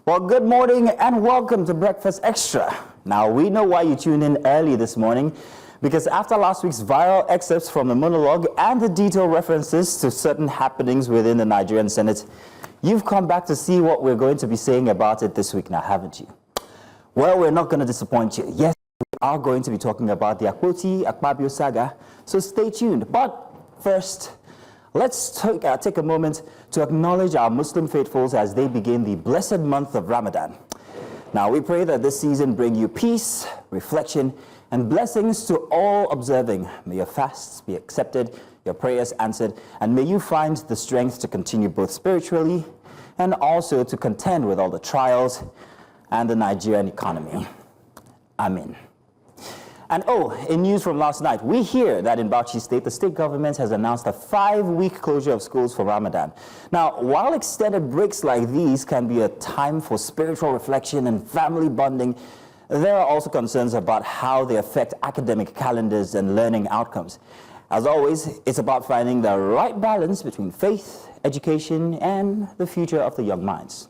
Well, good morning and welcome to Breakfast Extra. Now, we know why you tuned in early this morning, because after last week's viral excerpts from the monologue and the detailed references to certain happenings within the Nigerian Senate, you've come back to see what we're going to be saying about it this week now, haven't you? Well, we're not going to disappoint you. Yes, we are going to be talking about the Akpabio saga, so stay tuned. But first, let's take a moment to acknowledge our Muslim faithfuls as they begin the blessed month of Ramadan. Now, we pray that this season bring you peace, reflection, and blessings to all observing. May your fasts be accepted, your prayers answered, and may you find the strength to continue both spiritually and also to contend with all the trials and the Nigerian economy. Amen. And in news from last night, we hear that in Bauchi State, the state government has announced a 5-week closure of schools for Ramadan. Now, while extended breaks like these can be a time for spiritual reflection and family bonding, there are also concerns about how they affect academic calendars and learning outcomes. As always, it's about finding the right balance between faith, education, and the future of the young minds.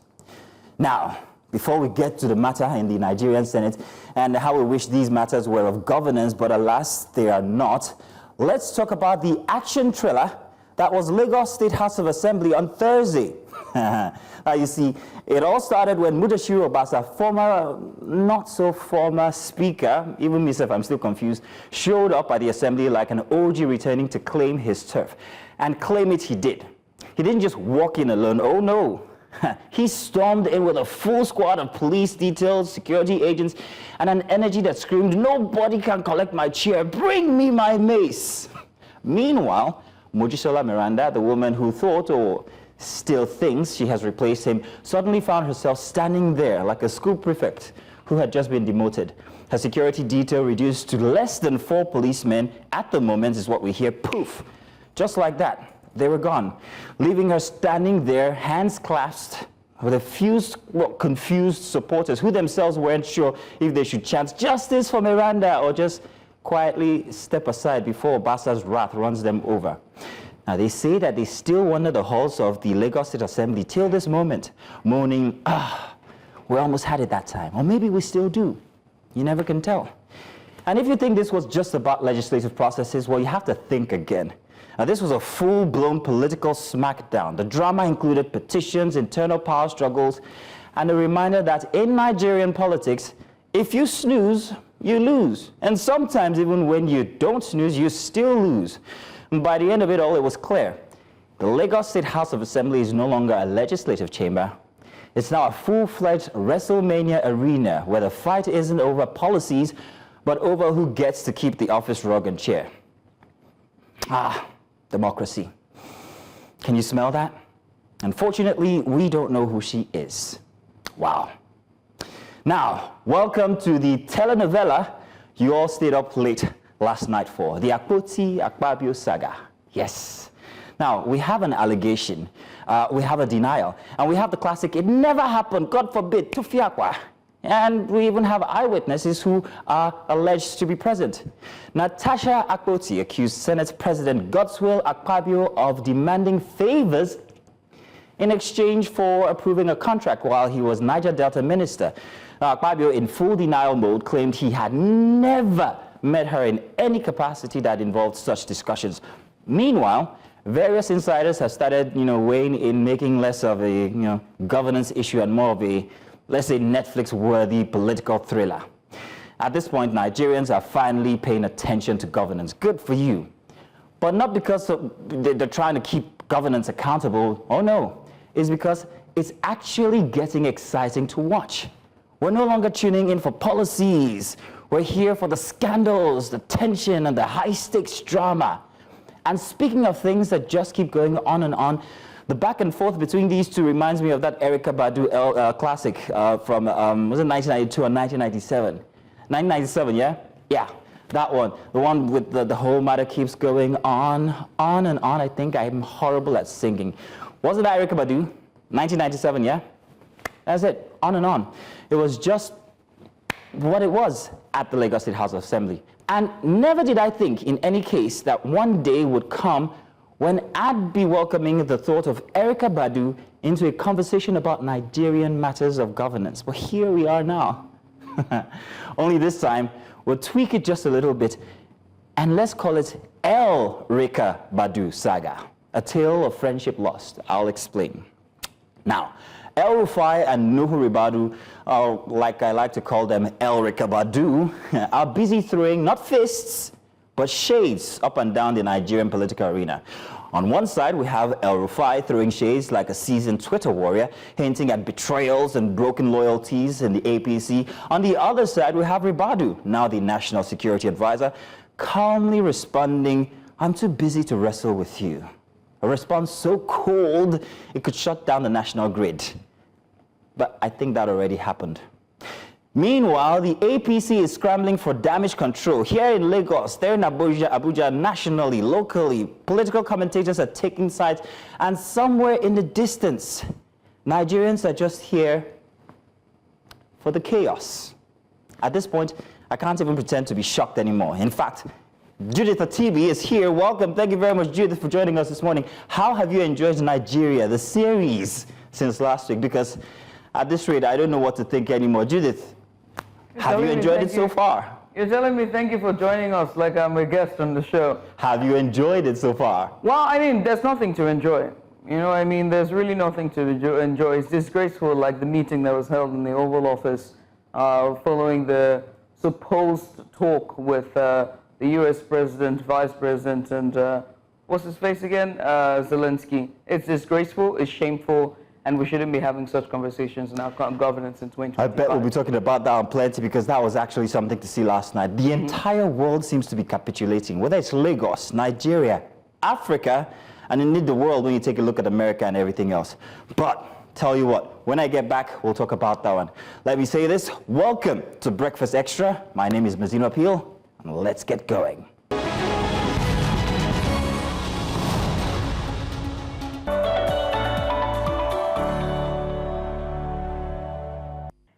Now, before we get to the matter in the Nigerian Senate and how we wish these matters were of governance, but alas, they are not, let's talk about the action thriller that was Lagos State House of Assembly on Thursday. Now, you see, it all started when Mudashiru Obasa, former, not so former speaker, even myself, I'm still confused, showed up at the assembly like an OG returning to claim his turf. And claim it he did. He didn't just walk in alone, oh no. He stormed in with a full squad of police details, security agents, and an energy that screamed, "Nobody can collect my chair, bring me my mace." Meanwhile, Mojisola Miranda, the woman who thought or still thinks she has replaced him, suddenly found herself standing there like a school prefect who had just been demoted. Her security detail reduced to less than 4 policemen at the moment is what we hear. Poof, just like that. They were gone, leaving her standing there, hands clasped, with a few confused supporters who themselves weren't sure if they should chant "Justice for Miranda" or just quietly step aside before Obasa's wrath runs them over. Now, they say that they still wander the halls of the Lagos State Assembly till this moment, moaning, we almost had it that time, or maybe we still do. You never can tell. And if you think this was just about legislative processes, well, you have to think again. Now, this was a full-blown political smackdown. The drama included petitions, internal power struggles, and a reminder that in Nigerian politics, if you snooze, you lose. And sometimes even when you don't snooze, you still lose. And by the end of it all, it was clear. The Lagos State House of Assembly is no longer a legislative chamber. It's now a full-fledged WrestleMania arena where the fight isn't over policies, but over who gets to keep the office rug and chair. Democracy. Can you smell that? Unfortunately, we don't know who she is. Wow. Now, welcome to the telenovela you all stayed up late last night for, the Akpabio saga. Yes. Now, we have an allegation, we have a denial, and we have the classic, "It never happened, God forbid, tufiakwa." And we even have eyewitnesses who are alleged to be present. Natasha Akpoti accused Senate President Godswill Akpabio of demanding favors in exchange for approving a contract while he was Niger Delta minister. Akpabio, in full denial mode, claimed he had never met her in any capacity that involved such discussions. Meanwhile, various insiders have started, weighing in, making less of a, governance issue and more of a, let's say, Netflix-worthy political thriller. At this point, Nigerians are finally paying attention to governance. Good for you. But not because they're trying to keep governance accountable. Oh no. It's because it's actually getting exciting to watch. We're no longer tuning in for policies. We're here for the scandals, the tension, and the high-stakes drama. And speaking of things that just keep going on and on, the back and forth between these two reminds me of that Erykah Badu classic from, was it 1992 or 1997? 1997, yeah? Yeah, that one. The one with the whole matter keeps going on and on. I think I'm horrible at singing. Wasn't that Erykah Badu? 1997, yeah? That's it, on and on. It was just what it was at the Lagos State House of Assembly. And never did I think in any case that one day would come when I'd be welcoming the thought of Erika Badu into a conversation about Nigerian matters of governance. But here we are now. Only this time, we'll tweak it just a little bit, and let's call it El-Rufai Badu saga, a tale of friendship lost. I'll explain. Now, El-Rufai and Nuhu Ribadu, or like I like to call them, El-Rufai Badu, are busy throwing not fists, but shades up and down the Nigerian political arena. On one side, we have El-Rufai throwing shades like a seasoned Twitter warrior, hinting at betrayals and broken loyalties in the APC. On the other side, we have Ribadu, now the National Security Advisor, calmly responding, "I'm too busy to wrestle with you." A response so cold, it could shut down the national grid. But I think that already happened. Meanwhile, the APC is scrambling for damage control. Here in Lagos, there in Abuja, nationally, locally, political commentators are taking sides, and somewhere in the distance, Nigerians are just here for the chaos. At this point, I can't even pretend to be shocked anymore. In fact, Judith Atibi is here. Welcome. Thank you very much, Judith, for joining us this morning. How have you enjoyed Nigeria, the series, since last week? Because at this rate, I don't know what to think anymore. Judith, have you enjoyed it so far? You're telling me thank you for joining us like I'm a guest on the show. Have you enjoyed it so far? Well, I mean, there's nothing to enjoy. You know, I mean, there's really nothing to enjoy. It's disgraceful, like the meeting that was held in the Oval Office following the supposed talk with the U.S. President, Vice President, and what's his face again? Zelensky. It's disgraceful, it's shameful, and we shouldn't be having such conversations in our governance in 2025. I bet we'll be talking about that on plenty, because that was actually something to see last night. The entire world seems to be capitulating, whether it's Lagos, Nigeria, Africa, and indeed the world when you take a look at America and everything else. But tell you what, when I get back, we'll talk about that one. Let me say this, welcome to Breakfast Extra. My name is Mazino Appeal, and let's get going.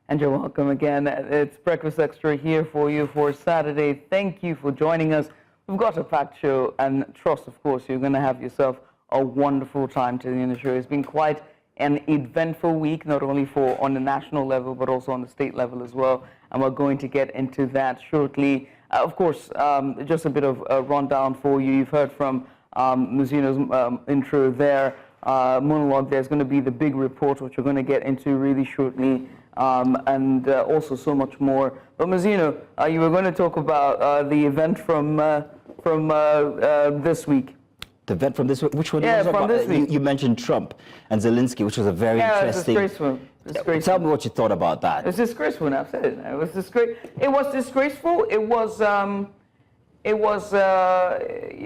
And you're welcome again. It's Breakfast Extra here for you for Saturday. Thank you for joining us. We've got a packed show, and trust, of course, you're going to have yourself a wonderful time today in the show. It's been quite an eventful week, not only on the national level, but also on the state level as well. And we're going to get into that shortly. Of course, just a bit of a rundown for you. You've heard from Muzino's intro there, monologue. There's going to be the big report, which we're going to get into really shortly. And also so much more. But Mazino, you were going to talk about the event from this week. The event from this week? Which one? Yeah, from this week. You mentioned Trump and Zelensky, which was a very interesting. It's disgraceful. Tell me what you thought about that. It's disgraceful. I've said it. It was disgraceful. It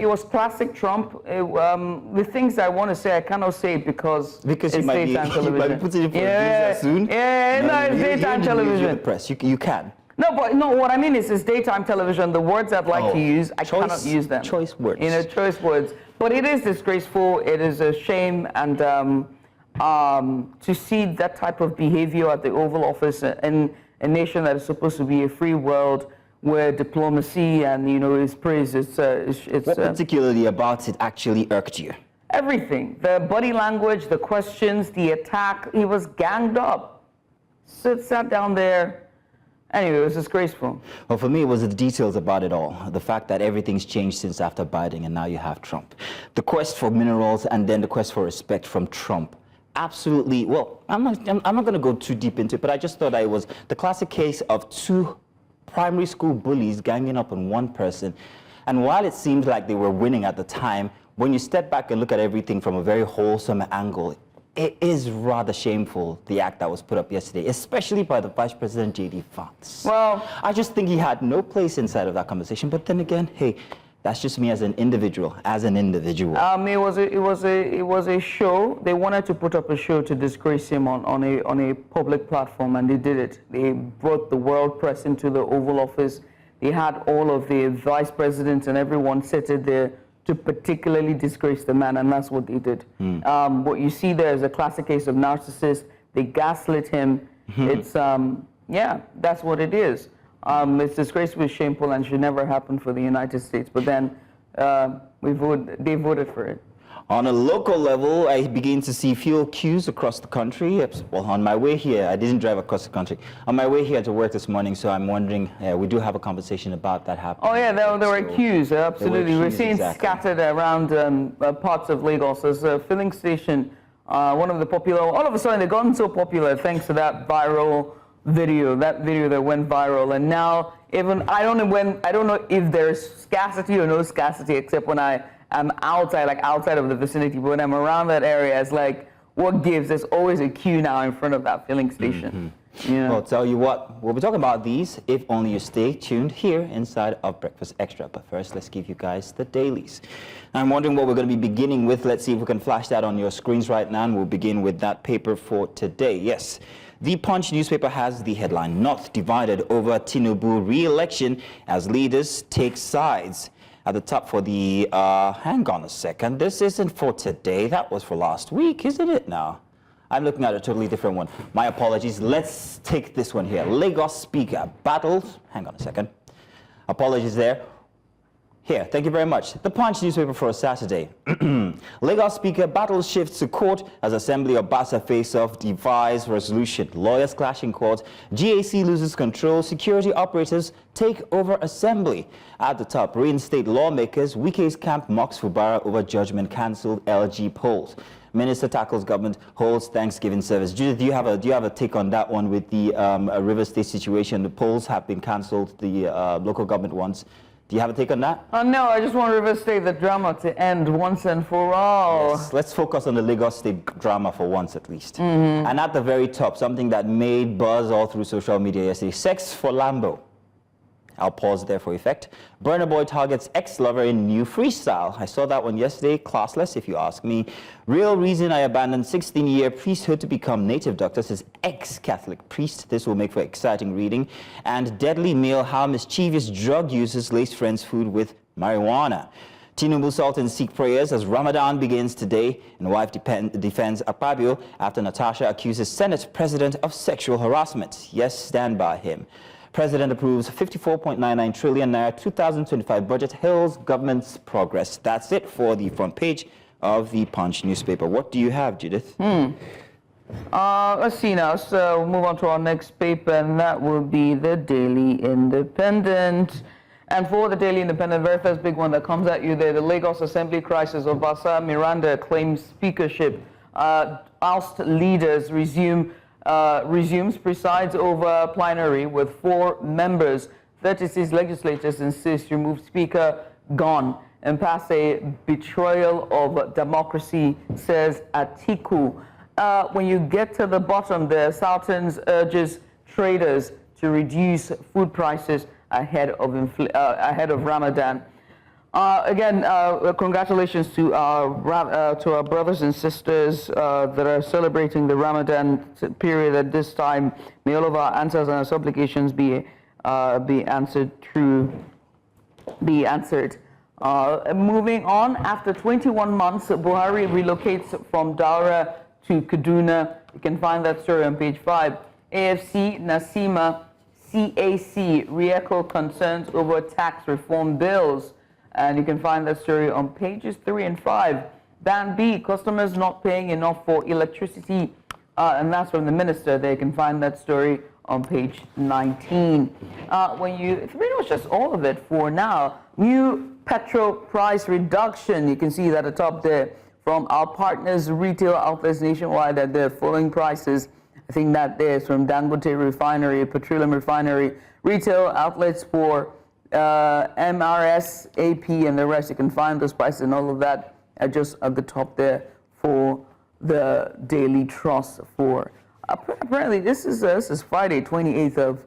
was classic Trump. The things I want to say, I cannot say because it's you might daytime television. You might be putting it for a visa soon. It's daytime television. The press. You can. No, but no. What I mean is, it's daytime television. The words I'd like to use, I cannot use them. Choice words. Choice words. But it is disgraceful. It is a shame, and to see that type of behavior at the Oval Office in a nation that is supposed to be a free world, where diplomacy and is praised. What particularly about it actually irked you? Everything. The body language, the questions, the attack. He was ganged up. Sat down there. Anyway, it was disgraceful. Well, for me, it was the details about it all. The fact that everything's changed since after Biden, and now you have Trump. The quest for minerals, and then the quest for respect from Trump. Absolutely. Well, I'm not going to go too deep into it, but I just thought that it was the classic case of two primary school bullies ganging up on one person. And while it seems like they were winning at the time, when you step back and look at everything from a very wholesome angle, it is rather shameful, the act that was put up yesterday, especially by the Vice President, J.D. Vance. Well, I just think he had no place inside of that conversation. But then again, hey, that's just me as an individual. It was a show. They wanted to put up a show to disgrace him on a public platform, and they did it. They brought the world press into the Oval Office. They had all of the vice presidents and everyone seated there to particularly disgrace the man, and that's what they did. What you see there is a classic case of narcissist. They gaslit him. It's that's what it is. It's disgraceful, shameful, and should never happen for the United States. But then they voted for it. On a local level, I begin to see fuel queues across the country. Well, on my way here, I didn't drive across the country. On my way here to work this morning, so I'm wondering, we do have a conversation about that happening. Oh yeah, there were queues, absolutely. We're seeing scattered around parts of Lagos. There's a filling station, one of the popular, all of a sudden they've gotten so popular thanks to that viral video, that went viral. And now, even, I don't know if there's scarcity or no scarcity, except when I'm outside of the vicinity, but when I'm around that area, it's like, what gives? There's always a queue now in front of that filling station. Yeah. Well, I'll tell you what, we'll be talking about these if only you stay tuned here inside of Breakfast Extra. But first, let's give you guys the dailies. I'm wondering what we're going to be beginning with. Let's see if we can flash that on your screens right now, and we'll begin with that paper for today. Yes. The Punch newspaper has the headline, North divided over Tinubu re-election as leaders take sides. At the top for the, hang on a second, this isn't for today, that was for last week, isn't it now? I'm looking at a totally different one. My apologies, let's take this one here. Lagos Speaker battles, hang on a second, apologies there. Here, thank you very much. The Punch newspaper for a Saturday. Lagos Speaker battles shifts to court as Assembly of Basa face-off devise resolution. Lawyers clash in court. GAC loses control. Security operatives take over Assembly. At the top, reinstate lawmakers. Wike's camp mocks Fubara over judgment cancelled LG polls. Minister tackles government holds Thanksgiving service. Judith, do you have a take on that one with the River State situation? The polls have been cancelled, the local government ones. Do you have a take on that? No, I just want River State, the drama to end once and for all. Yes, let's focus on the Lagos State drama for once at least. And at the very top, something that made buzz all through social media yesterday, sex for Lambo. I'll pause there for effect. Burna Boy targets ex-lover in new freestyle. I saw that one yesterday, classless if you ask me. Real reason I abandoned 16-year priesthood to become native doctor, says ex-Catholic priest. This will make for exciting reading. And deadly meal, how mischievous drug users lace friends' food with marijuana. Tinubu Sultan seek prayers as Ramadan begins today, and wife defends Akpabio after Natasha accuses Senate President of sexual harassment. Yes, stand by him. President approves 54.99 trillion naira 2025 budget hails government's progress. That's it for the front page of the Punch newspaper. What do you have, Judith? Let's see now. So we'll move on to our next paper, and that will be the Daily Independent. And for the Daily Independent, very first big one that comes at you there, the Lagos Assembly crisis. Obasa Miranda claims speakership. Oust leaders presides over plenary with 4 members. 36 legislators insist remove speaker, gone. And pass a betrayal of democracy, says Atiku. When you get to the bottom there, Sultans urges traders to reduce food prices ahead of Ramadan. Again, congratulations to our brothers and sisters that are celebrating the Ramadan period at this time. May all of our answers and our supplications be answered. Moving on, after 21 months, Buhari relocates from Daura to Kaduna. You can find that story on page 5. AFC, Nasima, CAC re-echo concerns over tax reform bills. And you can find that story on pages 3 and 5. Ban B, customers not paying enough for electricity. And that's from the minister. There you can find that story on page 19. It's pretty much just all of it for now. New petrol price reduction. You can see that at the top there from our partners, retail outlets nationwide, that they're falling prices. I think that there's from Dangote Refinery, Petroleum Refinery, retail outlets for MRS, AP, and the rest. You can find those prices and all of that just at the top there for the Daily Trust. For apparently this is Friday, 28th of.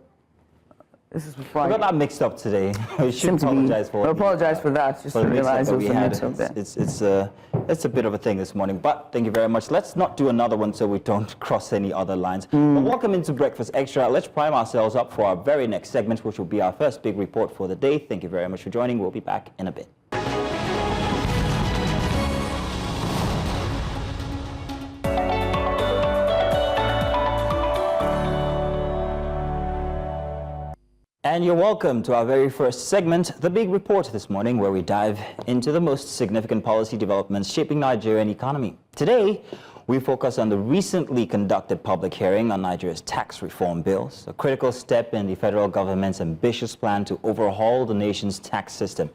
This is Friday. We got that mixed up today. We should apologize for. We apologize for that. Just to realize it was a mix-up there. It's a bit of a thing this morning, but thank you very much. Let's not do another one so we don't cross any other lines. But welcome into Breakfast Extra. Let's prime ourselves up for our very next segment, which will be our first big report for the day. Thank you very much for joining. We'll be back in a bit. And you're welcome to our very first segment, The Big Report, this morning, where we dive into the most significant policy developments shaping Nigerian economy. Today, we focus on the recently conducted public hearing on Nigeria's tax reform bills, a critical step in the federal government's ambitious plan to overhaul the nation's tax system.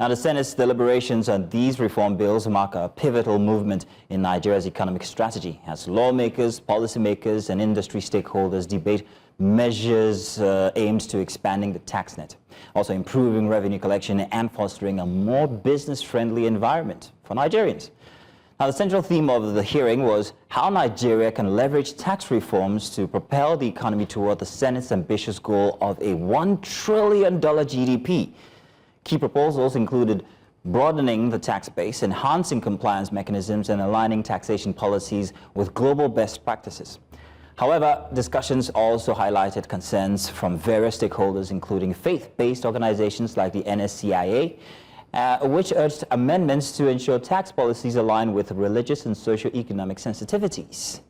Now, the Senate's deliberations on these reform bills mark a pivotal movement in Nigeria's economic strategy as lawmakers, policymakers, and industry stakeholders debate measures aimed to expanding the tax net, also improving revenue collection and fostering a more business-friendly environment for Nigerians. Now, the central theme of the hearing was how Nigeria can leverage tax reforms to propel the economy toward the Senate's ambitious goal of a $1 trillion GDP. Key proposals included broadening the tax base, enhancing compliance mechanisms, and aligning taxation policies with global best practices. However, discussions also highlighted concerns from various stakeholders, including faith-based organizations like the NSCIA, which urged amendments to ensure tax policies align with religious and socio-economic sensitivities.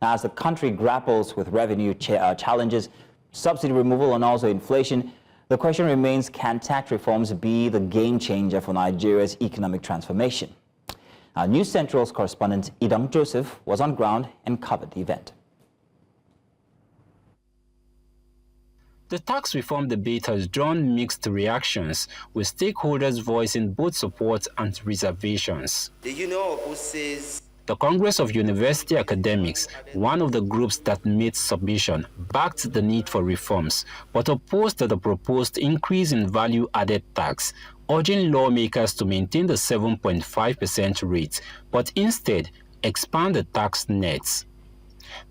Now, as the country grapples with revenue challenges, subsidy removal, and also inflation, the question remains, can tax reforms be the game changer for Nigeria's economic transformation? Our News Central's correspondent Idong Joseph was on ground and covered the event. The tax reform debate has drawn mixed reactions, with stakeholders voicing both support and reservations. The union opposes. The Congress of University Academics, one of the groups that made submission, backed the need for reforms, but opposed the proposed increase in value-added tax, urging lawmakers to maintain the 7.5% rate, but instead expand the tax nets.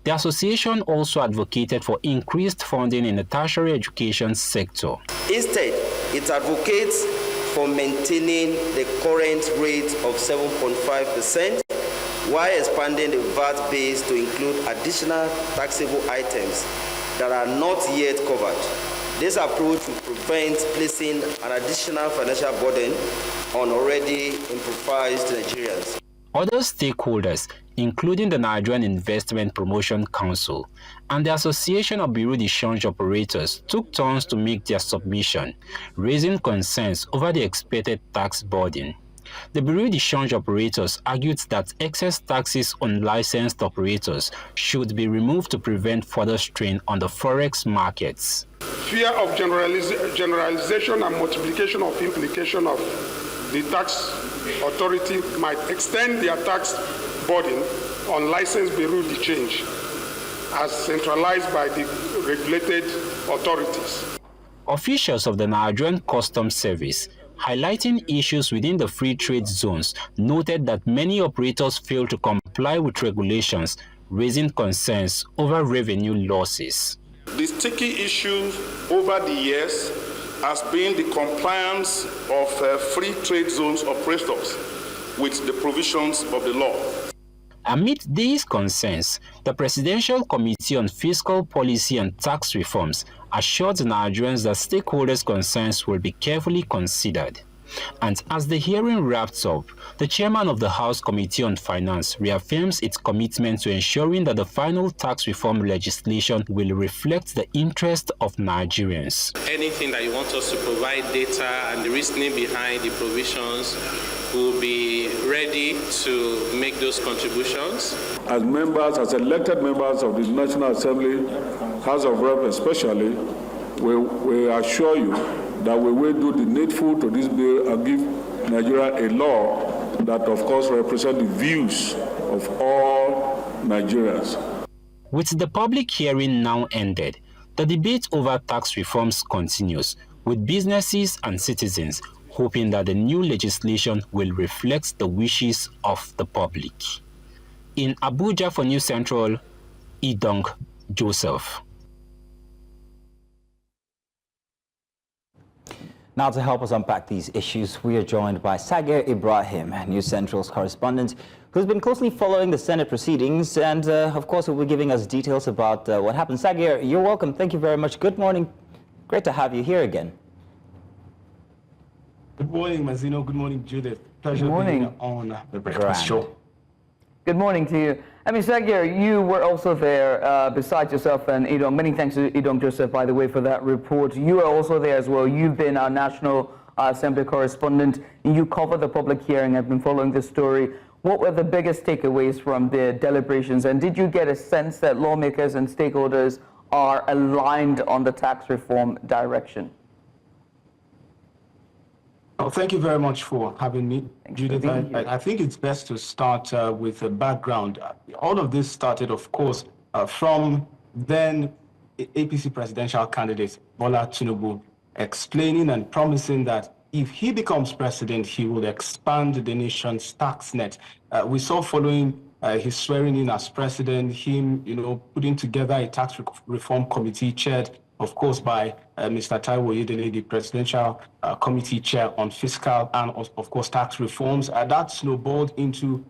The association also advocated for increased funding in the tertiary education sector. Instead, it advocates for maintaining the current rate of 7.5%, while expanding the VAT base to include additional taxable items that are not yet covered. This approach will prevent placing an additional financial burden on already impoverished Nigerians. Other stakeholders, including the Nigerian Investment Promotion Council and the Association of Bureau de Change Operators, took turns to make their submission, raising concerns over the expected tax burden. The Bureau de Change Operators argued that excess taxes on licensed operators should be removed to prevent further strain on the forex markets. Fear of generalization and multiplication of implication of the tax authority might extend their tax burden on licensed bureau de change as centralized by the regulated authorities. Officials of the Nigerian Customs Service, highlighting issues within the free trade zones, noted that many operators fail to comply with regulations, raising concerns over revenue losses. The sticky issue over the years has been the compliance of free trade zones operators with the provisions of the law. Amid these concerns, the Presidential Committee on Fiscal Policy and Tax Reforms assured Nigerians that stakeholders' concerns will be carefully considered. And as the hearing wraps up, the chairman of the House Committee on Finance reaffirms its commitment to ensuring that the final tax reform legislation will reflect the interest of Nigerians. Anything that you want us to provide data and the reasoning behind the provisions, will be ready to make those contributions. As members, as elected members of the National Assembly, House of Reps especially, we assure you that we will do the needful to this bill and give Nigeria a law that, of course, represents the views of all Nigerians. With the public hearing now ended, the debate over tax reforms continues, with businesses and citizens hoping that the new legislation will reflect the wishes of the public. In Abuja for News Central, Idong Joseph. Now, to help us unpack these issues, we are joined by Saga Ibrahim, News Central's correspondent, who's been closely following the Senate proceedings and, of course, will be giving us details about what happened. Saga, you're welcome. Thank you very much. Good morning. Great to have you here again. Good morning, Mazino. Good morning, Judith. Pleasure Good morning. being on the Breakfast Show. Good morning to you. Sagir, you were also there besides yourself and Idong. Many thanks to Idong Joseph, by the way, for that report. You are also there as well. You've been our National Assembly correspondent. You covered the public hearing. I've been following this story. What were the biggest takeaways from the deliberations? And did you get a sense that lawmakers and stakeholders are aligned on the tax reform direction? Oh, thank you very much for having me, Judith. I think it's best to start with a background. All of this started, of course, from then APC presidential candidate Bola Tinubu explaining and promising that if he becomes president, he will expand the nation's tax net. We saw following his swearing in as president, him, putting together a tax reform committee chaired, of course, by Mr. Taiwo Oyedele, the presidential committee chair on fiscal and, of course, tax reforms. That snowballed into,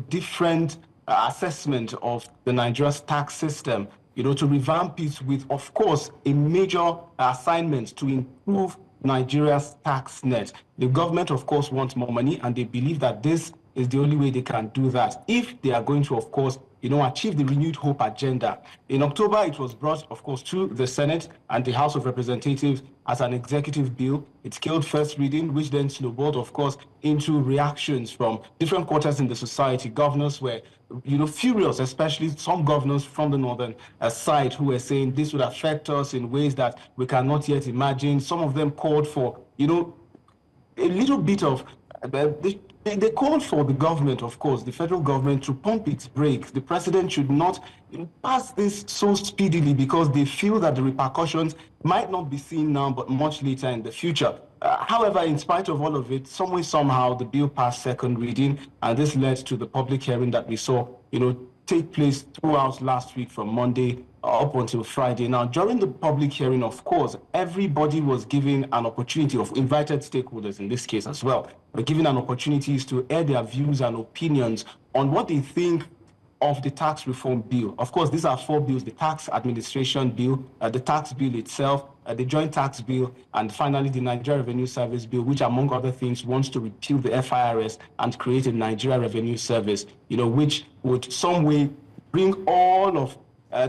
different assessment of the Nigeria's tax system, to revamp it with, of course, a major assignment to improve Nigeria's tax net. The government, of course, wants more money, and they believe that this is the only way they can do that if they are going to, of course, achieve the renewed hope agenda. In October, it was brought, of course, to the Senate and the House of Representatives as an executive bill. It scaled first reading, which then snowballed, of course, into reactions from different quarters in the society. Governors were, furious, especially some governors from the northern side who were saying this would affect us in ways that we cannot yet imagine. Some of them called for, a little bit of they called for the government, of course, the federal government, to pump its brakes. The president should not pass this so speedily because they feel that the repercussions might not be seen now, but much later in the future. However, in spite of all of it, some way, somehow, the bill passed second reading, and this led to the public hearing that we saw, take place throughout last week from Monday up until Friday. Now, during the public hearing, of course, everybody was given an opportunity, of invited stakeholders in this case as well, were given an opportunity to air their views and opinions on what they think of the tax reform bill. Of course, these are four bills: the tax administration bill, the tax bill itself, the joint tax bill, and finally the Nigeria Revenue Service bill, which, among other things, wants to repeal the FIRS and create a Nigeria Revenue Service, which would some way bring all of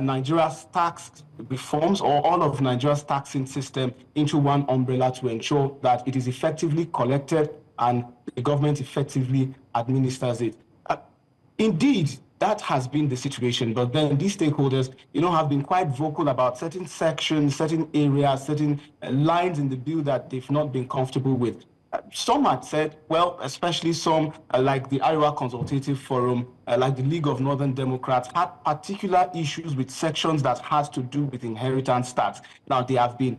Nigeria's tax reforms, or all of Nigeria's taxing system, into one umbrella to ensure that it is effectively collected and the government effectively administers it. Indeed, that has been the situation, but then these stakeholders, have been quite vocal about certain sections, certain areas, certain lines in the bill that they've not been comfortable with. Some had said, well, especially some like the Iowa Consultative Forum, like the League of Northern Democrats, had particular issues with sections that had to do with inheritance tax. Now, they have been,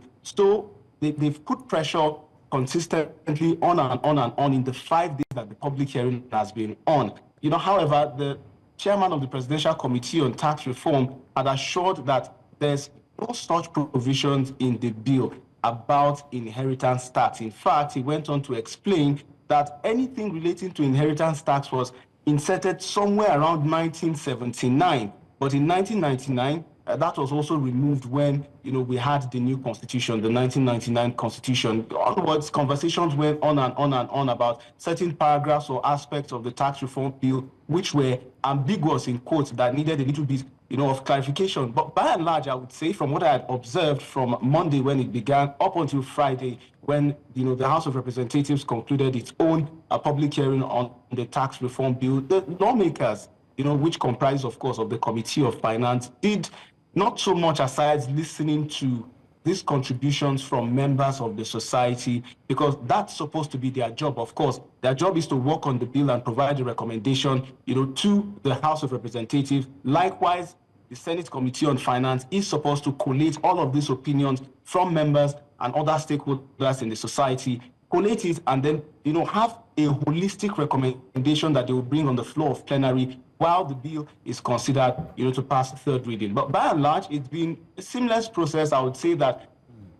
they've put pressure consistently on and on and on in the 5 days that the public hearing has been on. However, the chairman of the Presidential Committee on Tax Reform had assured that there's no such provisions in the bill about inheritance tax. In fact, he went on to explain that anything relating to inheritance tax was inserted somewhere around 1979. But in 1999, that was also removed when, we had the new constitution, the 1999 constitution. Onwards, conversations went on and on and on about certain paragraphs or aspects of the tax reform bill which were ambiguous, in quotes, that needed a little bit, of clarification. But by and large, I would say, from what I had observed from Monday when it began up until Friday, when, the House of Representatives concluded its own public hearing on the tax reform bill, the lawmakers, which comprise, of course, of the Committee of Finance, did not so much aside listening to these contributions from members of the society, because that's supposed to be their job. Of course, their job is to work on the bill and provide a recommendation, to the House of Representatives. Likewise, the Senate Committee on Finance is supposed to collate all of these opinions from members and other stakeholders in the society, collate it, and then, have a holistic recommendation that they will bring on the floor of plenary while the bill is considered, to pass third reading. But by and large, it's been a seamless process. I would say that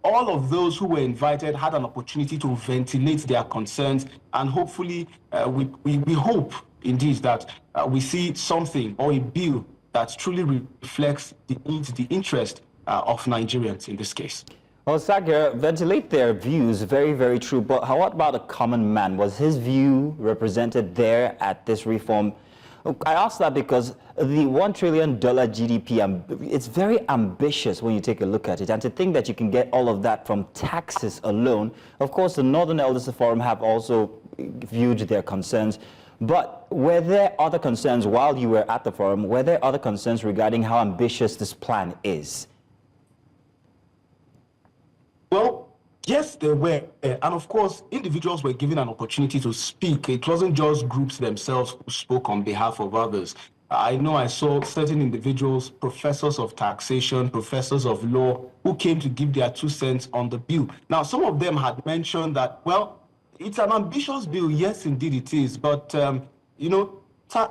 all of those who were invited had an opportunity to ventilate their concerns, and hopefully we hope indeed that we see something, or a bill that truly reflects the needs, the interest of Nigerians in this case. Well, Saga, ventilate their views, very, very true. But how about a common man? Was his view represented there at this reform I ask that because the $1 trillion GDP, it's very ambitious when you take a look at it. And to think that you can get all of that from taxes alone, of course, the Northern Elders Forum have also viewed their concerns. But were there other concerns while you were at the forum? Were there other concerns regarding how ambitious this plan is? Well, yes, there were. And of course, individuals were given an opportunity to speak. It wasn't just groups themselves who spoke on behalf of others. I know I saw certain individuals, professors of taxation, professors of law, who came to give their 2 cents on the bill. Now, some of them had mentioned that, well, it's an ambitious bill. Yes, indeed it is. But, you know,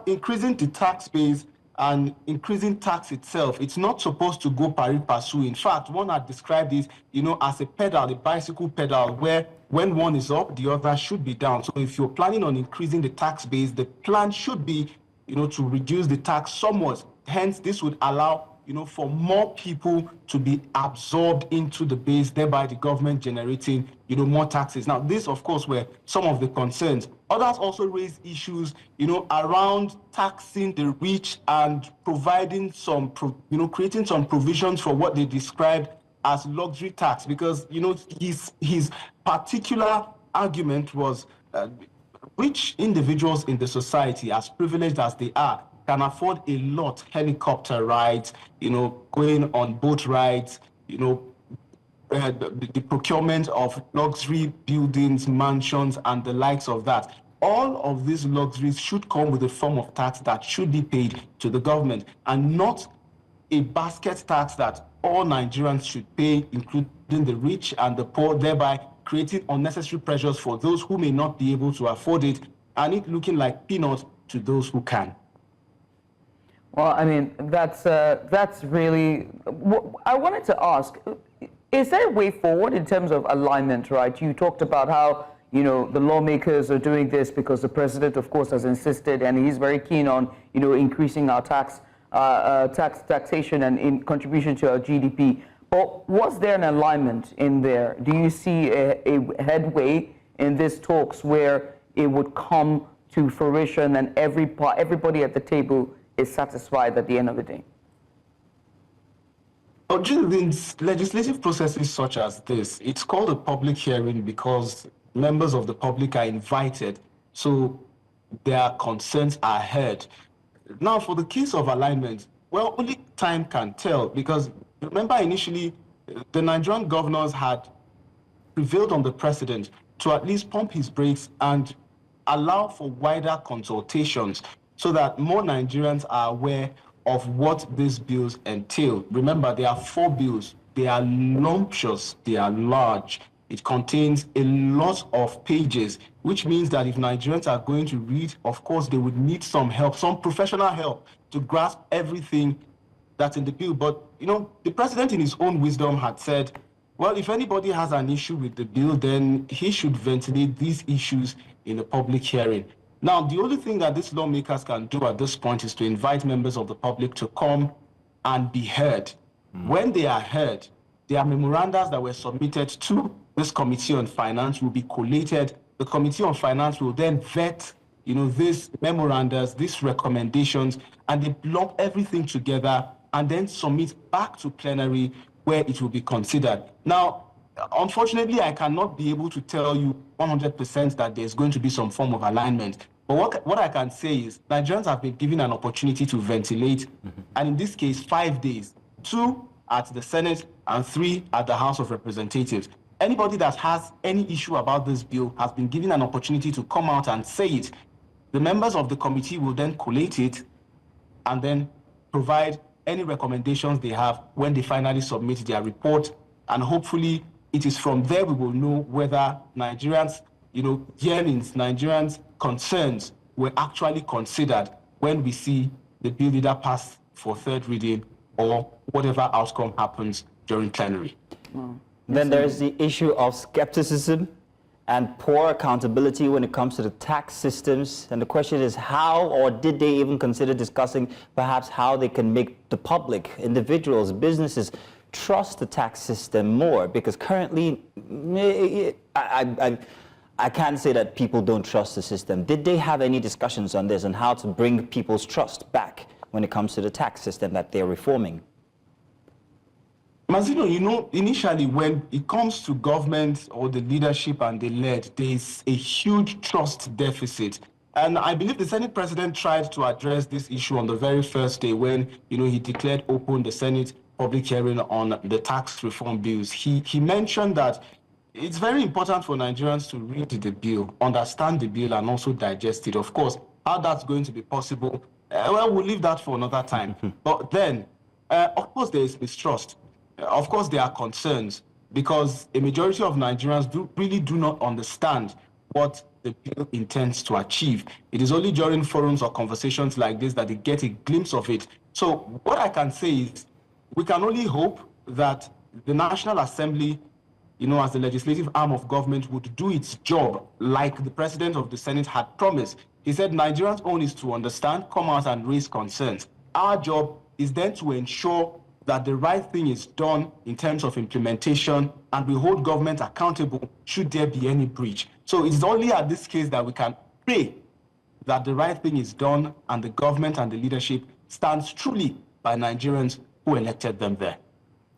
increasing the tax base and increasing tax itself, it's not supposed to go pari passu. In fact, one had described it, you know, as a pedal, a bicycle pedal, where when one is up, the other should be down. So if you're planning on increasing the tax base, the plan should be, you know, to reduce the tax somewhat. Hence, this would allow, you know, for more people to be absorbed into the base, thereby the government generating, you know, more taxes. Now, this, of course, were some of the concerns. Others also raised issues, you know, around taxing the rich and providing some, you know, creating some provisions for what they described as luxury tax, because, you know, his particular argument was rich individuals in the society, as privileged as they are, can afford a lot, helicopter rides, you know, going on boat rides, you know, the procurement of luxury buildings, mansions, and the likes of that. All of these luxuries should come with a form of tax that should be paid to the government, and not a basket tax that all Nigerians should pay, including the rich and the poor, thereby creating unnecessary pressures for those who may not be able to afford it, and it looking like peanuts to those who can. Well, I mean, that's really, I wanted to ask, is there a way forward in terms of alignment, right? You talked about how, you know, the lawmakers are doing this because the president, of course, has insisted, and he's very keen on, you know, increasing our taxation and in contribution to our GDP. But was there an alignment in there? Do you see a headway in these talks where it would come to fruition and everybody at the table is satisfied at the end of the day? In legislative processes such as this, it's called a public hearing because members of the public are invited, so their concerns are heard. Now, for the case of alignment, well, only time can tell, because remember initially, the Nigerian governors had prevailed on the president to at least pump his brakes and allow for wider consultations so that more Nigerians are aware of what these bills entail. Remember, there are 4 bills. They are lumptious, they are large. It contains a lot of pages, which means that if Nigerians are going to read, of course, they would need some help, some professional help to grasp everything that's in the bill. But, you know, the president in his own wisdom had said, well, if anybody has an issue with the bill, then he should ventilate these issues in a public hearing. Now, the only thing that these lawmakers can do at this point is to invite members of the public to come and be heard. When they are heard, their memorandums that were submitted to this Committee on Finance will be collated. The Committee on Finance will then vet, you know, these memorandums, these recommendations, and they lump everything together and then submit back to plenary where it will be considered. Now, unfortunately, I cannot be able to tell you 100% that there's going to be some form of alignment. But what I can say is Nigerians have been given an opportunity to ventilate, and in this case, 5 days, 2 at the Senate and 3 at the House of Representatives. Anybody that has any issue about this bill has been given an opportunity to come out and say it. The members of the committee will then collate it and then provide any recommendations they have when they finally submit their report. And hopefully it is from there we will know whether Nigerians, you know, yearnings, Nigerians' concerns were actually considered when we see the bill either pass for 3rd reading or whatever outcome happens during plenary. Then there's the issue of skepticism and poor accountability when it comes to the tax systems. And the question is how, or did they even consider discussing perhaps how they can make the public, individuals, businesses, trust the tax system more? Because currently, I I can't say that people don't trust the system. Did they have any discussions on this and how to bring people's trust back when it comes to the tax system that they're reforming? Mazino, you know, initially when it comes to government or the leadership and the lead, there's a huge trust deficit. And I believe the Senate president tried to address this issue on the very first day when, you know, he declared open the Senate public hearing on the tax reform bills. He mentioned that it's very important for Nigerians to read the bill, understand the bill, and also digest it. Of course, how that's going to be possible, well, we'll leave that for another time. But then, of course, there is mistrust. Of course, there are concerns because a majority of Nigerians really do not understand what the bill intends to achieve. It is only during forums or conversations like this that they get a glimpse of it. So what I can say is we can only hope that the National Assembly, you know, as the legislative arm of government, would do its job like the president of the Senate had promised. He said Nigerians' own is to understand, come out and raise concerns. Our job is then to ensure that the right thing is done in terms of implementation, and we hold government accountable should there be any breach. So it's only at this case that we can pray that the right thing is done and the government and the leadership stands truly by Nigerians who elected them there.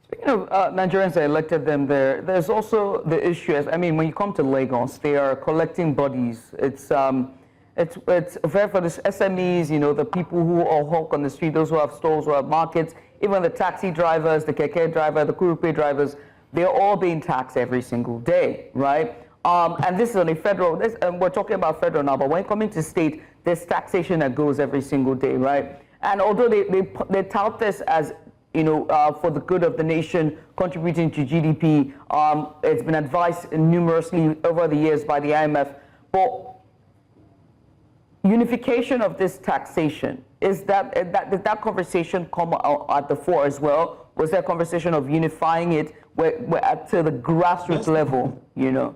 Speaking of Nigerians that elected them there, there's also the issue, I mean, when you come to Lagos, they are collecting bodies. It's fair for the SMEs, you know, the people who are hawk on the street, those who have stores, who have markets, even the taxi drivers, the keke driver, the kurupe drivers, they're all being taxed every single day, right? And this is on a federal, we're talking about federal now, but when coming to state, there's taxation that goes every single day, right? And although they tout this as, you know, for the good of the nation, contributing to GDP, it's been advised numerously over the years by the IMF, but unification of this taxation, did that conversation come out at the fore as well? Was there a conversation of unifying it to the grassroots level, you know?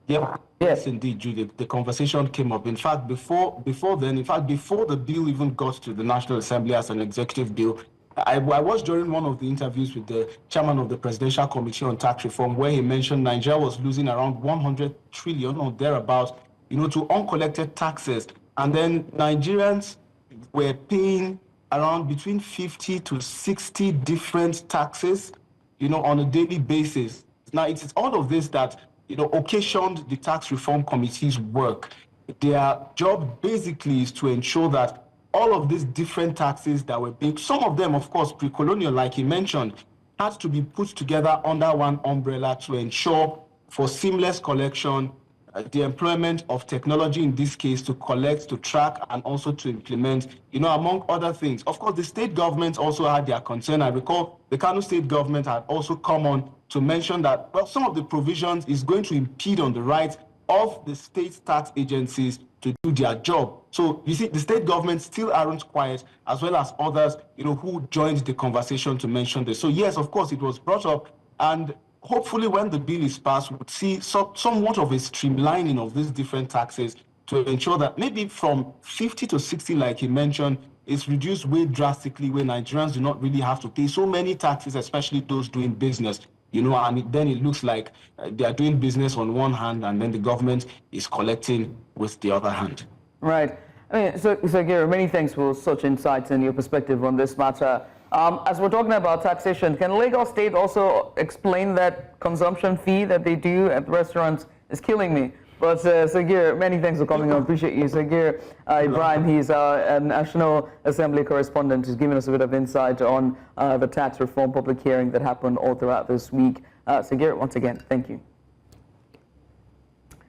Yeah. Yes, indeed, Judith. The conversation came up. In fact, before the bill even got to the National Assembly as an executive bill, I was during one of the interviews with the chairman of the Presidential Committee on Tax Reform, where he mentioned Nigeria was losing around 100 trillion or thereabouts, you know, to uncollected taxes. And then Nigerians were paying around between 50 to 60 different taxes, you know, on a daily basis. Now, it's all of this that, you know, occasioned the tax reform committee's work. Their job basically is to ensure that all of these different taxes that were being, some of them, of course, pre-colonial, like he mentioned, had to be put together under one umbrella to ensure for seamless collection, the employment of technology in this case to collect, to track, and also to implement, you know, among other things. Of course, the state governments also had their concern. I recall the Kano state government had also come on to mention that, well, some of the provisions is going to impede on the rights of the state tax agencies to do their job. So you see, the state governments still aren't quiet, as well as others, you know, who joined the conversation to mention this. So yes, of course, it was brought up, and hopefully when the bill is passed, we'll see somewhat of a streamlining of these different taxes to ensure that maybe from 50 to 60, like he mentioned, it's reduced way drastically, where Nigerians do not really have to pay so many taxes, especially those doing business, you know, and then it looks like they are doing business on one hand and then the government is collecting with the other hand. Right. I mean, so Gary, many thanks for such insights and your perspective on this matter. As we're talking about taxation, can Lagos State also explain that consumption fee that they do at restaurants is killing me? But Sagir, many thanks for coming on. Appreciate you. Sagir Ibrahim, he's a National Assembly correspondent, who's giving us a bit of insight on the tax reform public hearing that happened all throughout this week. Sagir, once again, thank you.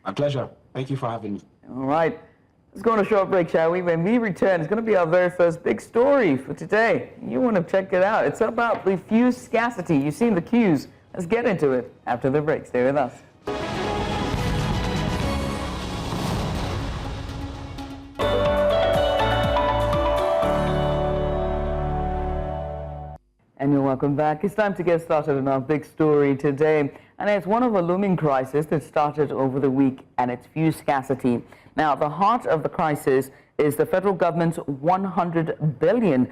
My pleasure. Thank you for having me. All right. Let's go on a short break, shall we? When we return, it's going to be our very first big story for today. You want to check it out. It's about the feud scarcity. You've seen the cues. Let's get into it after the break. Stay with us. And you're welcome back. It's time to get started on our big story today. And it's one of a looming crisis that started over the week, and it's feud scarcity. Now, the heart of the crisis is the federal government's 100 billion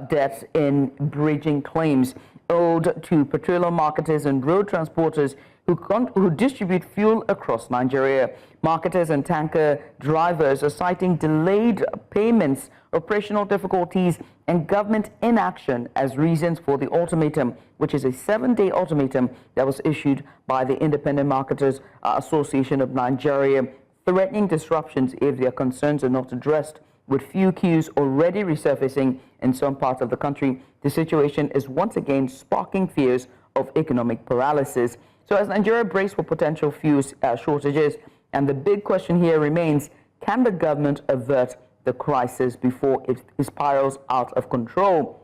debt in bridging claims. owed to petroleum marketers and road transporters who distribute fuel across Nigeria. Marketers and tanker drivers are citing delayed payments, operational difficulties, and government inaction as reasons for the ultimatum, which is a 7-day ultimatum that was issued by the Independent Marketers Association of Nigeria, threatening disruptions if their concerns are not addressed. With few queues already resurfacing in some parts of the country, the situation is once again sparking fears of economic paralysis. So as Nigeria braces for potential fuel shortages, and the big question here remains, can the government avert the crisis before it spirals out of control?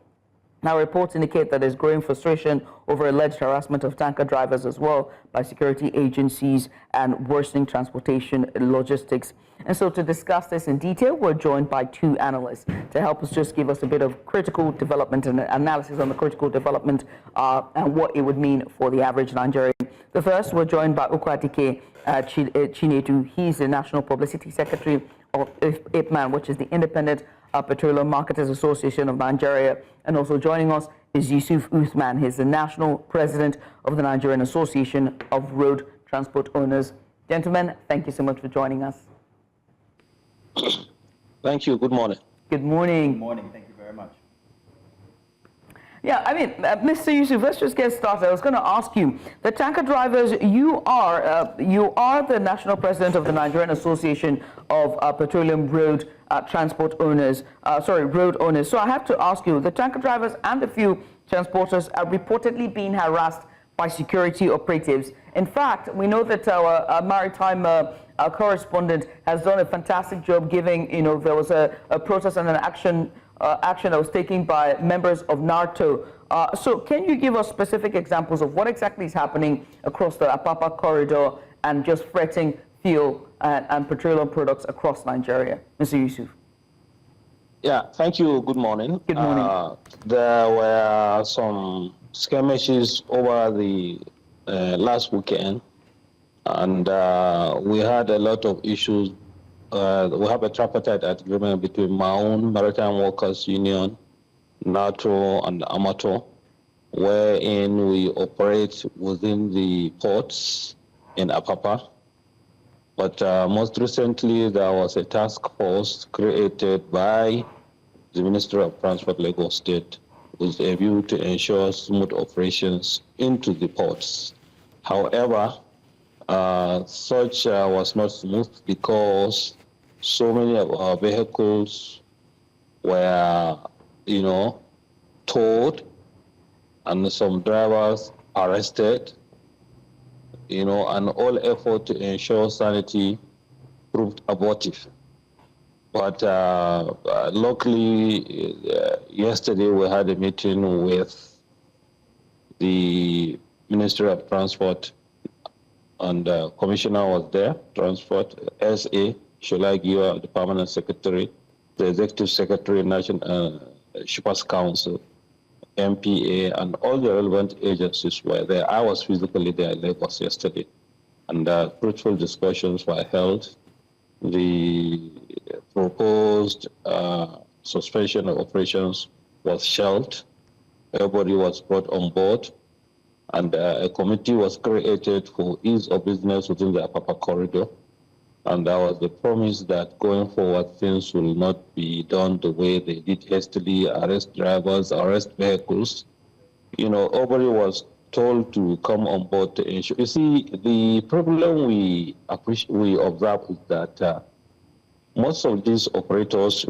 Now, reports indicate that there's growing frustration over alleged harassment of tanker drivers as well by security agencies and worsening transportation logistics. And so to discuss this in detail, we're joined by two analysts to help us just give us a bit of critical development and analysis on the critical development and what it would mean for the average Nigerian. The first, we're joined by Ukwadike Chinedu. He's the National Publicity Secretary of IPMAN, which is the Independent Petroleum Marketers Association of Nigeria. And also joining us is Yusuf Uthman. He's the National President of the Nigerian Association of Road Transport Owners. Gentlemen, thank you so much for joining us. Thank you. Good morning. Good morning. Good morning. Thank you very much. Yeah, I mean, Mr. Yusuf, let's just get started. I was going to ask you, the tanker drivers, you are the National President of the Nigerian Association of Petroleum Road Transport Owners, road owners. So I have to ask you, the tanker drivers and the fuel transporters are reportedly being harassed by security operatives. In fact, we know that our maritime correspondent has done a fantastic job giving, there was a protest and an action that was taken by members of NATO. So can you give us specific examples of what exactly is happening across the Apapa corridor and just freighting fuel and petroleum products across Nigeria? Mr. Yusuf. Yeah, thank you. Good morning. Good morning. There were some skirmishes over the last weekend, and we had a lot of issues. We have a tripartite agreement between my own Maritime Workers Union, NATO, and Amato, wherein we operate within the ports in Apapa. But most recently, there was a task force created by the Ministry of Transport, Lagos State, with a view to ensure smooth operations into the ports. However, such was not smooth because so many of our vehicles were, towed, and some drivers arrested, and all effort to ensure sanity proved abortive. But luckily, yesterday we had a meeting with the Ministry of Transport, and Commissioner was there, Transport, SA, Sholagiwa, the Permanent Secretary, the Executive Secretary, National Shippers Council, MPA, and all the relevant agencies were there. I was physically there in Lagos yesterday, and fruitful discussions were held. The proposed suspension of operations was shelved. Everybody was brought on board, and a committee was created for ease of business within the Apapa corridor. And there was the promise that going forward, things will not be done the way they did hastily, arrest drivers, arrest vehicles. Everybody was told to come on board to ensure. You see, the problem we observe is that most of these operators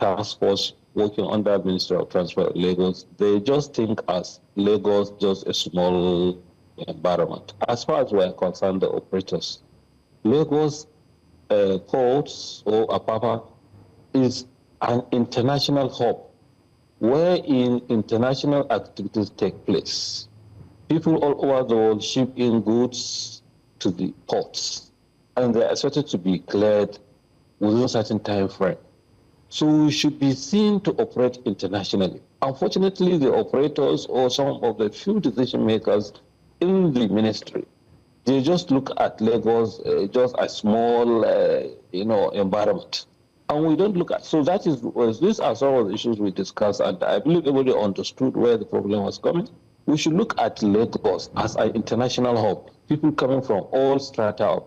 task force working under the Ministry of Transport Lagos, they just think as Lagos just a small environment. As far as we're concerned, the operators, Lagos ports or Apapa is an international hub wherein international activities take place. People all over the world ship in goods to the ports, and they are expected to be cleared within a certain time frame. So we should be seen to operate internationally. Unfortunately, the operators or some of the few decision makers in the ministry, they just look at Lagos just a small, environment. And we don't look at, so that is, these are some of the issues we discussed, and I believe everybody understood where the problem was coming. We should look at Lagos as an international hub. People coming from all strata of,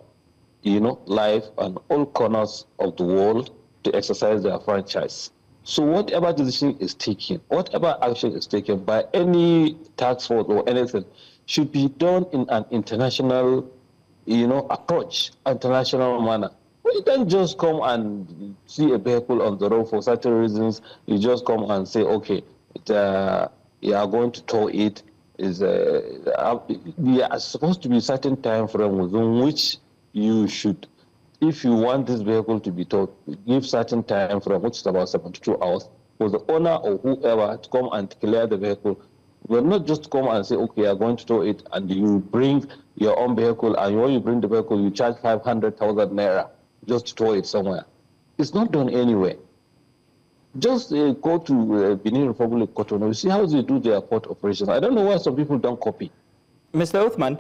life and all corners of the world to exercise their franchise. So whatever decision is taken, whatever action is taken by any task force or anything should be done in an international, approach, international manner. You don't just come and see a vehicle on the road for certain reasons. You just come and say, okay, you are going to tow it. There are supposed to be certain time frame within which you should, if you want this vehicle to be towed, give certain time frame, which is about 72 hours, for the owner or whoever to come and clear the vehicle. Will not just come and say, okay, you are going to tow it, and you bring your own vehicle, and when you bring the vehicle, you charge 500,000 naira just to tow it somewhere. It's not done anywhere. Just go to Benin Republic, Cotonou, see how they do their port operations. I don't know why some people don't copy. Mr. Uthman,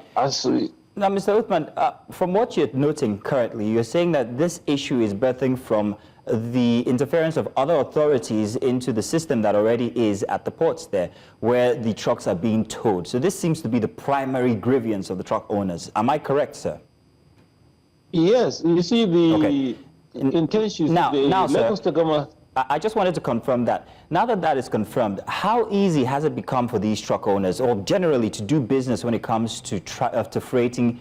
now, Mr. Uthman, from what you're noting currently, you're saying that this issue is birthing from the interference of other authorities into the system that already is at the ports there, where the trucks are being towed. So this seems to be the primary grievance of the truck owners. Am I correct, sir? Yes, you see the intentions. Now, sir, I just wanted to confirm that. Now that that is confirmed, how easy has it become for these truck owners, or generally to do business when it comes to freighting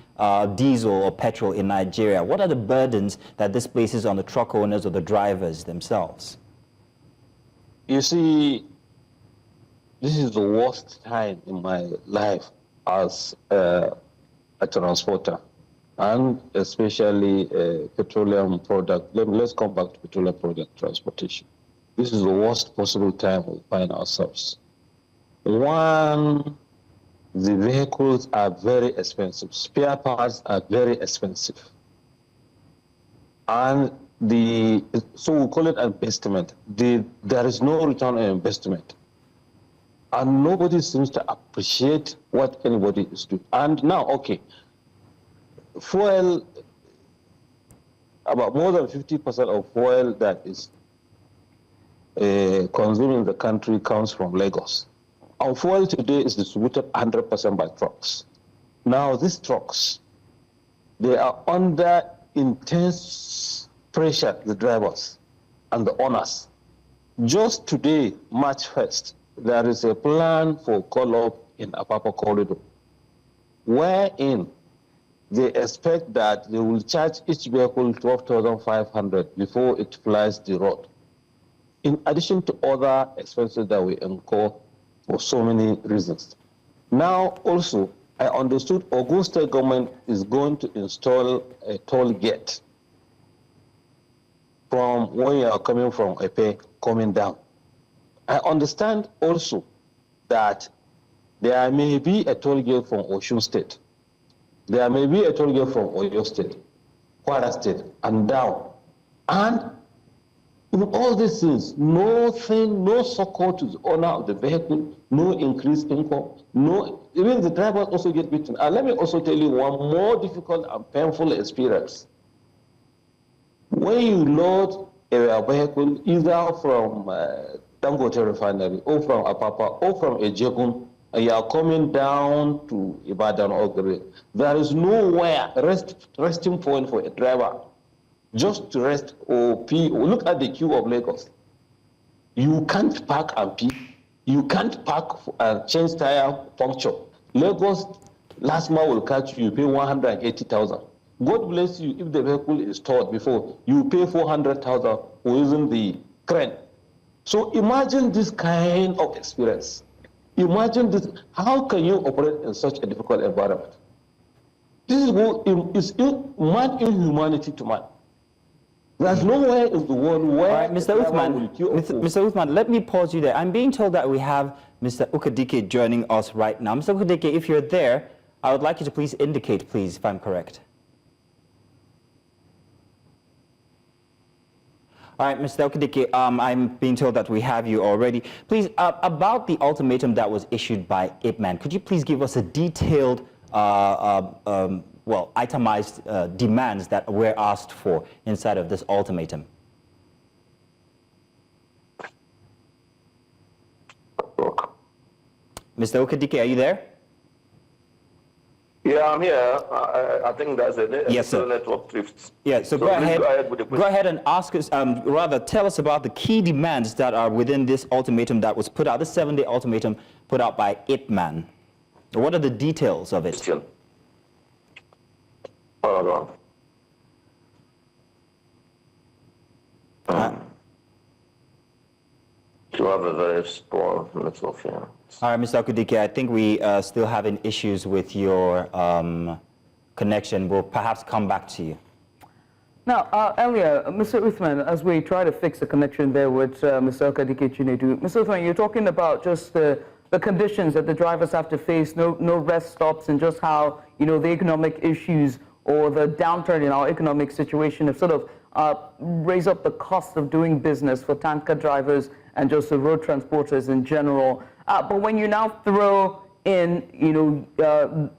diesel or petrol in Nigeria? What are the burdens that this places on the truck owners or the drivers themselves? You see, this is the worst time in my life as a transporter, and especially petroleum product. Let's come back to petroleum product transportation. This is the worst possible time we find ourselves. One, the vehicles are very expensive. Spare parts are very expensive. And so we call it investment. There is no return on investment. And nobody seems to appreciate what anybody is doing. And now, okay, fuel, about more than 50% of fuel that is consumed in the country comes from Lagos. Our fuel today is distributed 100% by trucks. Now these trucks, they are under intense pressure, the drivers and the owners. Just today, March 1st, there is a plan for call-up in Apapa Corridor, wherein they expect that they will charge each vehicle 12,500 before it flies the road, in addition to other expenses that we incur for so many reasons. Now, also, I understood Ogun State government is going to install a toll gate from when you are coming from Epe, coming down. I understand also that there may be a toll gate from Osun State. There may be a toll gate from Oyo State, Kwara State, and down. And in all these things, nothing, no support to the owner of the vehicle, no increased income, even the drivers also get beaten. And let me also tell you one more difficult and painful experience. When you load a vehicle either from Dangote Refinery or from Apapa or from Ejegun, and you are coming down to Ibadan or Gere, there is nowhere resting point for a driver just to rest or pee. Look at the queue of Lagos. You can't park and pee. You can't park and change tire, puncture. Lagos, last month will catch you pay 180,000. God bless you if the vehicle is towed before. You pay 400,000 for using the crane. So imagine this kind of experience. Imagine this. How can you operate in such a difficult environment? This is man inhumanity to man. There's nowhere in the world where... All right, Mr. Uthman, let me pause you there. I'm being told that we have Mr. Ukadike joining us right now. Mr. Ukadike, if you're there, I would like you to please indicate, please, if I'm correct. All right, Mr. Ukadike, I'm being told that we have you already. Please, about the ultimatum that was issued by IPMAN, could you please give us a detailed itemized demands that were asked for inside of this ultimatum? network. Mr. Okadike, are you there? Yeah, I'm here. I think that's a Yes, sir. network drift. Yeah, so go ahead. With the question. Go ahead and ask us, rather tell us about the key demands that are within this ultimatum that was put out, the 7-day ultimatum put out by IPMAN. What are the details of it? Hold on. You have a very poor network here. All right, Mr. Okadike, I think we still having issues with your connection. We'll perhaps come back to you. Now, earlier, Mr. Uthman, as we try to fix the connection there with Mr. Okadike Chinedu, Mr. Uthman, you're talking about just the conditions that the drivers have to face, no rest stops, and just how, the economic issues or the downturn in our economic situation have sort of raised up the cost of doing business for tanker drivers and just the road transporters in general. But when you now throw in, the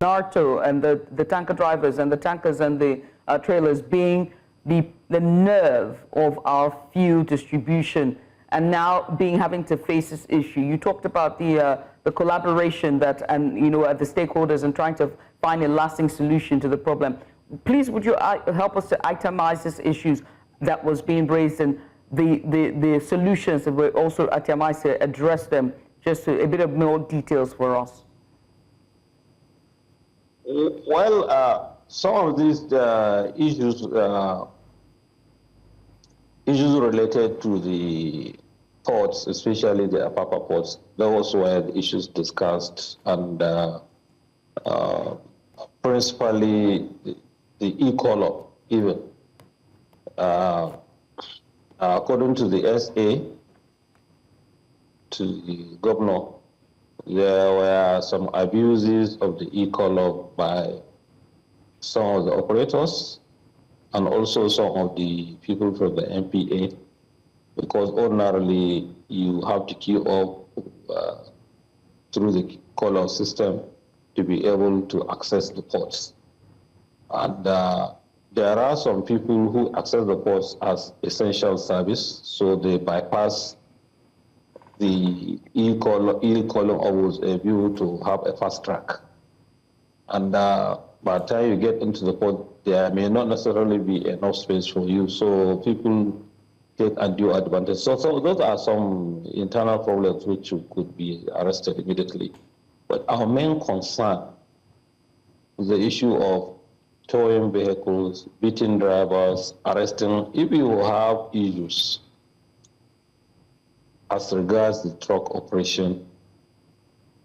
NARTO and the tanker drivers and the tankers and the trailers being the nerve of our fuel distribution, and now having to face this issue. You talked about the collaboration that, and at the stakeholders and trying to find a lasting solution to the problem. Please, would you help us to itemize these issues that was being raised and the solutions that were also itemized to address them? Just a bit of more details for us. Well, some of these issues related to the ports, especially the Apapa ports, those were the issues discussed, and principally the e-collar even. According to the SA, to the governor, there were some abuses of the e-collar by some of the operators and also some of the people from the MPA, because ordinarily you have to queue up through the collar system to be able to access the ports. And there are some people who access the ports as essential service, so they bypass the e-collar was able to have a fast track. And by the time you get into the port, there may not necessarily be enough space for you, so people take undue advantage. So those are some internal problems which could be arrested immediately. But our main concern is the issue of towing vehicles, beating drivers, arresting. If you have issues as regards the truck operation,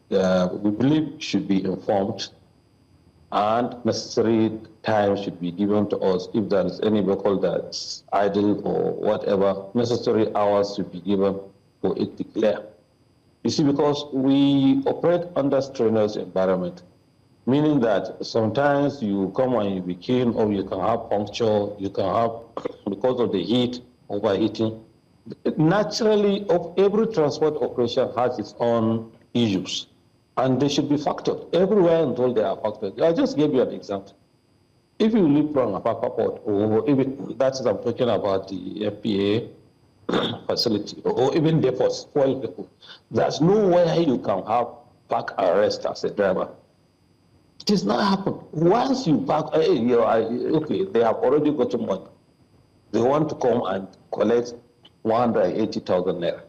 we believe should be informed, and necessary time should be given to us. If there is any vehicle that's idle or whatever, necessary hours should be given for it to clear. You see, because we operate under strenuous environment, meaning that sometimes you come and you begin, or you can have puncture, you can have, because of the heat, overheating. Naturally, every transport operation has its own issues, and they should be factored. Everywhere in the world they are factored. I just gave you an example. If you live from a Apapa port, or even that's I'm talking about the FPA facility, or even depots, fuel depot, there's nowhere you can have park arrest as a driver. It does not happen. Once you park, okay, they have already gotten money. They want to come and collect 180,000 naira,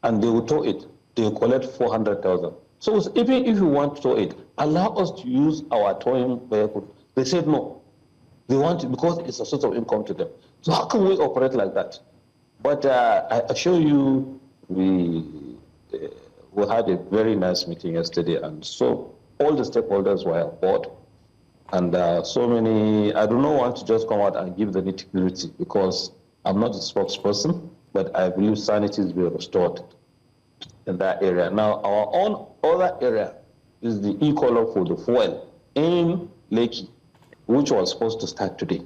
and they will tow it. They will collect 400,000. So even if you want to tow it, allow us to use our towing vehicle. They said no. They want it because it's a source of income to them. So how can we operate like that? But I assure you, we had a very nice meeting yesterday, and so all the stakeholders were on board. And so many, I do not want to just come out and give the nitty-gritty because I'm not a spokesperson, but I believe sanity is being restored in that area. Now, our own other area is the e-collar for the fuel in Lekki, which was supposed to start today.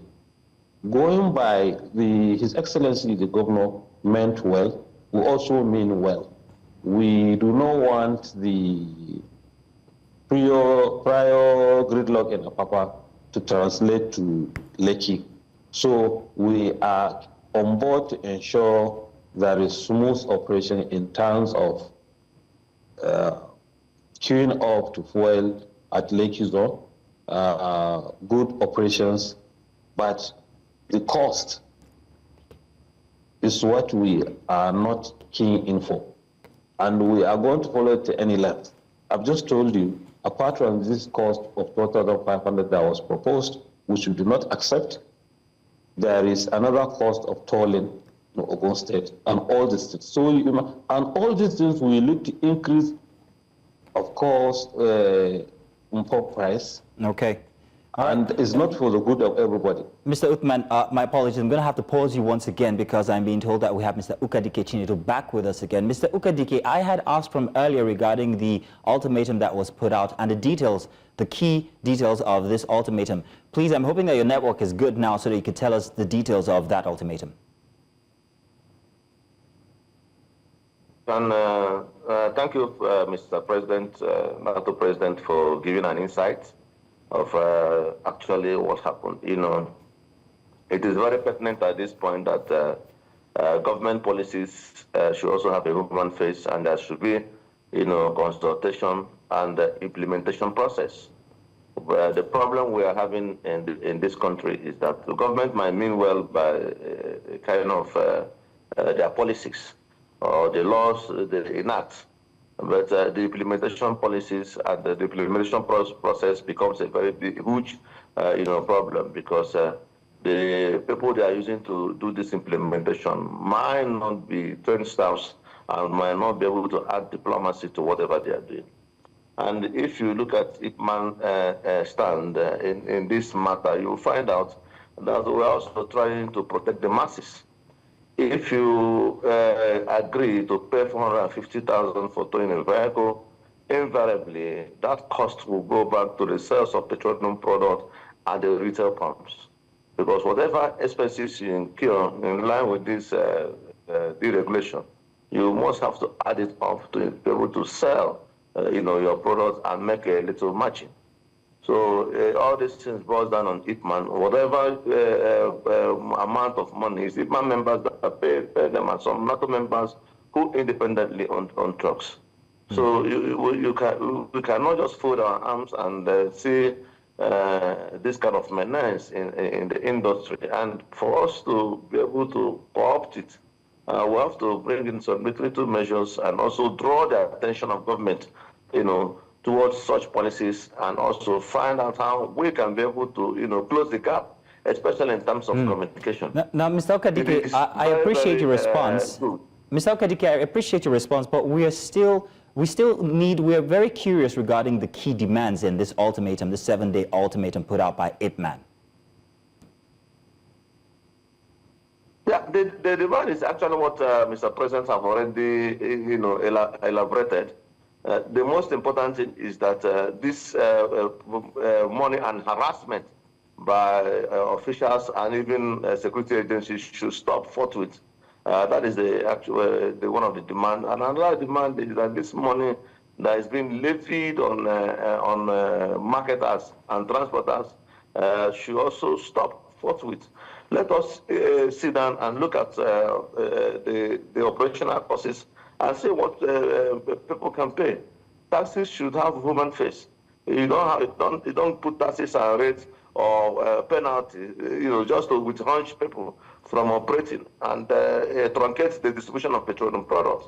Going by His Excellency, the Governor, meant well, we also mean well. We do not want the prior gridlock in Apapa to translate to Lekki. So we are on board to ensure there is smooth operation in terms of queuing up to fuel at Lake Zone, good operations, but the cost is what we are not keen in for. And we are going to follow it to any length. I've just told you, apart from this cost of 4,500 that was proposed, which we do not accept, there is another cost of tolling in Ogun State and all these things. So, and all these things will lead to increase, of course, import price. Okay. And it's not for the good of everybody. Mr. Uthman, my apologies. I'm going to have to pause you once again because I'm being told that we have Mr. Ukadike Chinedu back with us again. Mr. Ukadike, I had asked from earlier regarding the ultimatum that was put out and the details, the key details of this ultimatum. Please, I'm hoping that your network is good now so that you could tell us the details of that ultimatum. And thank you, Mr. President, NATO President, for giving an insight of actually what happened. You know, it is very pertinent at this point that government policies should also have a human face, and there should be, you know, consultation and implementation process. The problem we are having in this country is that the government might mean well by kind of their policies or the laws they enact, but the implementation policies and the implementation process becomes a very big, huge, you know, problem, because the people they are using to do this implementation might not be trained staffs and might not be able to add diplomacy to whatever they are doing. And if you look at IPMAN stand in this matter, you will find out that we are also trying to protect the masses. If you agree to pay $450,000 for towing a vehicle, invariably that cost will go back to the sales of petroleum product at the retail pumps. Because whatever expenses you incur in line with this deregulation, you must have to add it up to be able to sell you know, your product and make a little margin. So all these things boils down on IPMAN. Whatever amount of money is IPMAN members that pay them, and some NATO members who independently own trucks. So we cannot just fold our arms and see this kind of menace in the industry. And for us to be able to co-opt it, we have to bring in some little measures and also draw the attention of government, you know, towards such policies, and also find out how we can be able to, you know, close the gap, especially in terms of communication. Now, Mr. Okadike, I appreciate your response. Mr. Okadike, I appreciate your response, but we are very curious regarding the key demands in this ultimatum, the 7-day ultimatum put out by IPMAN. Yeah, the demand is actually what Mr. President have already, you know, elaborated. The most important thing is that this money and harassment by officials and even security agencies should stop forthwith. That is the one of the demand. And another demand is that this money that is being levied on marketers and transporters should also stop forthwith. Let us sit down and look at the operational costs and see what people can pay. Taxes should have human face. You don't put taxes and rates or penalty, you know, just to withhold people from operating and truncate the distribution of petroleum products.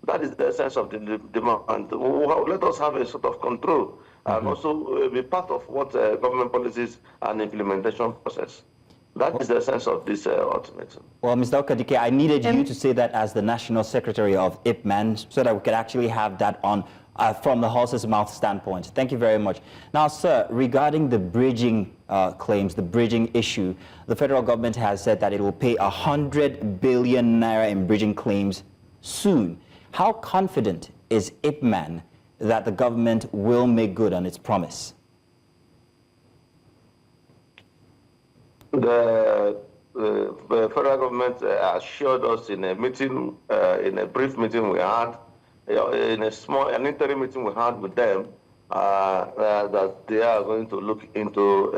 That is the essence of the demand. Let us have a sort of control and also be part of what government policies and implementation process. That is the essence of this ultimatum. Well, Mr. Okadike, I needed you to say that as the National Secretary of IPMAN so that we could actually have that on from the horse's mouth standpoint. Thank you very much. Now, sir, regarding the bridging claims, the bridging issue, the federal government has said that it will pay 100 billion naira in bridging claims soon. How confident is IPMAN that the government will make good on its promise? The federal government assured us in a meeting, in a brief meeting we had, in an interim meeting we had with them, that they are going to look into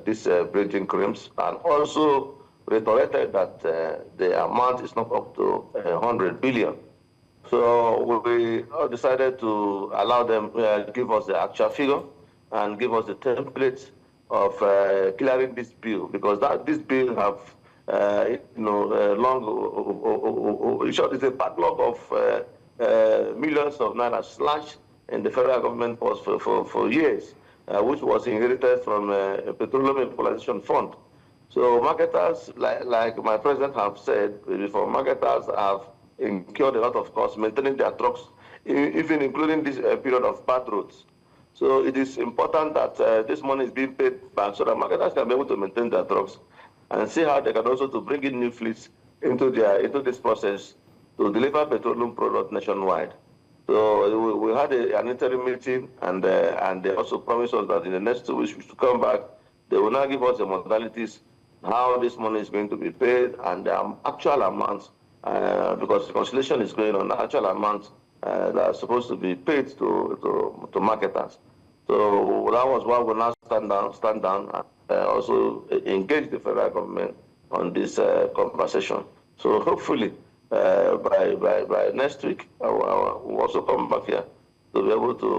this bridging claims and also reiterated that the amount is not up to 100 billion. So we decided to allow them give us the actual figure and give us the template of clearing this bill, because this bill have it's a backlog of millions of naira slashed in the federal government for years, which was inherited from Petroleum Equalization Fund. So marketers, like my president have said before, marketers have incurred a lot of costs maintaining their trucks, even including this period of bad roads. So it is important that this money is being paid back so that marketers can be able to maintain their trucks and see how they can also to bring in new fleets into this process to deliver petroleum product nationwide. So we had an interim meeting, and they also promised us that in the next 2 weeks we should come back. They will now give us the modalities, how this money is going to be paid, and the actual amounts, because reconciliation is going on, the actual amounts that are supposed to be paid to marketers. So that was why we now stand down and also engage the federal government on this conversation. So hopefully by next week, we'll also come back here to be able to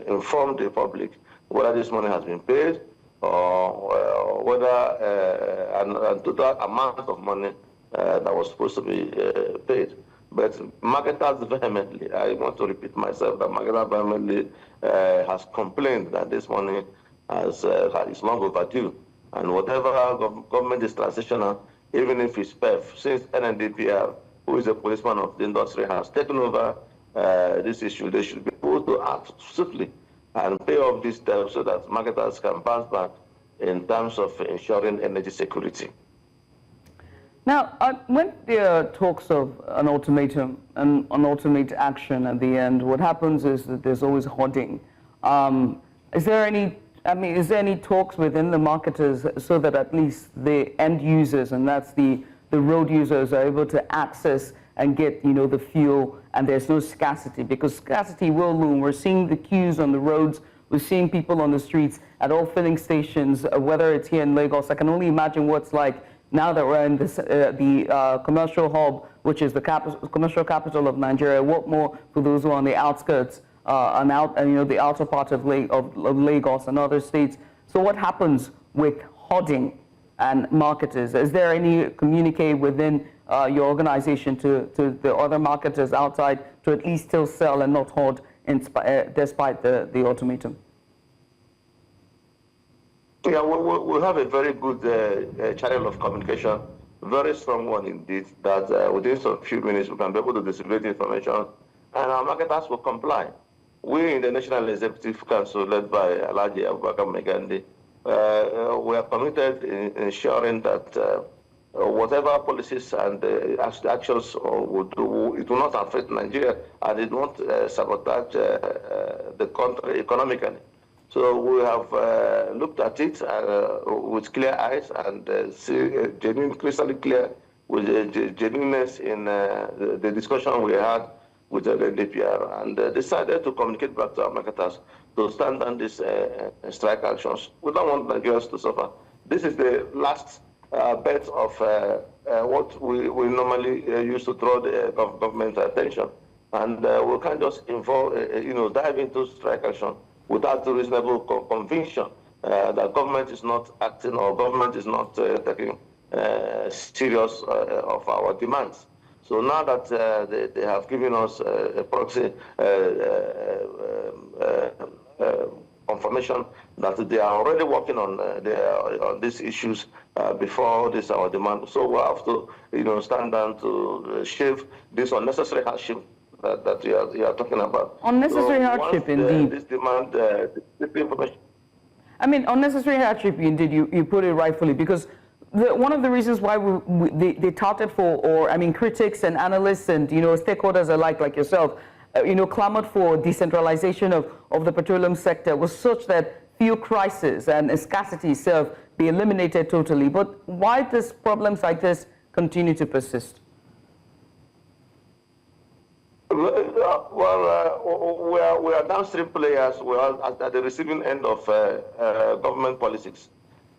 inform the public whether this money has been paid or whether a total amount of money that was supposed to be paid. But marketers vehemently, I want to repeat myself, that marketers vehemently has complained that this money is long overdue. And whatever government is transitional, even if it's PEF, since NNDPR, who is a policeman of the industry, has taken over this issue, they should be able to act swiftly and pay off this debt so that marketers can bounce back in terms of ensuring energy security. Now, when there are talks of an ultimatum and an ultimate action at the end, what happens is that there's always hoarding. Is there any talks within the marketers so that at least the end users, and that's the road users, are able to access and get the fuel, and there's no scarcity? Because scarcity will loom. We're seeing the queues on the roads. We're seeing people on the streets at all filling stations, whether it's here in Lagos. I can only imagine what's like now that we're in this, the commercial hub, which is the commercial capital of Nigeria. What more for those who are on the outskirts, the outer part of Lagos and other states? So what happens with hoarding and marketers? Is there any communique within your organization to the other marketers outside to at least still sell and not hoard despite the ultimatum? Yeah, we have a very good channel of communication, very strong one indeed, that within some few minutes we can be able to distribute information and our marketers will comply. We in the National Executive Council, led by Alhaji Abubakar Megandi, we are committed in ensuring that whatever policies and actions would do, it will not affect Nigeria and it won't sabotage the country economically. So we have looked at it with clear eyes and see crystal clear with the genuineness in the discussion we had with the NDPR, and decided to communicate back to our marketers to stand on these strike actions. We don't want Nigerians to suffer. This is the last bet of what we normally use to draw the government's attention, and we can't just dive into strike action without the reasonable conviction that government is not acting or government is not taking serious of our demands. So now that they have given us a proxy confirmation that they are already working on these issues before this our demand. So we have to stand down to shave this unnecessary hardship that you are talking about. Unnecessary hardship, indeed. This demand, this information. I mean, unnecessary hardship, indeed, you put it rightfully, because one of the reasons why they touted for, critics and analysts and, stakeholders alike, like yourself, clamored for decentralization of the petroleum sector was such that fuel crisis and scarcity itself be eliminated totally. But why does problems like this continue to persist? Well, we are downstream players. We are at the receiving end of government policies.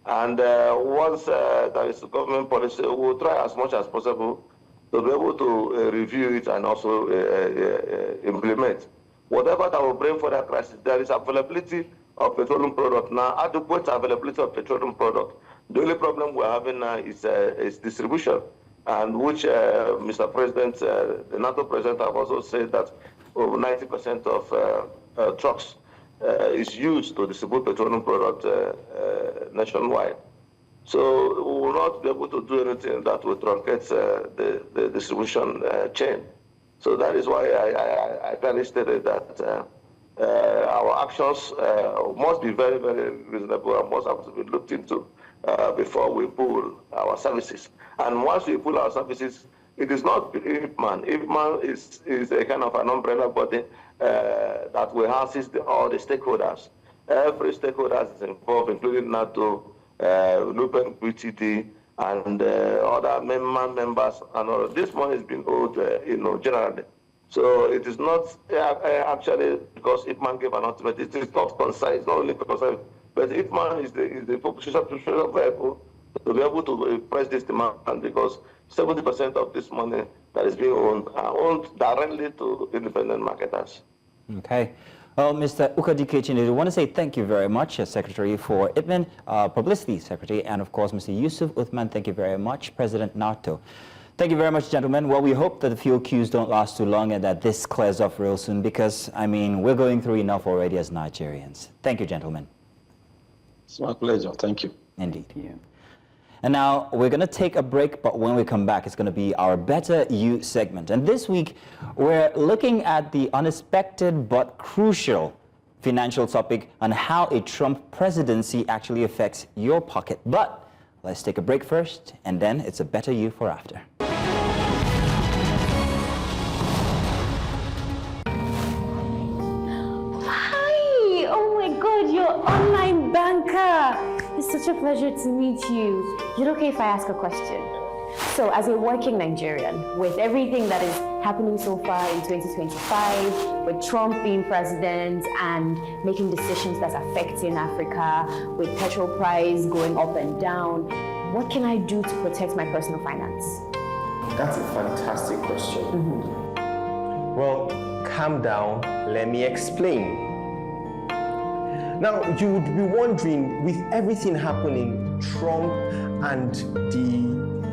And once there is a government policy, we'll try as much as possible to be able to review it and also implement. Whatever that will bring for that crisis, there is availability of petroleum product now, adequate availability of petroleum product. The only problem we're having now is distribution, and which Mr. President, the NATO President have also said that over 90% of trucks is used to distribute petroleum product nationwide. So we will not be able to do anything that will truncate the distribution chain. So that is why I clearly stated that our actions must be very, very reasonable and must have to be looked into before we pull our services. And once we pull our services, it is not IPMAN. IPMAN is a kind of an umbrella body that will house all the stakeholders. Every stakeholder is involved, including NATO, Nuhu, PTD, and other members. And all. This money is being owed, generally. So it is not actually because IPMAN gave an ultimatum. It is not concerned. It's not only concerned, but IPMAN is the proposition vehicle to be able to press this demand, because 70% of this money that is being owned are owned directly to independent marketers. Okay. Well, Mr. Ukadike Chinedu, I want to say thank you very much, Secretary for IPMAN, Publicity Secretary, and of course, Mr. Yusuf Uthman, thank you very much, President NATO. Thank you very much, gentlemen. Well, we hope that the fuel queues don't last too long and that this clears off real soon, because, I mean, we're going through enough already as Nigerians. Thank you, gentlemen. It's my pleasure. Thank you. Indeed. Yeah. And now we're going to take a break, but when we come back, it's going to be our Better You segment. And this week, we're looking at the unexpected but crucial financial topic on how a Trump presidency actually affects your pocket. But let's take a break first, and then it's a Better You for after. Hi! Oh my God, you're online banker. It's such a pleasure to meet you. Is it okay if I ask a question? So, as a working Nigerian, with everything that is happening so far in 2025, with Trump being president and making decisions that's affecting Africa, with petrol price going up and down, what can I do to protect my personal finance? That's a fantastic question. Mm-hmm. Well, calm down, let me explain. Now, you would be wondering, with everything happening, Trump and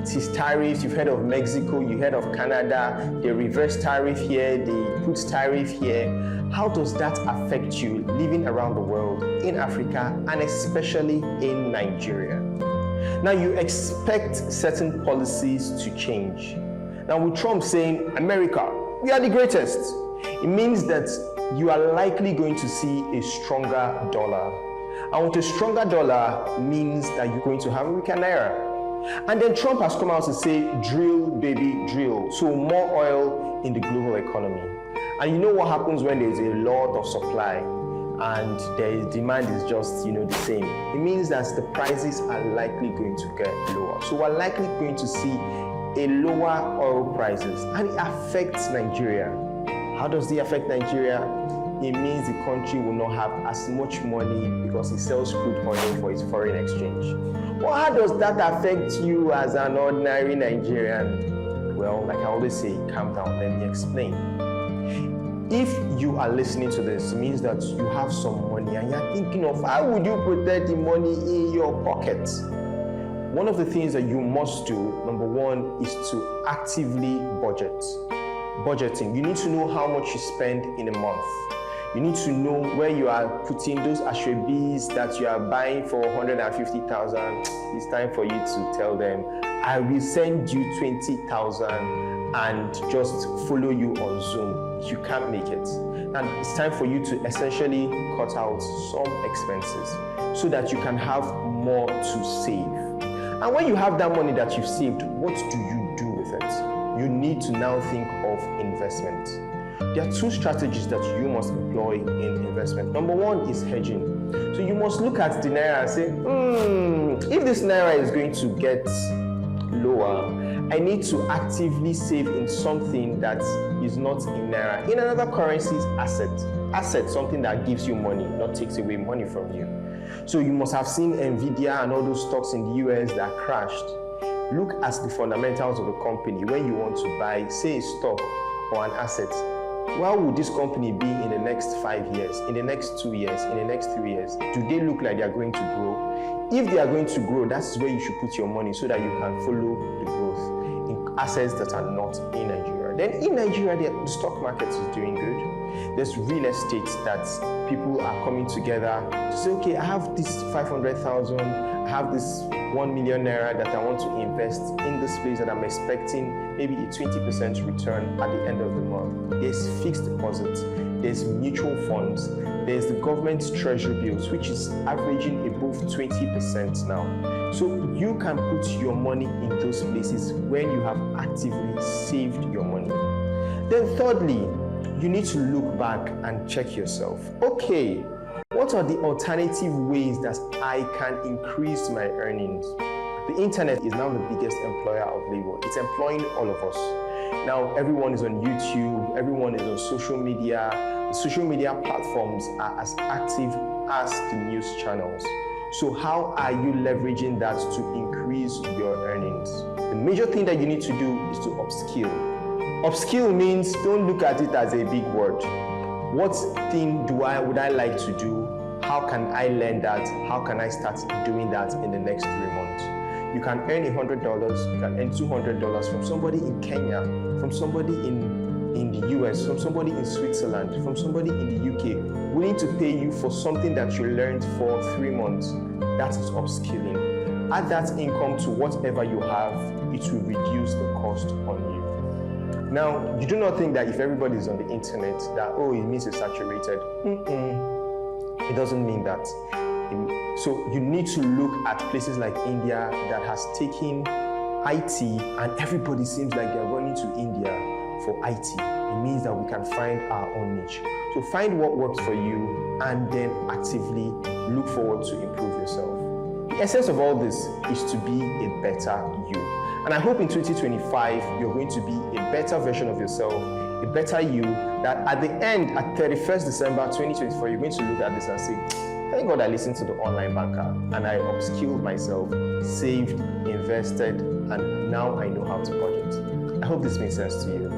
his tariffs, you've heard of Mexico, you heard of Canada, the reverse tariff here, the put tariff here, how does that affect you living around the world, in Africa, and especially in Nigeria? Now, you expect certain policies to change. Now, with Trump saying, America, we are the greatest, it means that you are likely going to see a stronger dollar. And with a stronger dollar means that you're going to have a weaker naira. And then Trump has come out to say, drill, baby, drill. So more oil in the global economy. And you know what happens when there's a lot of supply and the demand is just, the same. It means that the prices are likely going to get lower. So we're likely going to see a lower oil prices, and it affects Nigeria. How does it affect Nigeria? It means the country will not have as much money because it sells crude oil for its foreign exchange. Well, how does that affect you as an ordinary Nigerian? Well, like I always say, calm down, let me explain. If you are listening to this, it means that you have some money and you're thinking of how would you protect the money in your pocket? One of the things that you must do, number one, is to actively budget. Budgeting. You need to know how much you spend in a month. You need to know where you are putting those ashwebis that you are buying for 150,000. It's time for you to tell them, I will send you 20,000 and just follow you on Zoom. You can't make it. And it's time for you to essentially cut out some expenses so that you can have more to save. And when you have that money that you've saved, what do you do with it? You need to now think of investment. There are two strategies that you must employ in investment. Number one is hedging. So you must look at the naira and say, if this naira is going to get lower, I need to actively save in something that is not in naira, in another currency's asset. asset, something that gives you money, not takes away money from you. So you must have seen Nvidia and all those stocks in the US that crashed. Look at the fundamentals of a company when you want to buy, say, a stock or an asset. Where would this company be in the next 5 years, in the next 2 years, in the next 3 years? Do they look like they are going to grow? If they are going to grow, that's where you should put your money so that you can follow the growth in assets that are not in Nigeria. Then in Nigeria, the stock market is doing good. There's real estate that people are coming together to say, okay, I have this 500,000, I have this 1 million naira that I want to invest in this place that I'm expecting maybe a 20% return at the end of the month. There's fixed deposits, there's mutual funds, there's the government's treasury bills, which is averaging above 20% now. So you can put your money in those places when you have actively saved your money. Then thirdly, you need to look back and check yourself. Okay, what are the alternative ways that I can increase my earnings? The internet is now the biggest employer of labor. It's employing all of us. Now everyone is on YouTube, everyone is on social media. The social media platforms are as active as the news channels. So how are you leveraging that to increase your earnings? The major thing that you need to do is to upskill. Upskill means don't look at it as a big word. What thing would I like to do? How can I learn that? How can I start doing that in the next 3 months? You can earn $100, you can earn $200 from somebody in Kenya, from somebody in the US, from somebody in Switzerland, from somebody in the UK, willing to pay you for something that you learned for 3 months. That is upskilling. Add that income to whatever you have, it will reduce the cost on you. Now, you do not think that if everybody is on the internet, that, oh, it means it's saturated. It doesn't mean that. So you need to look at places like India that has taken IT and everybody seems like they're running to India for IT. It means that we can find our own niche. So find what works for you and then actively look forward to improve yourself. The essence of all this is to be a better you. And I hope in 2025, you're going to be a better version of yourself, a better you, that at the end, at 31st December 2024, you're going to look at this and say, thank God I listened to the online banker and I upskilled myself, saved, invested, and now I know how to budget. I hope this makes sense to you.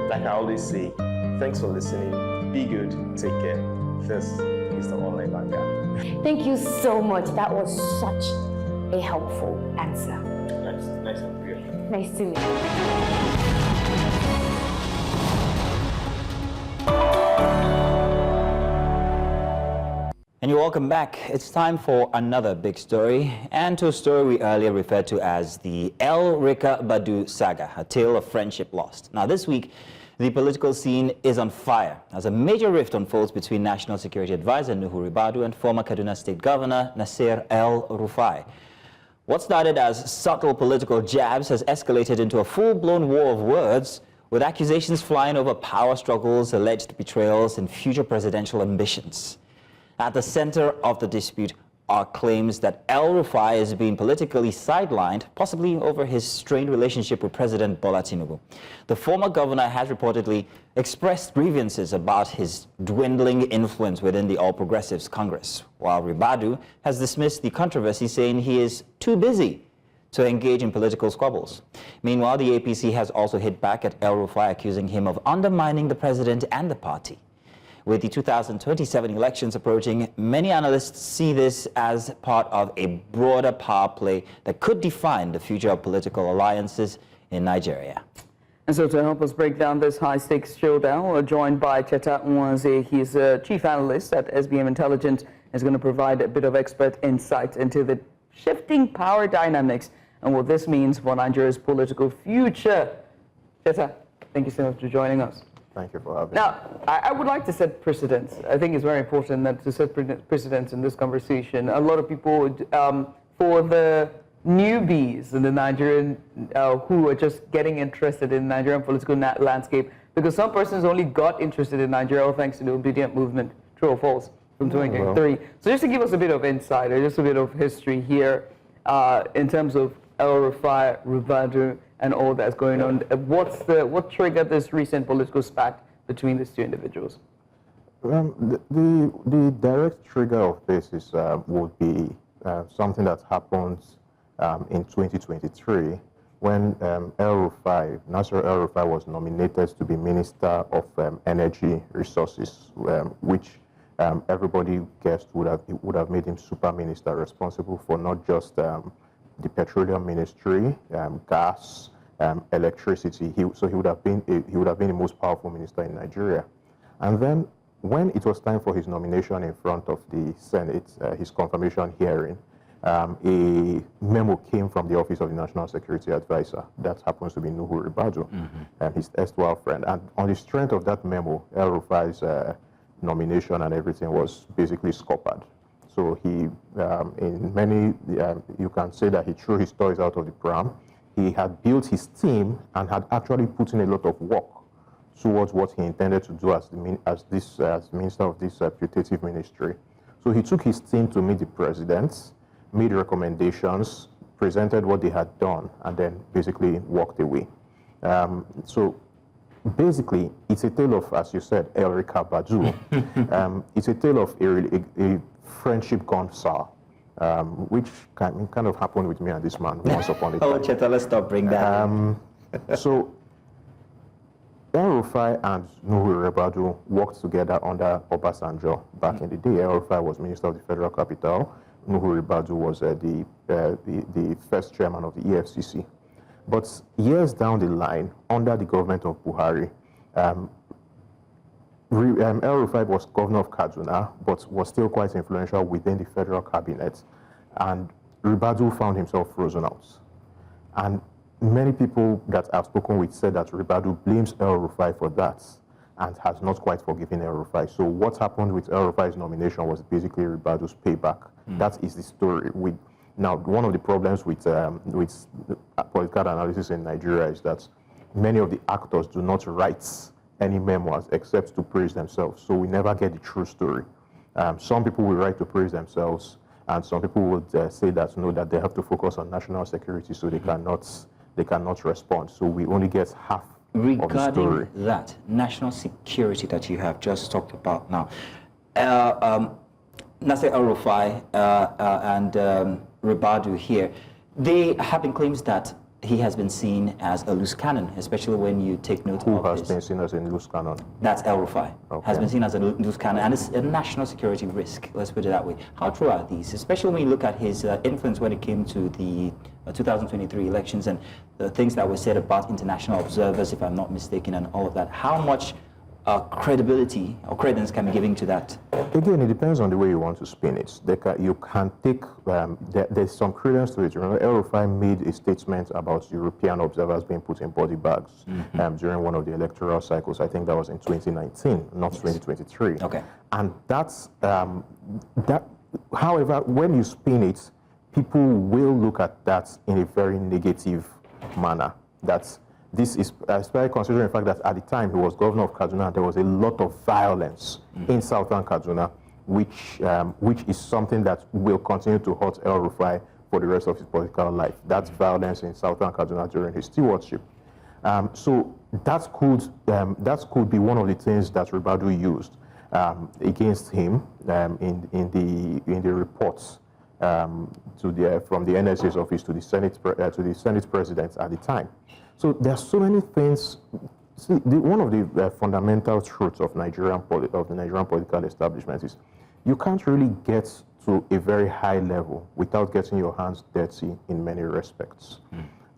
Like I always say, thanks for listening. Be good. Take care. This is the online banker. Thank you so much. That was such a helpful answer. Nice and clear. Nice to meet you. And you're welcome back. It's time for another big story, and to a story we earlier referred to as the El-Rufai and Ribadu saga, a tale of friendship lost. Now this week, the political scene is on fire as a major rift unfolds between National Security Advisor Nuhu Ribadu and former Kaduna State Governor Nasir El-Rufai. What started as subtle political jabs has escalated into a full-blown war of words, with accusations flying over power struggles, alleged betrayals, and future presidential ambitions. At the center of the dispute are claims that El-Rufai is being politically sidelined, possibly over his strained relationship with President Bola Tinubu. The former governor has reportedly expressed grievances about his dwindling influence within the All Progressives Congress, while Ribadu has dismissed the controversy, saying he is too busy to engage in political squabbles. Meanwhile, the APC has also hit back at El-Rufai, accusing him of undermining the president and the party. With the 2027 elections approaching, many analysts see this as part of a broader power play that could define the future of political alliances in Nigeria. And so to help us break down this high-stakes showdown, we're joined by Cheta Nwanze. He's a chief analyst at SBM Intelligence and is going to provide a bit of expert insight into the shifting power dynamics and what this means for Nigeria's political future. Cheta, thank you so much for joining us. Thank you for having me. Now, I would like to set precedents. I think it's very important that to set precedents in this conversation. A lot of people, for the newbies in the Nigerian, who are just getting interested in the Nigerian political landscape, because some persons only got interested in Nigeria thanks to the obedient movement, true or false, from 2023. So just to give us a bit of insight, or just a bit of history here, in terms of El-Rufai, Ribadu, and all that's going on. What triggered this recent political spat between these two individuals? The direct trigger of this is would be something that happens in 2023 when El-Rufai, Nasir El-Rufai was nominated to be Minister of Energy Resources, which everybody guessed would have made him super minister, responsible for not just the Petroleum Ministry, gas, electricity. So he would have been the most powerful minister in Nigeria. And then when it was time for his nomination in front of the Senate, his confirmation hearing, a memo came from the Office of the National Security Advisor. That happens to be Nuhu Ribadu, his erstwhile friend. And on the strength of that memo, El-Rufai's nomination and everything was basically scuppered. So he, in many, you can say that he threw his toys out of the pram. He had built his team and had actually put in a lot of work towards what he intended to do as minister of this putative ministry. So he took his team to meet the president, made recommendations, presented what they had done, and then basically walked away. So basically, it's a tale of, as you said, El-Rufai. It's a tale of a friendship gone sour, which kind of happened with me and this man once upon a time. Oh, Cheta, let's stop bring that. So El-Rufai and Nuhu Ribadu worked together under Obasanjo back in the day. El-Rufai was Minister of the Federal Capital. Nuhu Ribadu was the first chairman of the EFCC. But years down the line, under the government of Buhari, El-Rufai was governor of Kaduna, but was still quite influential within the federal cabinet. And Ribadu found himself frozen out. And many people that I've spoken with said that Ribadu blames El-Rufai for that and has not quite forgiven El-Rufai. So what happened with El-Rufai's nomination was basically Ribadu's payback. That is the story. Now, one of the problems with political analysis in Nigeria is that many of the actors do not write any memoirs except to praise themselves. So we never get the true story. Some people will write to praise themselves, and some people would say that no, that they have to focus on national security, so they cannot respond. So we only get half of the story. Regarding that national security that you have just talked about now, Nasir El-Rufai and Ribadu here, they have been claims that he has been seen as a loose cannon, especially when you take note of Who has been seen as a loose cannon? That's El-Rufai. Okay. Has been seen as a loose cannon, and it's a national security risk, let's put it that way. How true are these, especially when you look at his influence when it came to the 2023 elections and the things that were said about international observers, if I'm not mistaken, and all of that? How much credibility or credence can be given to that? Again, it depends on the way you want to spin it. You can take, there's some credence to it. Remember, El-Rufai made a statement about European observers being put in body bags during one of the electoral cycles. I think that was in 2019, not 2023. Okay. And that's, however, when you spin it, people will look at that in a very negative manner. This is, especially considering the fact that at the time he was governor of Kaduna, there was a lot of violence in southern Kaduna, which is something that will continue to hurt El-Rufai for the rest of his political life. That's violence in southern Kaduna during his stewardship. So that could be one of the things that Ribadu used against him in the reports from the NSA's office to the Senate president at the time. So there are so many things. See, one of the fundamental truths of the Nigerian political establishment is you can't really get to a very high level without getting your hands dirty in many respects.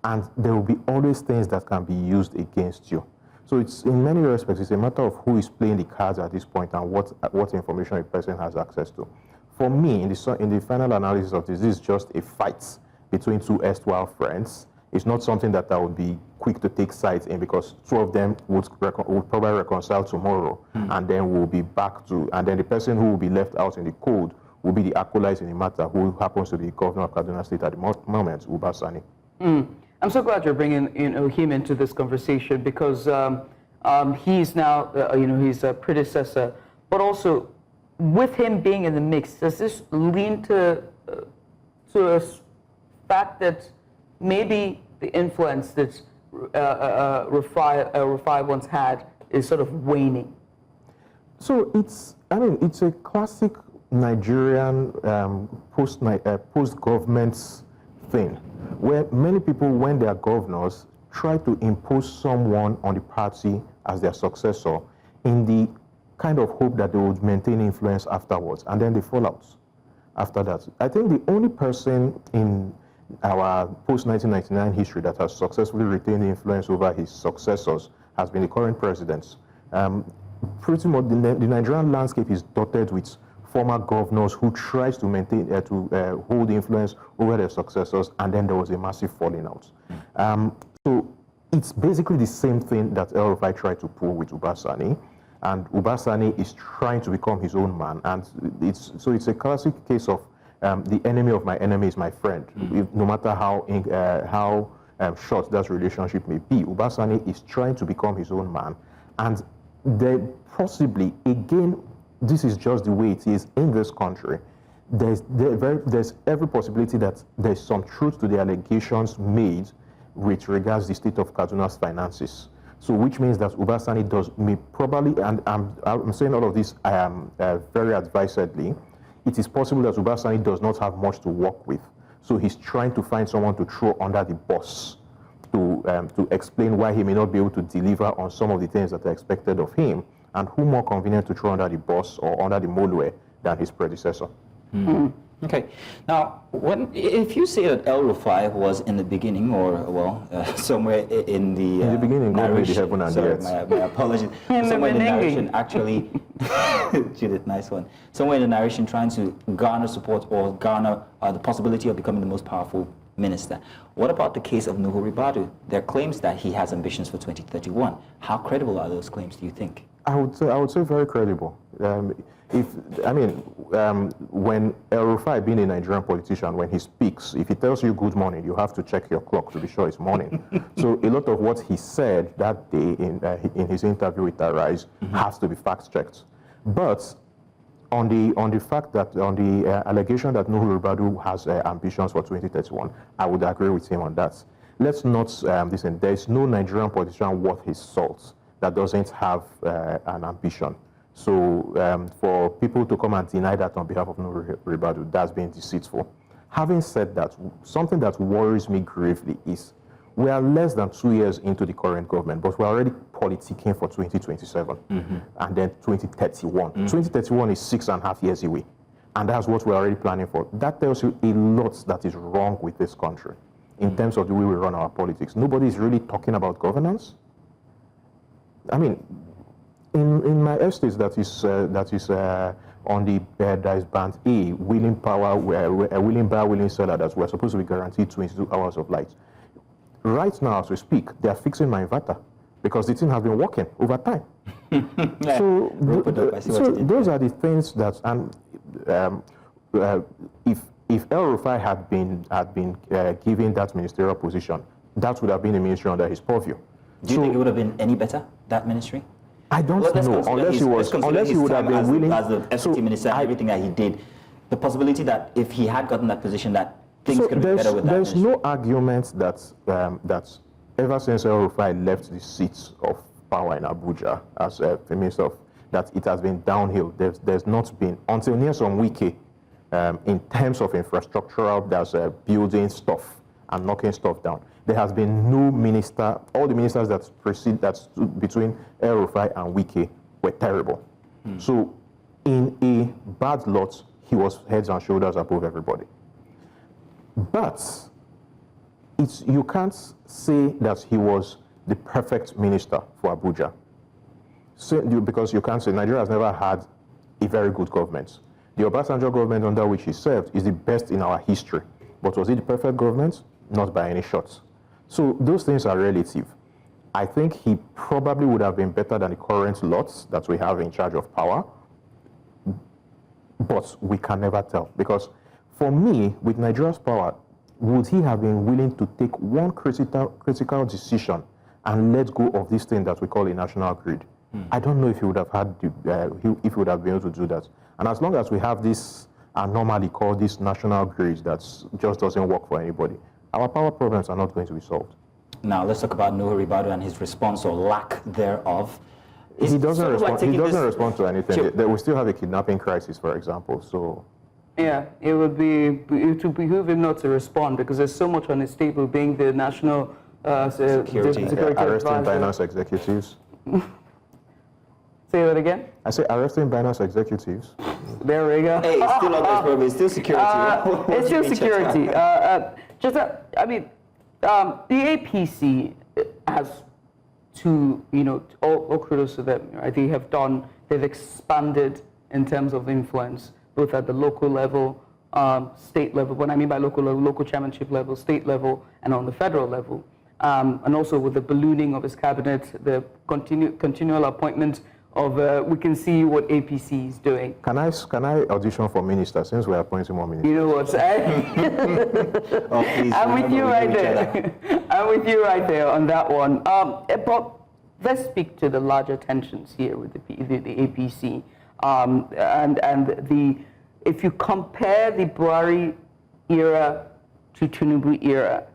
And there will be always things that can be used against you. So it's, in many respects, it's a matter of who is playing the cards at this point and what information a person has access to. For me, in the final analysis of this is just a fight between two erstwhile friends. It's not something that I would be quick to take sides in, because two of them would probably reconcile tomorrow, and then we'll be back to, and then the person who will be left out in the cold will be the acolyte in the matter, who happens to be governor of Kaduna State at the moment, Uba Sani. I'm so glad you're bringing him into this conversation, because he's now his predecessor, but also with him being in the mix, does this lean to a fact that maybe the influence that Rufai once had is sort of waning? So I mean, it's a classic Nigerian post-government thing, where many people, when they are governors, try to impose someone on the party as their successor in the kind of hope that they would maintain influence afterwards, and then they fall out after that. I think the only person in our post-1999 history that has successfully retained influence over his successors has been the current presidents. Pretty much the Nigerian landscape is dotted with former governors who tries to maintain, hold influence over their successors, and then there was a massive falling out. So it's basically the same thing that El-Rufai tried to pull with Uba Sani, and Uba Sani is trying to become his own man, and it's a classic case of the enemy of my enemy is my friend. No matter how short that relationship may be, Uba Sani is trying to become his own man, and then possibly, again, this is just the way it is in this country. There's every possibility that there's some truth to the allegations made with regards to the state of Kaduna's finances. So, which means that Uba Sani may probably, and I'm saying all of this very advisedly, it is possible that Uba Sani does not have much to work with. So he's trying to find someone to throw under the bus to explain why he may not be able to deliver on some of the things that are expected of him, and who more convenient to throw under the bus or under the moldware than his predecessor. Okay. Now, if you say that El-Rufai was in the beginning, or somewhere in the beginning, narration, God made the heaven and the earth. My apologies. Somewhere in the narration, actually, Judith, nice one. Somewhere in the narration, trying to garner support or garner the possibility of becoming the most powerful minister. What about the case of Nuhu Ribadu? There are claims that he has ambitions for 2031. How credible are those claims, do you think? I would say very credible. When El-Rufai, being a Nigerian politician, when he speaks, if he tells you good morning, you have to check your clock to be sure it's morning. So a lot of what he said that day in his interview with Arise has to be fact-checked. But on the fact that, on the allegation that Nuhu Ribadu has ambitions for 2031, I would agree with him on that. Let's not listen. There is no Nigerian politician worth his salt that doesn't have an ambition. So for people to come and deny that on behalf of Nuhu Ribadu, that's being deceitful. Having said that, something that worries me gravely is we are less than 2 years into the current government, but we're already politicking for 2027 and then 2031. 2031 is 6.5 years away, and that's what we're already planning for. That tells you a lot that is wrong with this country in terms of the way we run our politics. Nobody is really talking about governance. I mean, in my estates that is on the that is band A, willing power, willing buyer, willing seller, that we're supposed to be guaranteed 22 hours of light. Right now, as we speak, they are fixing my inverter because the thing has been working over time. So those are the things that, and if El-Rufai had been given that ministerial position, that would have been a ministry under his purview. Do you think it would have been any better, that ministry? I don't know, unless he would have been willing. As the FCT minister, everything that he did, the possibility that if he had gotten that position, that things could be better with that There's ministry. no argument that ever since El-Rufai left the seats of power in Abuja as a minister, that it has been downhill. There's not been, until near some Wike, in terms of infrastructural, there's building stuff and knocking stuff down. There has been no minister, all the ministers that stood between El-Rufai and Wike were terrible. So in a bad lot, he was heads and shoulders above everybody. But you can't say that he was the perfect minister for Abuja. Because you can't say Nigeria has never had a very good government. The Obasanjo government under which he served is the best in our history. But was it the perfect government? Not by any shots. So those things are relative. I think he probably would have been better than the current lots that we have in charge of power, but we can never tell. Because for me, with Nigeria's power, would he have been willing to take one critical decision and let go of this thing that we call a national grid? I don't know if he would have had if he would have been able to do that. And as long as we have this anomaly called this national grid that just doesn't work for anybody, our power problems are not going to be solved. Now, let's talk about Nuhu Ribadu and his response or lack thereof. He doesn't respond to anything. We still have a kidnapping crisis, for example. So. Yeah, it would behoove him not to respond because there's so much on his table, being the national security arresting finance executives. Say that again? I say arresting finance executives. There we go. Hey, it's still not this problem. It's still security. It's still security. The APC has all kudos to them. Right? They've expanded in terms of influence, both at the local level, state level. What I mean by local level, local chairmanship level, state level, and on the federal level. And also with the ballooning of his cabinet, the continual appointment of, we can see what APC is doing. Can I audition for minister since we're appointing more ministers? You know what? I'm with you right there. I'm with you right there on that one. But let's speak to the larger tensions here with the APC. If you compare the Buhari era to Tinubu era,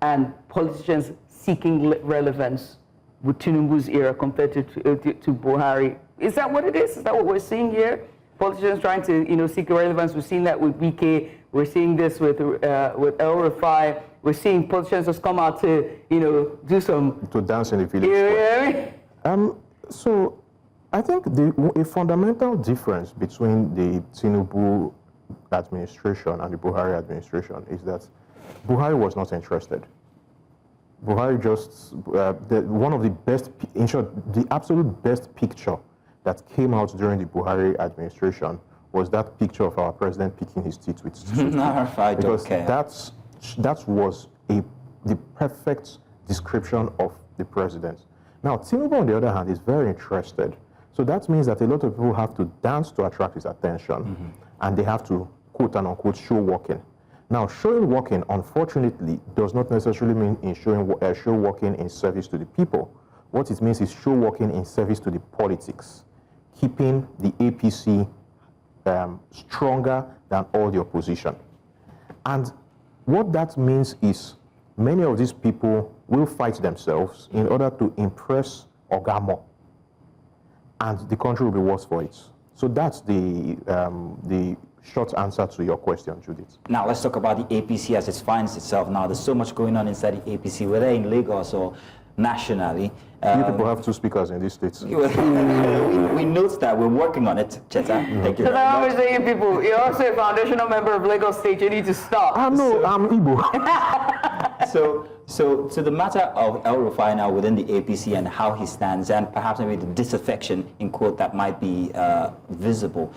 and politicians seeking relevance with Tinubu's era compared to Buhari, is that what it is? Is that what we're seeing here? Politicians trying to seek relevance. We've seen that with BK. We're seeing this with El-Rufai. We're seeing politicians just come out to do some dance in the village. So I think a fundamental difference between the Tinubu administration and the Buhari administration is that Buhari was not interested. Buhari just, one of the best, in short, the absolute best picture that came out during the Buhari administration was that picture of our president picking his teeth with toothpaste. Because that was the perfect description of the president. Now, Tinubu, on the other hand, is very interested. So that means that a lot of people have to dance to attract his attention, and they have to, quote and unquote, show walking. Now, showing walking, unfortunately, does not necessarily mean in show walking in service to the people. What it means is show walking in service to the politics, keeping the APC stronger than all the opposition. And what that means is many of these people will fight themselves in order to impress Ogamo, and the country will be worse for it. So that's the short answer to your question, Judith. Now let's talk about the APC as it finds itself now. There's so much going on inside the APC, whether in Lagos or nationally. You people have two speakers in these states. we note that we're working on it, Cheta. Thank you very much. I was saying, people, you're also a foundational member of Lagos State. You need to stop. I'm Igbo. So to the matter of El-Rufai now within the APC and how he stands, and perhaps maybe the disaffection, in quote, that might be visible.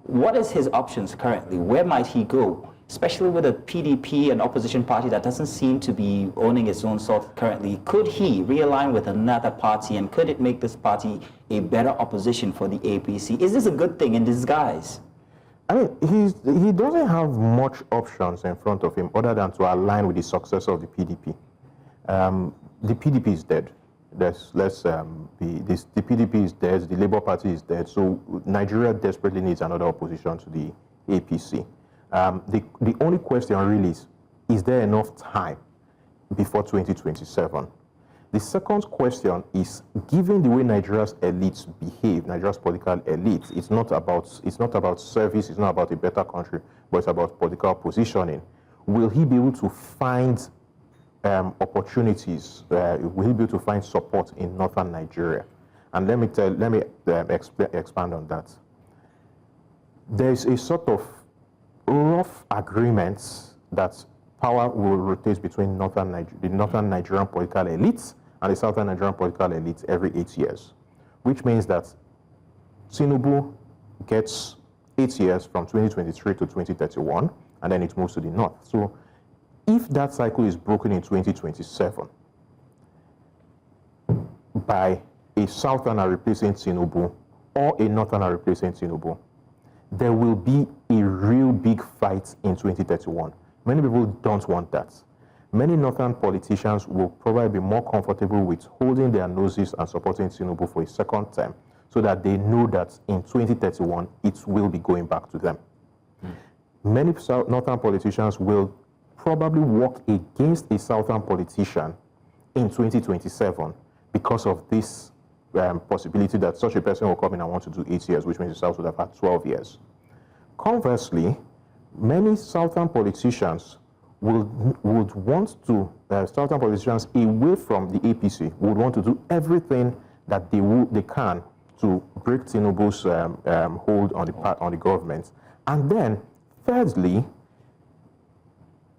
What is his options currently? Where might he go? Especially with a PDP, an opposition party that doesn't seem to be owning its own salt currently. Could he realign with another party, and could it make this party a better opposition for the APC? Is this a good thing in disguise? I mean, he doesn't have much options in front of him other than to align with the successor of the PDP. The PDP is dead. The PDP is dead, the Labour Party is dead, so Nigeria desperately needs another opposition to the APC. The only question really is there enough time before 2027? The second question is, given the way Nigeria's elites behave, Nigeria's political elites, it's not about service, it's not about a better country, but it's about political positioning. Will he be able to find opportunities? Will he be able to find support in northern Nigeria? And let me expand on that. There's a sort of rough agreement that power will rotate between the northern Nigerian political elites and the southern Nigerian political elites every 8 years, which means that Tinubu gets 8 years from 2023 to 2031, and then it moves to the north. So if that cycle is broken in 2027 by a southerner replacing Tinubu or a northerner replacing Tinubu, there will be a real big fight in 2031. Many people don't want that. Many northern politicians will probably be more comfortable with holding their noses and supporting Tinubu for a second term, so that they know that in 2031, it will be going back to them. Many northern politicians will probably work against a southern politician in 2027 because of this possibility that such a person will come in and want to do 8 years, which means the South would have had 12 years. Conversely, many Southern politicians would want to, Southern politicians away from the APC would want to do everything that they can to break Tinubu's hold on the government. And then, thirdly,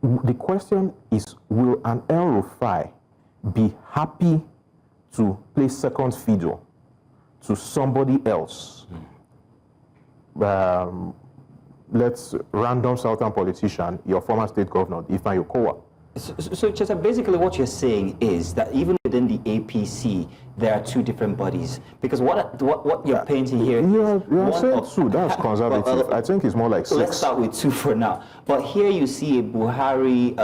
the question is, will an El-Rufai be happy to play second fiddle to somebody else? Let's random Southern politician, your former state governor, Ifeanyi Okowa. So Chesa, basically what you're saying is that even within the APC, there are two different bodies. Because what you're painting here you're saying two, that's conservative. I think it's more like 6. Let's start with 2 for now. But here you see a Buhari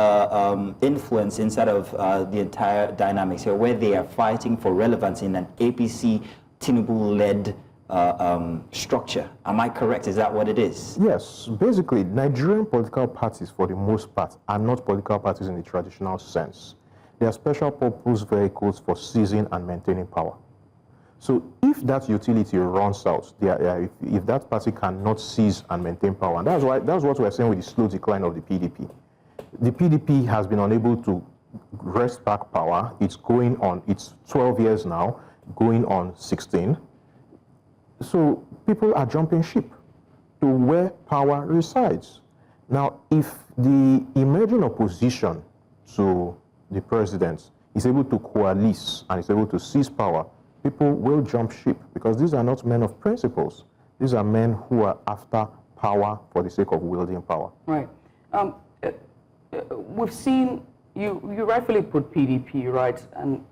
influence inside of the entire dynamics here, where they are fighting for relevance in an APC Tinubu-led structure. Am I correct? Is that what it is? Yes. Basically, Nigerian political parties, for the most part, are not political parties in the traditional sense. They are special purpose vehicles for seizing and maintaining power. So if that utility runs out, if that party cannot seize and maintain power, and that's what we're saying with the slow decline of the PDP. The PDP has been unable to wrest back power. It's going on, it's 12 years now, going on 16. So people are jumping ship to where power resides. Now, if the emerging opposition to the president is able to coalesce and is able to seize power, people will jump ship, because these are not men of principles. These are men who are after power for the sake of wielding power. Right. We've seen, you rightfully put PDP, right? And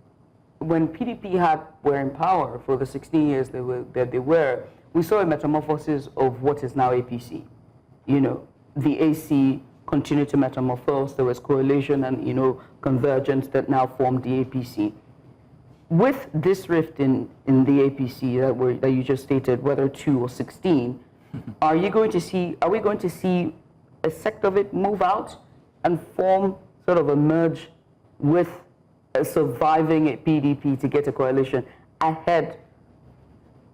when PDP were in power for the 16 years that they were, we saw a metamorphosis of what is now APC. You know, the AC continued to metamorphose. There was coalition and, you know, convergence that now formed the APC. With this rift in the APC that you just stated, whether 2 or 16, are we going to see a sect of it move out and form sort of a merge with surviving a PDP to get a coalition ahead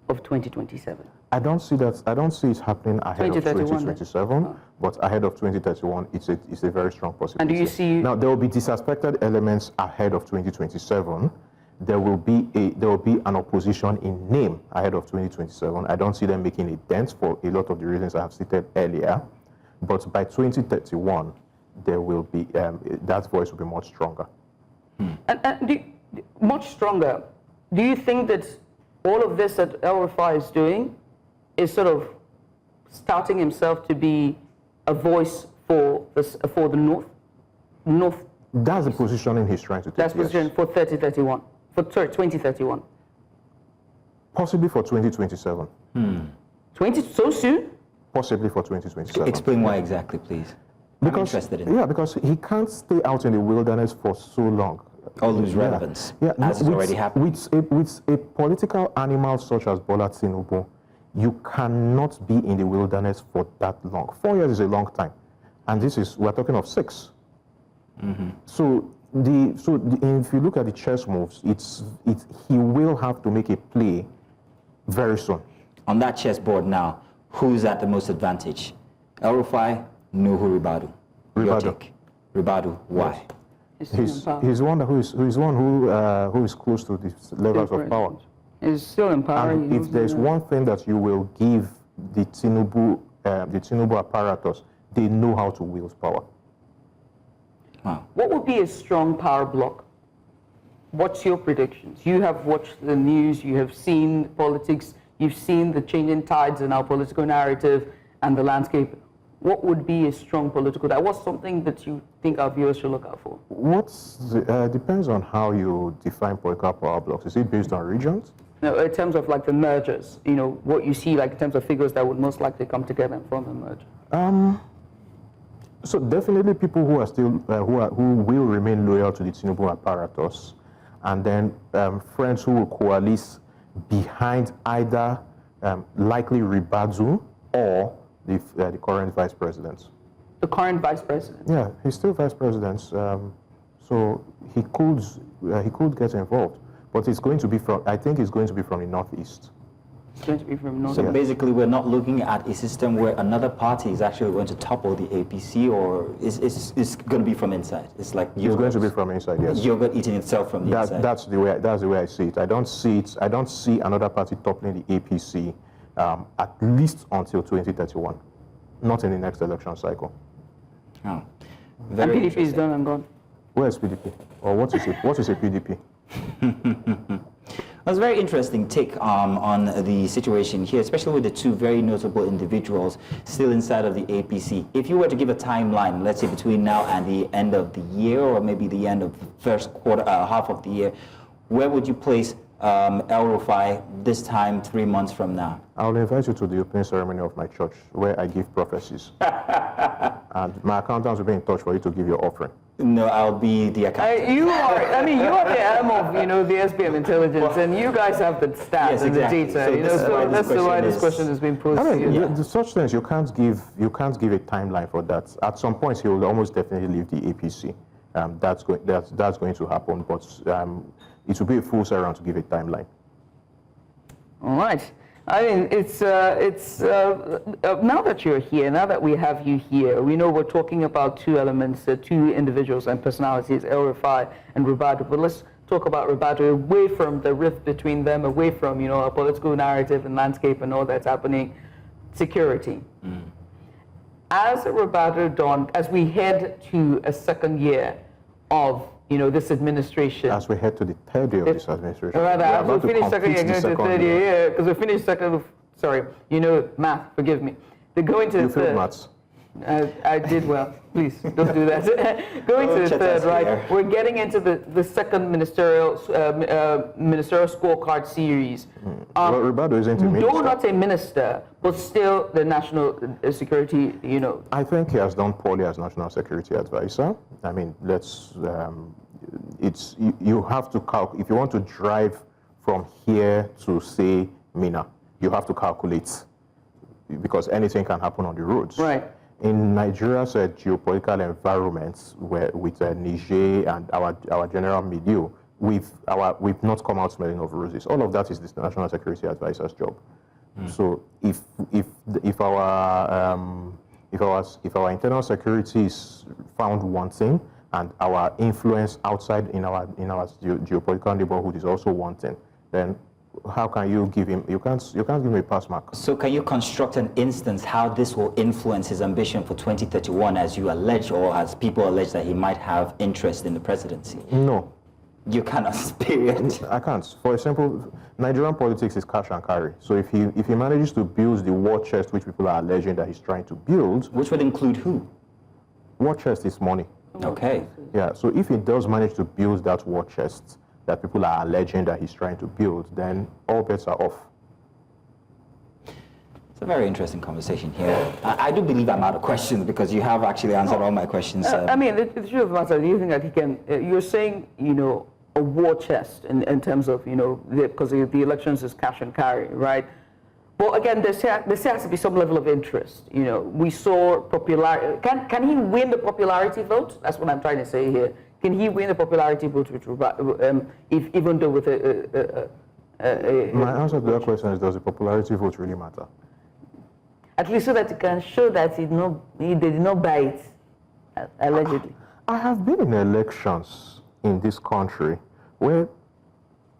of 2027? I don't see that. I don't see it happening ahead of 2027, but ahead of 2031, it's a very strong possibility. And do you see now there will be disaffected elements ahead of 2027? There will be an opposition in name ahead of 2027. I don't see them making a dent for a lot of the reasons I have stated earlier, but by 2031, there will be that voice will be much stronger. And much stronger. Do you think that all of this that El-Rufai is doing is sort of starting himself to be a voice for the North? That's the positioning he's trying to take. That's the position for 2031. Possibly for 2027. So soon? Possibly for 2027. Explain why exactly, please. I'm interested in it. Yeah, because he can't stay out in the wilderness for so long. Or lose relevance, as it's already happened. With a political animal such as Bola Tinubu, you cannot be in the wilderness for that long. 4 years is a long time, and we're talking of 6. So if you look at the chess moves, he will have to make a play very soon. On that chessboard now, who's at the most advantage? El-Rufai, Nuhu, Ribadu. Your take. Ribadu, why? He's one who is close to the levels of power. He's still in power. And if there's one thing that you will give the Tinubu apparatus, they know how to wield power. Wow. What would be a strong power bloc? What's your predictions? You have watched the news, you have seen politics, you've seen the changing tides in our political narrative and the landscape. What would be a strong political? What's something that you think our viewers should look out for? Depends on how you define political power blocks. Is it based on regions? No, in terms of like the mergers, you know, what you see like in terms of figures that would most likely come together and form a merger. So definitely people who are still who will remain loyal to the Tinubu apparatus, and then friends who will coalesce behind either likely Ribadu or the current vice president. The current vice president? Yeah, he's still vice president, so he could get involved. But it's going to be from, I think it's going to be from the northeast. It's going to be from north. So basically, we're not looking at a system where another party is actually going to topple the APC, or it's going to be from inside. It's like it's going to be from inside. Yes. Yogurt eating itself from the inside. That's the way I see it. I don't see another party toppling the APC at least until 2031, not in the next election cycle. Oh, and PDP is done and gone. Where is PDP? Or what is it? What is a PDP? That's a very interesting take on the situation here, especially with the two very notable individuals still inside of the APC. If you were to give a timeline, let's say between now and the end of the year, or maybe the end of the first quarter, half of the year, where would you place El-Rufai this time 3 months from now? I'll invite you to the opening ceremony of my church, where I give prophecies. And my accountants will be in touch for you to give your offering. No, I'll be the accountant. You are the arm of, the SPM intelligence, and you guys have the stats and the data. So that's why this question has been posed to you. The such things, you can't give a timeline for that. At some point, he will almost definitely leave the APC. That's going to happen, but it will be a fool's errand to give a timeline. All right. I mean, it's now that you're here, now that we have you here, we know we're talking about two elements, two individuals and personalities, El-Rufai and Ribadu. But let's talk about Ribadu away from the rift between them, away from a political narrative and landscape and all that's happening. Security. As Ribadu dawned, as we head to a second year of this administration. As we head to the third year of this administration. Rather, as we finish second year, going to the third year, because we finished second, math, forgive me. They're going to the third. Maths. I did well. Please, don't do that. Going to the third, right? We're getting into the second ministerial scorecard series. Ribadu isn't a minister. Though not a minister, but still the national security, I think he has done poorly as national security advisor. I mean, you have to calculate. If you want to drive from here to, say, Mina, you have to calculate, because anything can happen on the roads. Right. In Nigeria's geopolitical environment, with Niger and our general milieu, we've not come out smelling of roses. All of that is the national security advisor's job. So if our internal security is found wanting, and our influence outside in our geopolitical neighborhood is also wanting, then how can you give him? You can't give him a pass mark. So can you construct an instance how this will influence his ambition for 2031, as you allege, or as people allege that he might have interest in the presidency? No. You cannot period. I can't. For example, Nigerian politics is cash and carry. So if he manages to build the war chest, which people are alleging that he's trying to build, which would include who? War chest is money. Okay. Yeah. So if he does manage to build that war chest that people are alleging that he's trying to build, then all bets are off. It's a very interesting conversation here. I do believe I'm out of questions, because you have actually answered all my questions. I mean, the truth of the matter, do you think that he can, you're saying, a war chest in terms of, because the elections is cash and carry, right? Well, again, there has to be some level of interest. We saw popularity. Can he win the popularity vote? That's what I'm trying to say here. Can he win the popularity vote, even though with My answer to that question is, does the popularity vote really matter? At least so that you can show that they did not buy it, allegedly. I have been in elections in this country where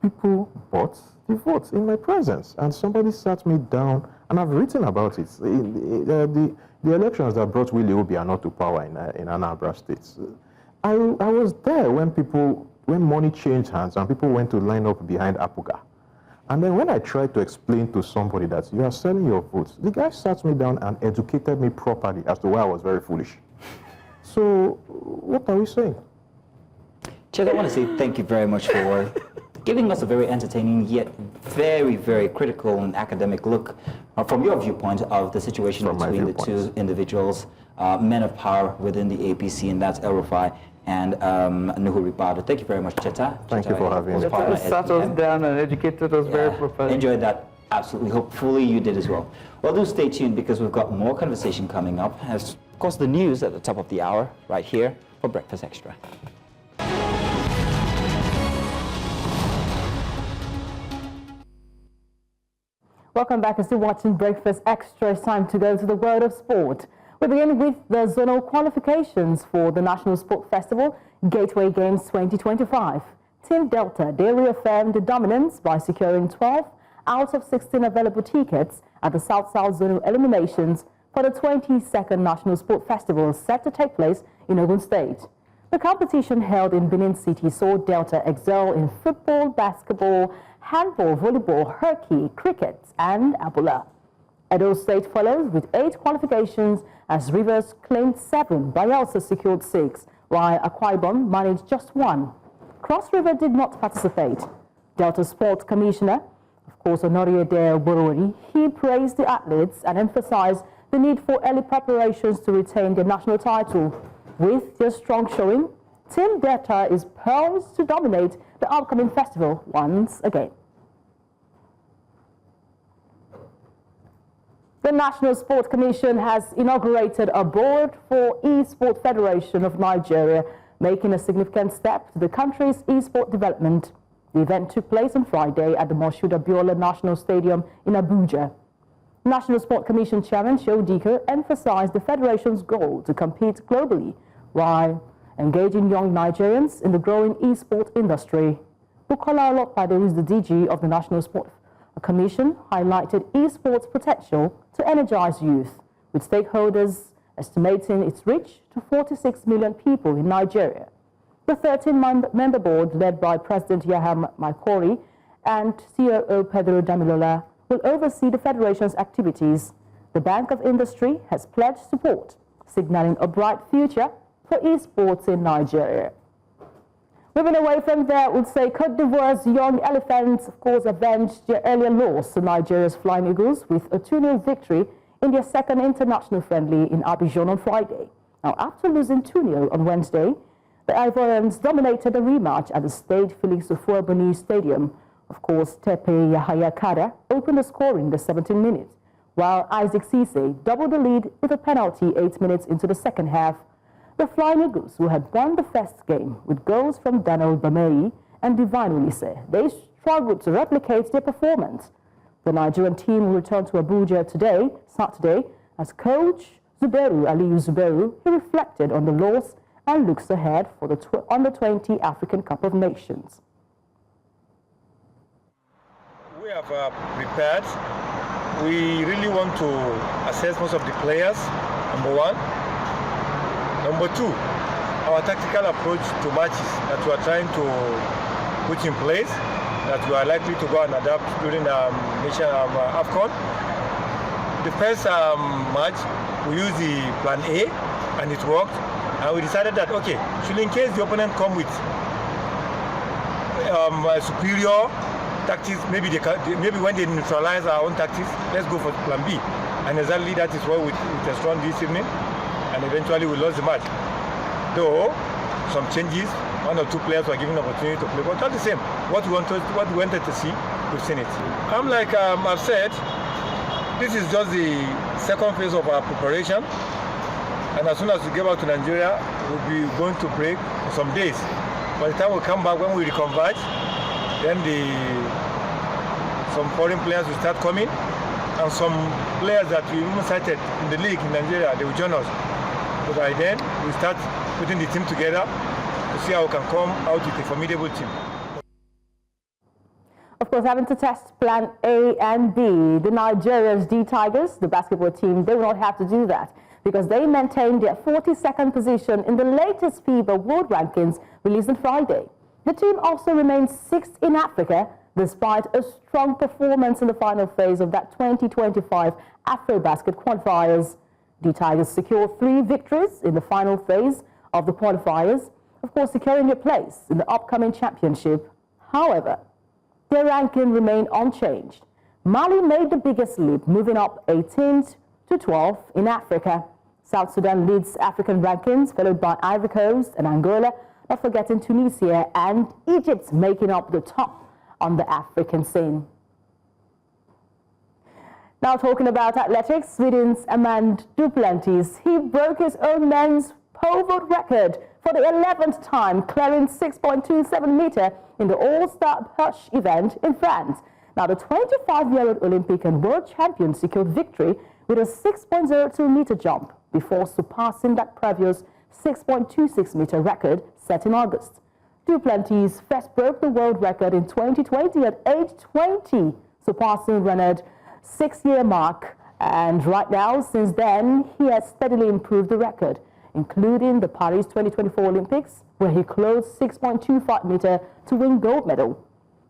people bought the votes in my presence, and somebody sat me down, and I've written about it. The elections that brought Willie Obiano to power in Anambra State, I was there when money changed hands and people went to line up behind Apuga. And then when I tried to explain to somebody that you are selling your votes, the guy sat me down and educated me properly as to why I was very foolish. So what are we saying? Chet, I want to say thank you very much for giving us a very entertaining yet very, very critical and academic look from your viewpoint of the situation between the two individuals, men of power within the APC, and that's El-Rufai and Nuhu Ribadu. Thank you very much, Cheta. Thank you for having me. You sat us down and educated us very properly. Enjoyed that. Absolutely. Hopefully you did as well. Well, do stay tuned, because we've got more conversation coming up. As, of course, the news at the top of the hour right here for Breakfast Extra. Welcome back. You're still watching Breakfast Extra. It's time to go to the world of sport. We begin with the zonal qualifications for the National Sport Festival Gateway Games 2025. Team Delta, they reaffirmed the dominance by securing 12 out of 16 available tickets at the South-South Zonal eliminations for the 22nd National Sport Festival set to take place in Ogun State. The competition held in Benin City saw Delta excel in football, basketball, handball, volleyball, hockey, cricket, and Ebola. Edo State follows with 8 qualifications as Rivers claimed 7, Bayelsa secured 6, while Akwa Ibom managed just 1. Cross River did not participate. Delta Sports Commissioner, of course, Honoré Borori, he praised the athletes and emphasized the need for early preparations to retain their national title. With their strong showing, Team Delta is poised to dominate the upcoming festival once again. The National Sport Commission has inaugurated a board for E-Sport Federation of Nigeria, making a significant step to the country's e-sport development. The event took place on Friday at the Moshood Abiola National Stadium in Abuja. National Sport Commission Chairman Shehu emphasized the federation's goal to compete globally while engaging young Nigerians in the growing e-sport industry. Bukola Olopade, who is the DG of the National Sport Commission, highlighted e-sports potential to energize youth, with stakeholders estimating its reach to 46 million people in Nigeria. The 13-member board, led by President Yahya Maikori and COO Pedro Damilola, will oversee the federation's activities. The Bank of Industry has pledged support, signaling a bright future for esports in Nigeria. Moving away from there, we'll say Cote d'Ivoire's young elephants, of course, avenged their earlier loss to Nigeria's Flying Eagles with a 2-0 victory in their second international friendly in Abidjan on Friday. Now, after losing 2-0 on Wednesday, the Ivorians dominated the rematch at the Stade Félix Houphouët-Boigny Stadium. Of course, Tepe Yahaya Kada opened the scoring in the 17th minute, while Isaac Cisse doubled the lead with a penalty 8 minutes into the second half. The Flying Eagles, who had won the first game with goals from Daniel Bamei and Divine Ulisse, they struggled to replicate their performance. The Nigerian team will return to Abuja today, Saturday, as coach Zuberu Aliyu Zuberu, he reflected on the loss and looks ahead for the Under-20 African Cup of Nations. We have prepared. We really want to assess most of the players, number one. Number two, our tactical approach to matches that we are trying to put in place, that we are likely to go and adapt during AFCON. The first match, we used the plan A, and it worked. And we decided that, okay, should in case the opponent come with superior tactics, maybe when they neutralize our own tactics, let's go for plan B. And exactly that is what we test run this evening. And eventually we lost the match. Though some changes, 1 or 2 players were given opportunity to play, but not the same. What we wanted to see, we've seen it. I've said, this is just the second phase of our preparation. And as soon as we get back to Nigeria, we'll be going to break for some days. By the time we come back, when we reconverge, then some foreign players will start coming, and some players that we even cited in the league in Nigeria, they will join us. So by then, we start putting the team together to see how we can come out with a formidable team. Of course, having to test plan A and B, the Nigeria's D Tigers, the basketball team, they will not have to do that because they maintained their 42nd position in the latest FIBA World Rankings released on Friday. The team also remains 6th in Africa despite a strong performance in the final phase of that 2025 AfroBasket qualifiers. The Tigers secured 3 victories in the final phase of the qualifiers, of course securing their place in the upcoming championship. However, their ranking remained unchanged. Mali made the biggest leap, moving up 18th to 12th in Africa. South Sudan leads African rankings, followed by Ivory Coast and Angola, not forgetting Tunisia and Egypt making up the top on the African scene. Now talking about athletics, Sweden's Amand Duplantis, he broke his own men's pole vault record for the 11th time, clearing 6.27 meter in the All-Star Push event in France. Now, the 25-year-old Olympic and world champion secured victory with a 6.02-meter jump before surpassing that previous 6.26-meter record set in August. Duplantis first broke the world record in 2020 at age 20, surpassing Renard's 6-year mark. And right now, since then, he has steadily improved the record, including the Paris 2024 Olympics, where he closed 6.25 meter to win gold medal.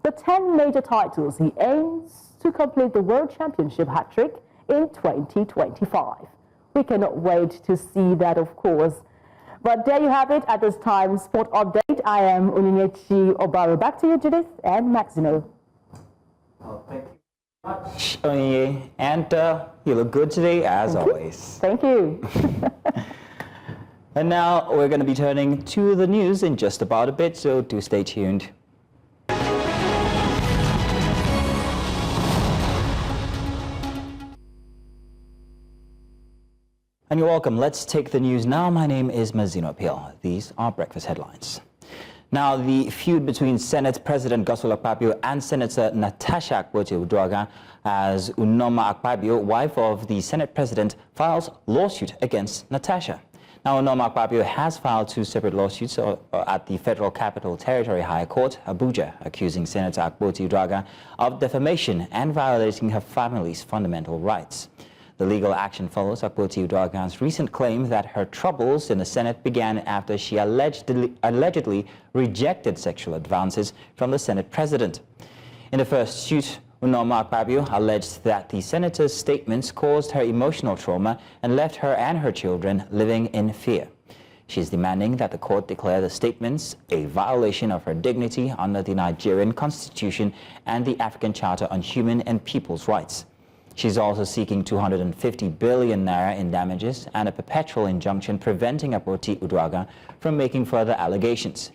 The 10 major titles he aims to complete the World Championship hat-trick in 2025. We cannot wait to see that, of course. But there you have it at this time. Sport update. I am Onyinyechi Obaro. Back to you, Judith and Maximo. Thank you much, Onyinye. And you look good today, as always. Thank you. And now we're going to be turning to the news in just about a bit, so do stay tuned. And you're welcome. Let's take the news now. My name is Mazino Appeal. These are breakfast headlines. Now, the feud between Senate President Godswill Akpabio and Senator Natasha Akpoti-Uduaghan as Unoma Akpabio, wife of the Senate President, files lawsuit against Natasha. Now, Unoma Akpabio has filed 2 separate lawsuits at the Federal Capital Territory High Court, Abuja, accusing Senator Akpoti-Uduaghan of defamation and violating her family's fundamental rights. The legal action follows Akpoti-Uduaghan's recent claim that her troubles in the Senate began after she allegedly rejected sexual advances from the Senate President. In the first suit, Unoma Akpabio alleged that the senator's statements caused her emotional trauma and left her and her children living in fear. She is demanding that the court declare the statements a violation of her dignity under the Nigerian Constitution and the African Charter on Human and People's Rights. She's also seeking 250 billion naira in damages and a perpetual injunction preventing Akpoti-Uduaghan from making further allegations.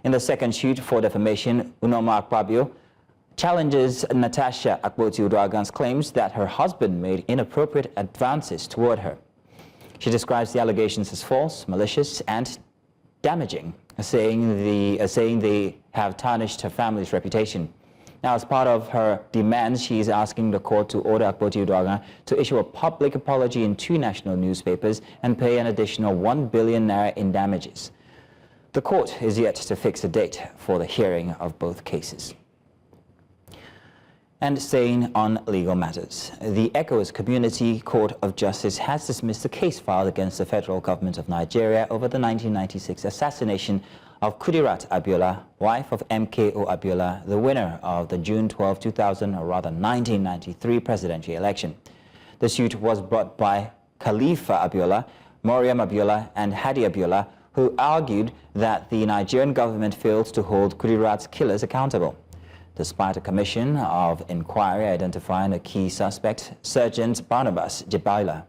In the second suit for defamation, Unoma Akpabio challenges Natasha Akpoti-Uduaghan's claims that her husband made inappropriate advances toward her. She describes the allegations as false, malicious, and damaging, saying they have tarnished her family's reputation. Now, as part of her demands, she is asking the court to order Akpoti-Uduaghan to issue a public apology in 2 national newspapers and pay an additional 1 billion naira in damages. The court is yet to fix a date for the hearing of both cases. And staying on legal matters, the ECOWAS Community Court of Justice has dismissed a case filed against the federal government of Nigeria over the 1996 assassination of Kudirat Abiola, wife of MKO Abiola, the winner of the June 12, 1993 presidential election. The suit was brought by Khalifa Abiola, Mariam Abiola, and Hadi Abiola, who argued that the Nigerian government failed to hold Kudirat's killers accountable. Despite a commission of inquiry identifying a key suspect, Sergeant Barnabas Jibaila.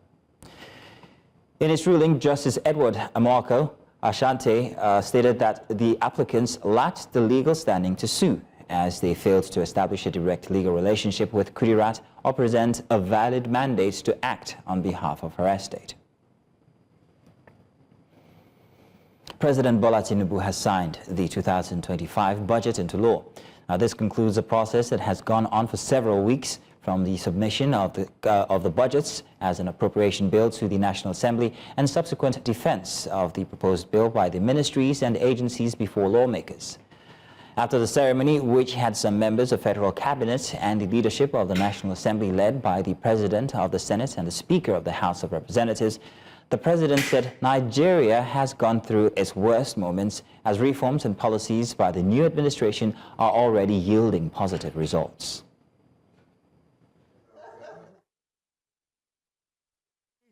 In its ruling, Justice Edward Amorko Ashante stated that the applicants lacked the legal standing to sue, as they failed to establish a direct legal relationship with Kudirat or present a valid mandate to act on behalf of her estate. President Bola Tinubu has signed the 2025 budget into law. Now, this concludes a process that has gone on for several weeks, from the submission of the budgets as an appropriation bill to the National Assembly and subsequent defense of the proposed bill by the ministries and agencies before lawmakers. After the ceremony, which had some members of federal cabinet and the leadership of the National Assembly led by the President of the Senate and the Speaker of the House of Representatives, the President said Nigeria has gone through its worst moments as reforms and policies by the new administration are already yielding positive results.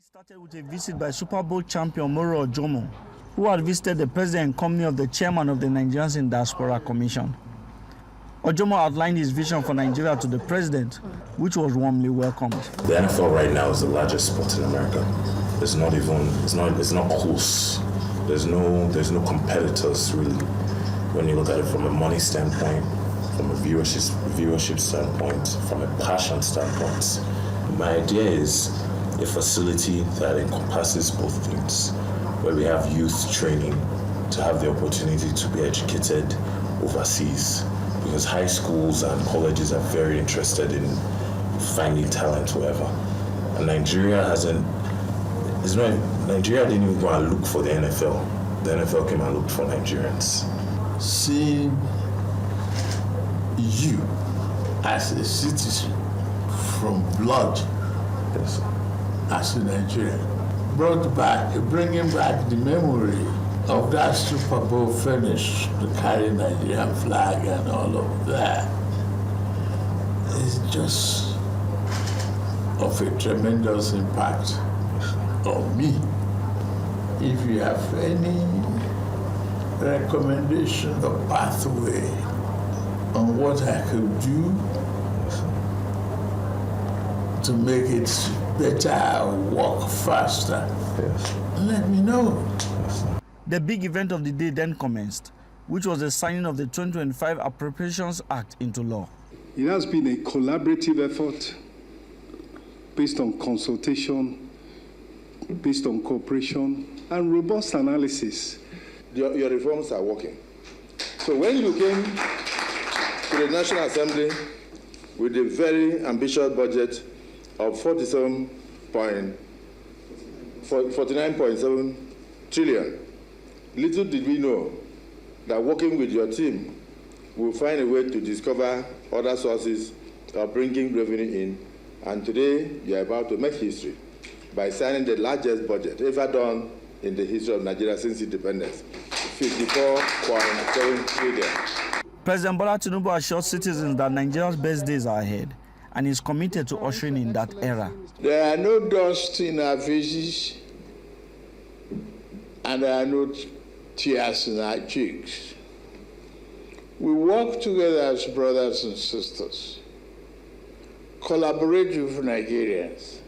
Started with a visit by Super Bowl champion Moro Ojomo, who had visited the president in company of the chairman of the Nigerians in Diaspora Commission. Ojomo outlined his vision for Nigeria to the president, which was warmly welcomed. The NFL right now is the largest sport in America. It's not close. There's no competitors really. When you look at it from a money standpoint, from a viewership standpoint, from a passion standpoint, my idea is a facility that encompasses both things, where we have youth training to have the opportunity to be educated overseas. because high schools and colleges are very interested in finding talent wherever. And Nigeria didn't even go and look for the NFL. The NFL came and looked for Nigerians. Seeing you as a citizen from blood, yes, as a Nigerian, bringing back the memory of that Super Bowl finish, the carry Nigerian flag and all of that, is just of a tremendous impact on me. If you have any recommendation or pathway on what I could do to make it better, work faster, yes, let me know. The big event of the day then commenced, which was the signing of the 2025 Appropriations Act into law. It has been a collaborative effort based on consultation, based on cooperation, and robust analysis. Your reforms are working. So when you came to the National Assembly with a very ambitious budget of 49.7 trillion, little did we know that working with your team, we'll find a way to discover other sources of bringing revenue in. And today, you're about to make history by signing the largest budget ever done in the history of Nigeria since independence, 54.7 trillion. President Bola Tinubu assured citizens that Nigeria's best days are ahead and is committed to ushering in that era. There are no dust in our faces, and there are no tears in our cheeks. We work together as brothers and sisters, collaborate with Nigerians.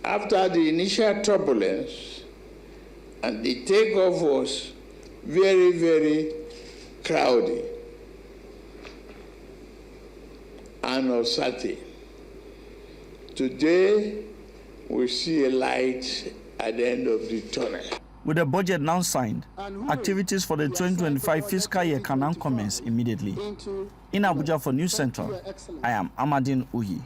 After the initial turbulence, and the takeoff was very, very cloudy and uncertain, today we see a light at the end of the tunnel. With the budget now signed, activities for the 2025 fiscal year can now commence immediately. In Abuja for News Central, I am Amadine Uhi.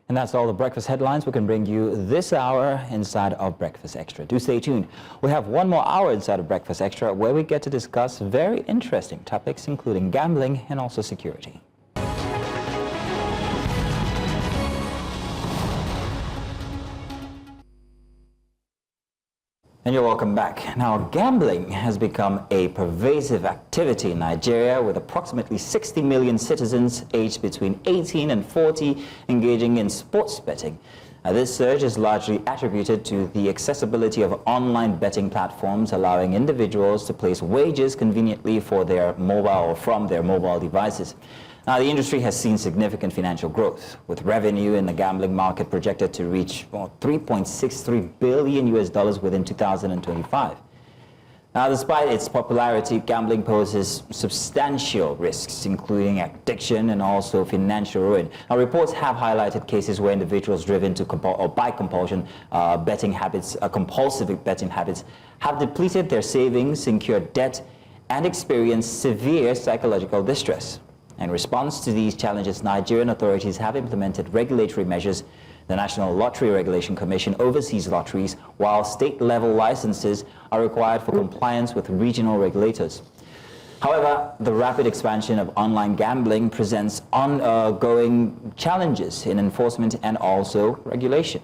And that's all the breakfast headlines we can bring you this hour inside of Breakfast Extra. Do stay tuned. We have one more hour inside of Breakfast Extra where we get to discuss very interesting topics, including gambling and also security. And you're welcome back. Now, gambling has become a pervasive activity in Nigeria, with approximately 60 million citizens aged between 18 and 40 engaging in sports betting. This surge is largely attributed to the accessibility of online betting platforms, allowing individuals to place wagers conveniently for their mobile or from their mobile devices. Now, the industry has seen significant financial growth, with revenue in the gambling market projected to reach $3.63 billion within 2025. Now, despite its popularity, gambling poses substantial risks, including addiction and also financial ruin. Now, reports have highlighted cases where individuals driven to by compulsion compulsive betting habits have depleted their savings, incurred debt, and experienced severe psychological distress. In response to these challenges, Nigerian authorities have implemented regulatory measures. The National Lottery Regulation Commission oversees lotteries, while state-level licenses are required for compliance with regional regulators. However, the rapid expansion of online gambling presents ongoing challenges in enforcement and also regulation.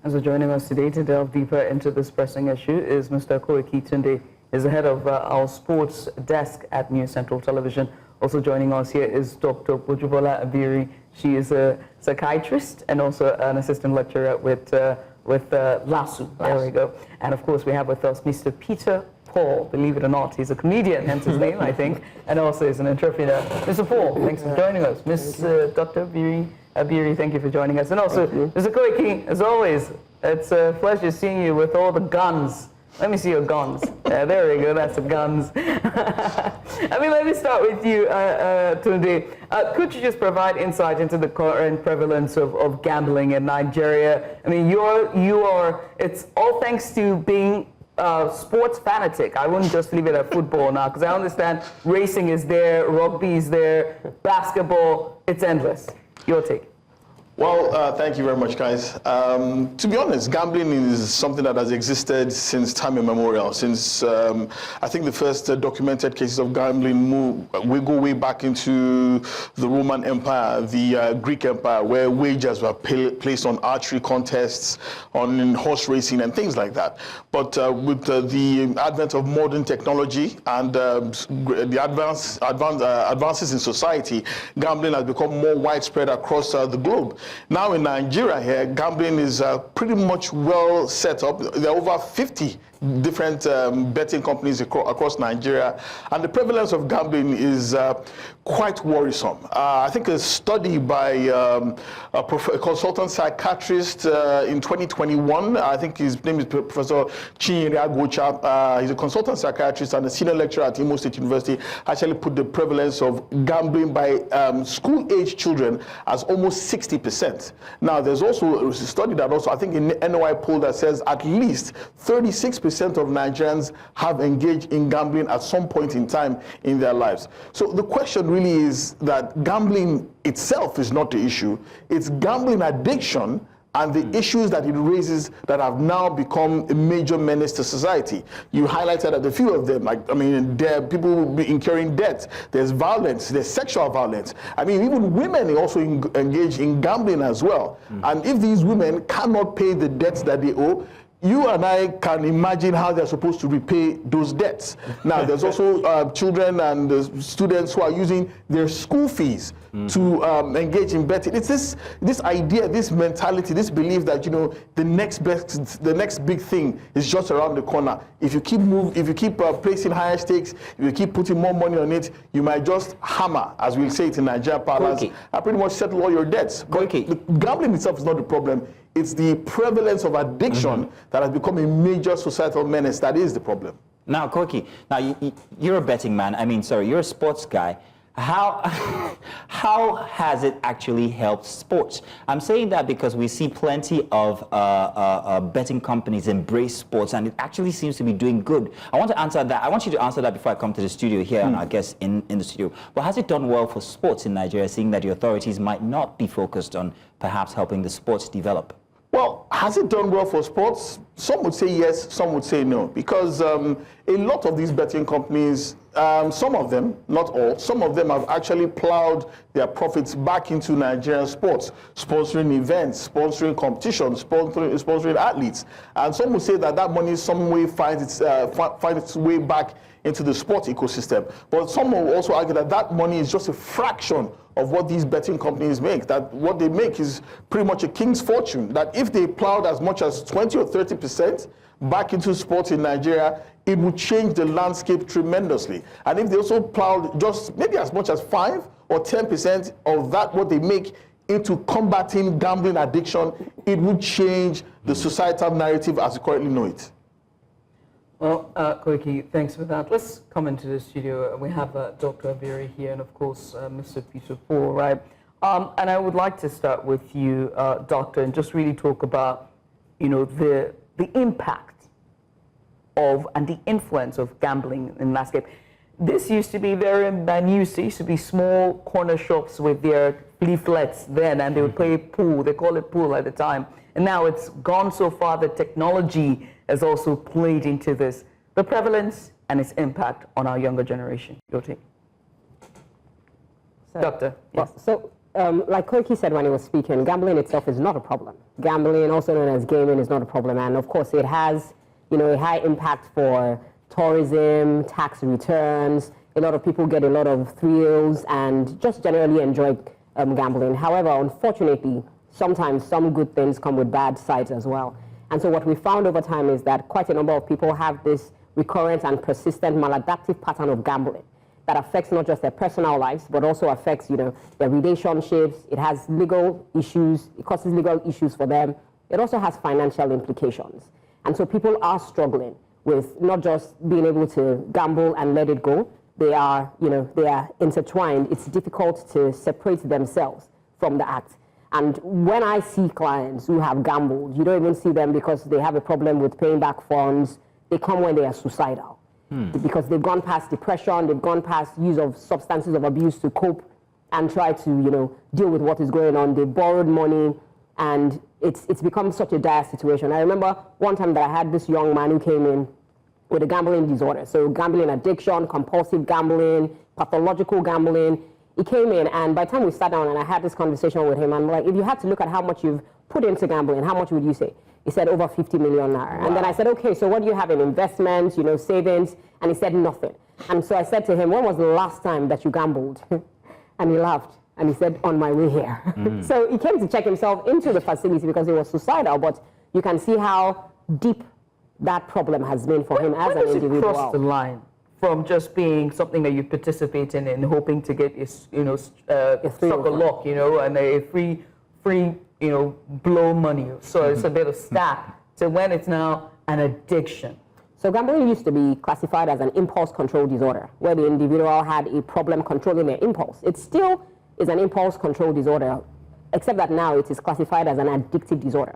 And so joining us today to delve deeper into this pressing issue is Mr. Koiki Tunde, is the head of our sports desk at News Central Television. Also joining us here is Dr. Bojubola Abiri. She is a psychiatrist and also an assistant lecturer with LASU. There we go. And of course, we have with us Mr. Peter Paul. Believe it or not, he's a comedian, hence his name, I think, and also is an interpreter. Mr. Paul, thanks for joining us. Ms. Dr. Abiri, thank you for joining us. And also, Mr. Koiki, as always, it's a pleasure seeing you with all the guns. Let me see your guns. There we go, that's the guns. I mean, let me start with you, Tunde. Could you just provide insight into the current prevalence of gambling in Nigeria? I mean, it's all thanks to being sports fanatic. I wouldn't just leave it at football now, because I understand racing is there, rugby is there, basketball, it's endless. Your take. Well, thank you very much, guys. To be honest, gambling is something that has existed since time immemorial. Since I think the first documented cases of gambling we go way back into the Roman Empire, the Greek Empire, where wagers were placed on archery contests, on horse racing, and things like that. But with the advent of modern technology and the advances in society, gambling has become more widespread across the globe. Now in Nigeria here, gambling is pretty much well set up. There are over 50 different betting companies across Nigeria, and the prevalence of gambling is quite worrisome. I think a study by a consultant psychiatrist in 2021, I think his name is Professor Chinyere Agocha, he's a consultant psychiatrist and a senior lecturer at Imo State University, actually put the prevalence of gambling by school-age children as almost 60%. Now, there's also a study that also, I think in the NOI poll, that says at least 36% of Nigerians have engaged in gambling at some point in time in their lives. So the question really is that gambling itself is not the issue. It's gambling addiction and the issues that it raises that have now become a major menace to society. You highlighted a few of them. Like, I mean, there are people incurring debt. There's violence. There's sexual violence. I mean, even women also engage in gambling as well. And if these women cannot pay the debts that they owe, you and I can imagine how they're supposed to repay those debts. Now, there's also children and students who are using their school fees to engage in betting. It's this idea, this mentality, this belief that, you know, the next big thing is just around the corner. If you keep placing higher stakes, if you keep putting more money on it, you might just hammer, as we'll say it in Nigeria parlance, and pretty much settle all your debts. But the gambling itself is not the problem. It's the prevalence of addiction that has become a major societal menace that is the problem. Now, Koiki, now you're a betting man. I mean, sorry, you're a sports guy. How has it actually helped sports? I'm saying that because we see plenty of betting companies embrace sports, and it actually seems to be doing good. I want to answer that. I want you to answer that before I come to the studio here, and I guess in the studio. But has it done well for sports in Nigeria, seeing that the authorities might not be focused on perhaps helping the sports develop? Well, has it done well for sports? Some would say yes, some would say no, because a lot of these betting companies, some of them, not all, some of them have actually plowed their profits back into Nigerian sports, sponsoring events, sponsoring competitions, sponsoring athletes. And some would say that that money some way finds its way back into the sports ecosystem. But some will also argue that that money is just a fraction of what these betting companies make, that what they make is pretty much a king's fortune, that if they plowed as much as 20 or 30% back into sports in Nigeria, it would change the landscape tremendously. And if they also plowed just maybe as much as 5 or 10% of that, what they make, into combating gambling addiction, it would change the societal narrative as we currently know it. Well, Koiki, thanks for that. Let's come into the studio. We have Dr. Abiri here and, of course, Mr. Peter Paul, right? And I would like to start with you, Doctor, and just really talk about, you know, the impact of and the influence of gambling in the landscape. This used to be very minute. It used to be small corner shops with their leaflets then, and they would play pool. They call it pool at the time. And now it's gone so far that technology has also played into this, the prevalence and its impact on our younger generation. Your take. So, Doctor, yes. Well, so like Koiki said when he was speaking, gambling itself is not a problem. Gambling, also known as gaming, is not a problem. And of course, it has, you know, a high impact for tourism, tax returns. A lot of people get a lot of thrills and just generally enjoy gambling. However, unfortunately, sometimes some good things come with bad sides as well. And so what we found over time is that quite a number of people have this recurrent and persistent maladaptive pattern of gambling that affects not just their personal lives, but also affects, you know, their relationships. It has legal issues. It causes legal issues for them. It also has financial implications. And so people are struggling with not just being able to gamble and let it go. They are, you know, they are intertwined. It's difficult to separate themselves from the act. And when I see clients who have gambled, you don't even see them because they have a problem with paying back funds. they come when they are suicidal. Because they've gone past depression, they've gone past use of substances of abuse to cope and try to, you know, deal with what is going on. They borrowed money, and it's become such a dire situation. I remember one time that I had this young man who came in with a gambling disorder. So gambling addiction, compulsive gambling, pathological gambling. He came in, and by the time we sat down and I had this conversation with him, I'm like, if you had to look at how much you've put into gambling, how much would you say? He said over 50 million naira. Wow. And then I said, okay, so what do you have in investments, you know, savings? And he said nothing. And so I said to him, when was the last time that you gambled? And he laughed. And he said, on my way here. So he came to check himself into the facility because he was suicidal. But you can see how deep that problem has been for him as an individual. When cross the line from just being something that you participate in and hoping to get, you know, struck a lock, you know, and a free, you know, blow money. So it's a bit of stack to when it's now an addiction. So gambling used to be classified as an impulse control disorder, where the individual had a problem controlling their impulse. It still is an impulse control disorder, except that now it is classified as an addictive disorder.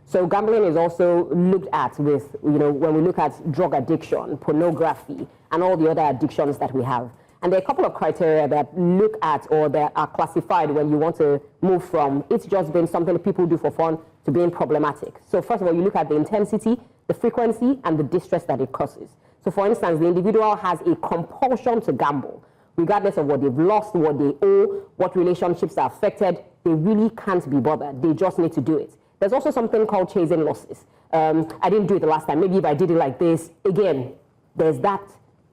So gambling is also looked at with, you know, when we look at drug addiction, pornography, and all the other addictions that we have. And there are a couple of criteria that look at or that are classified when you want to move from it's just being something that people do for fun to being problematic. So first of all, you look at the intensity, the frequency, and the distress that it causes. So for instance, the individual has a compulsion to gamble, regardless of what they've lost, what they owe, what relationships are affected. They really can't be bothered. They just need to do it. There's also something called chasing losses. I didn't do it the last time. Maybe if I did it like this, again, there's that,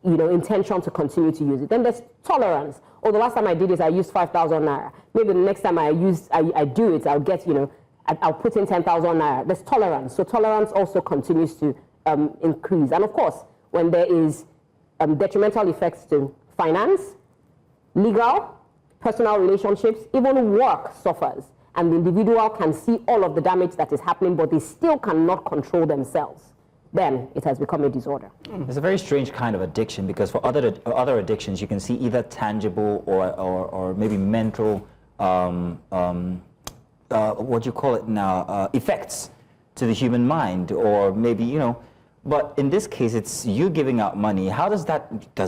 you know, intention to continue to use it. Then there's tolerance. Oh, the last time I did this, I used 5,000 naira. Maybe the next time I do it, I'll get, you know, I'll put in 10,000 naira. There's tolerance. So tolerance also continues to increase. And of course, when there is detrimental effects to finance, legal, personal relationships, even work suffers. And the individual can see all of the damage that is happening, but they still cannot control themselves. Then it has become a disorder. It's a very strange kind of addiction, because for other addictions, you can see either tangible or maybe mental, what do you call it now, effects to the human mind, or maybe, you know, but in this case, it's you giving out money. How does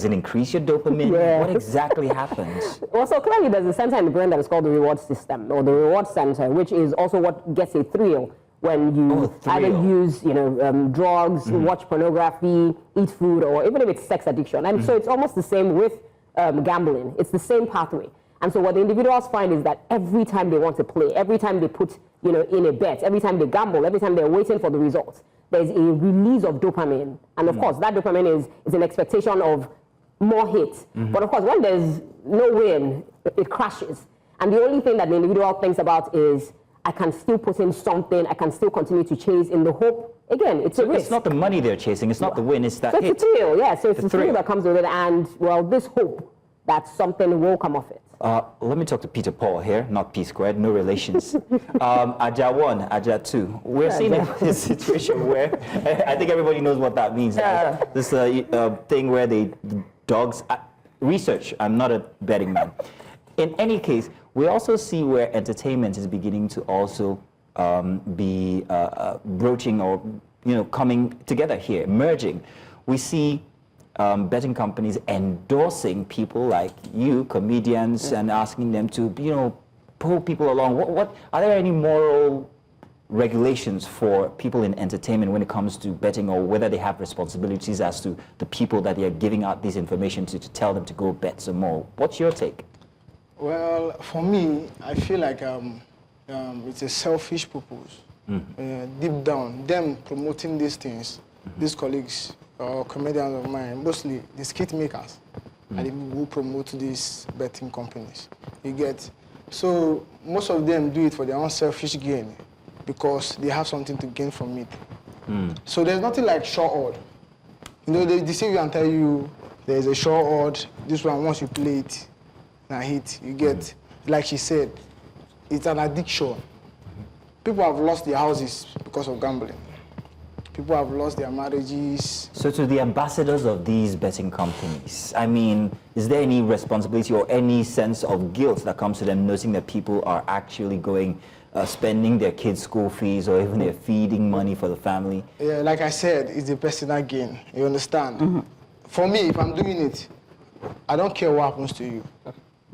it increase your dopamine? Yeah. What exactly happens? Well, so clearly there's a center in the brain that is called the reward system, or the reward center, which is also what gets a thrill when you either use, you know, drugs, watch pornography, eat food, or even if it's sex addiction. And so it's almost the same with gambling. It's the same pathway. And so what the individuals find is that every time they want to play, every time they put, you know, in a bet, every time they gamble, every time they're waiting for the results, there's a release of dopamine. And of course, that dopamine is an expectation of more hits. But of course, when there's no win, it crashes. And the only thing that the individual thinks about is, I can still put in something, I can still continue to chase in the hope. Again, it's a risk. It's not the money they're chasing, it's not the win, it's that so hit. It's a thrill, yeah. So it's the thrill that comes with it, and, well, this hope that something will come of it. Let me talk to Peter Paul here, not P squared, no relations. Aja 1, Aja 2. We're seeing a situation where, I think everybody knows what that means. Yeah. Right? This thing where the dogs, research, I'm not a betting man. In any case, we also see where entertainment is beginning to also be broaching or, you know, coming together here, merging. We see betting companies endorsing people like you, comedians, and asking them to, you know, pull people along. What are there any moral regulations for people in entertainment when it comes to betting, or whether they have responsibilities as to the people that they are giving out this information to tell them to go bet some more? What's your take? Well, for me, I feel like it's a selfish purpose. Deep down, them promoting these things, these colleagues or comedians of mine, mostly the skit makers, are the people who promote these betting companies. You get? So most of them do it for their own selfish gain because they have something to gain from it. So there's nothing like sure odd. You know, they deceive you and tell you there's a sure odd, this one, once you play it, now hit, you get, like she said, it's an addiction. People have lost their houses because of gambling. People have lost their marriages. So to the ambassadors of these betting companies, I mean, is there any responsibility or any sense of guilt that comes to them noticing that people are actually going spending their kids' school fees or even their feeding money for the family. Yeah, like I said, it's a personal gain. You understand? For me, if I'm doing it, I don't care what happens to you.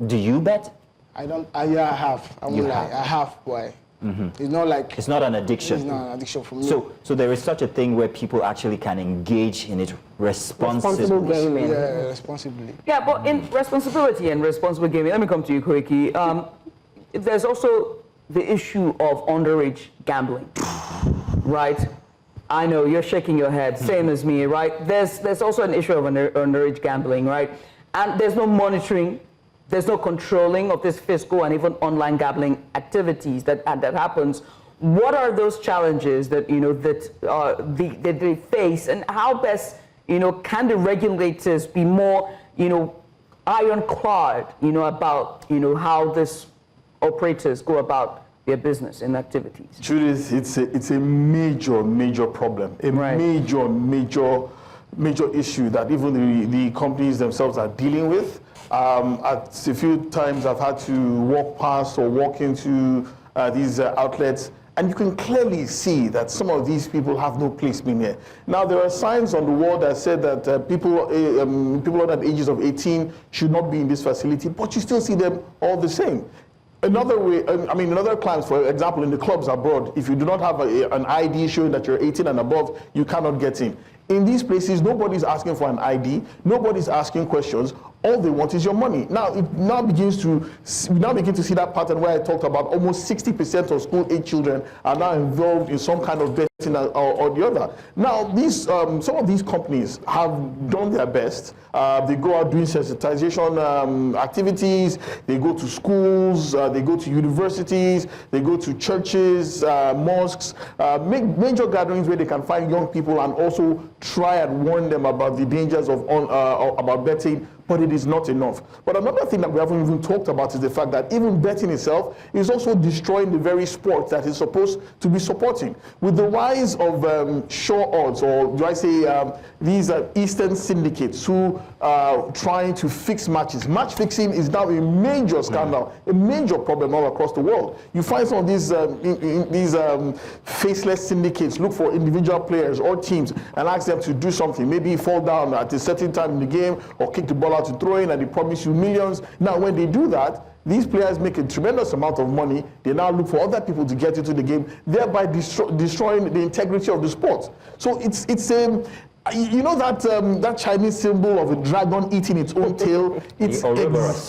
Do you bet? Yeah, I have. I won't lie. I have. Why? It's not like... It's not an addiction. It's not an addiction for me. So there is such a thing where people actually can engage in it responsibly. Responsible gaming. Yeah, responsibly. Yeah, but in responsibility and responsible gaming, let me come to you, Koiki. There's also the issue of underage gambling, right? I know you're shaking your head, same as me, right? There's also an issue of underage gambling, right? And there's no monitoring. There's no controlling of this fiscal and even online gambling activities that happens. What are those challenges that that they face, and how best can the regulators be more ironclad about how these operators go about their business and activities? Judith, it's a major problem, major issue that even the companies themselves are dealing with. At a few times I've had to walk past or walk into these outlets, and you can clearly see that some of these people have no place being here. Now, there are signs on the wall that said that people under the ages of 18 should not be in this facility, but you still see them all the same. Another way, in other clients, for example, in the clubs abroad, if you do not have an ID showing that you're 18 and above, you cannot get in. In these places, nobody's asking for an ID, nobody's asking questions. All they want is your money. Now, we now begin to see that pattern where I talked about almost 60% of school-age children are now involved in some kind of betting or the other. Now, these some of these companies have done their best. They go out doing sensitization activities. They go to schools. They go to universities. They go to churches, mosques, make major gatherings where they can find young people and also try and warn them about the dangers of about betting. But it is not enough. But another thing that we haven't even talked about is the fact that even betting itself is also destroying the very sport that is supposed to be supporting. With the rise of shore odds, or do I say these Eastern syndicates who are trying to fix matches. Match fixing is now a major scandal, a major problem all across the world. You find some of these faceless syndicates look for individual players or teams and ask them to do something, maybe fall down at a certain time in the game or kick the ball out to throw in, and they promise you millions. Now, when they do that, these players make a tremendous amount of money. They now look for other people to get into the game, thereby destroying the integrity of the sport. So it's you know that Chinese symbol of a dragon eating its own tail? It's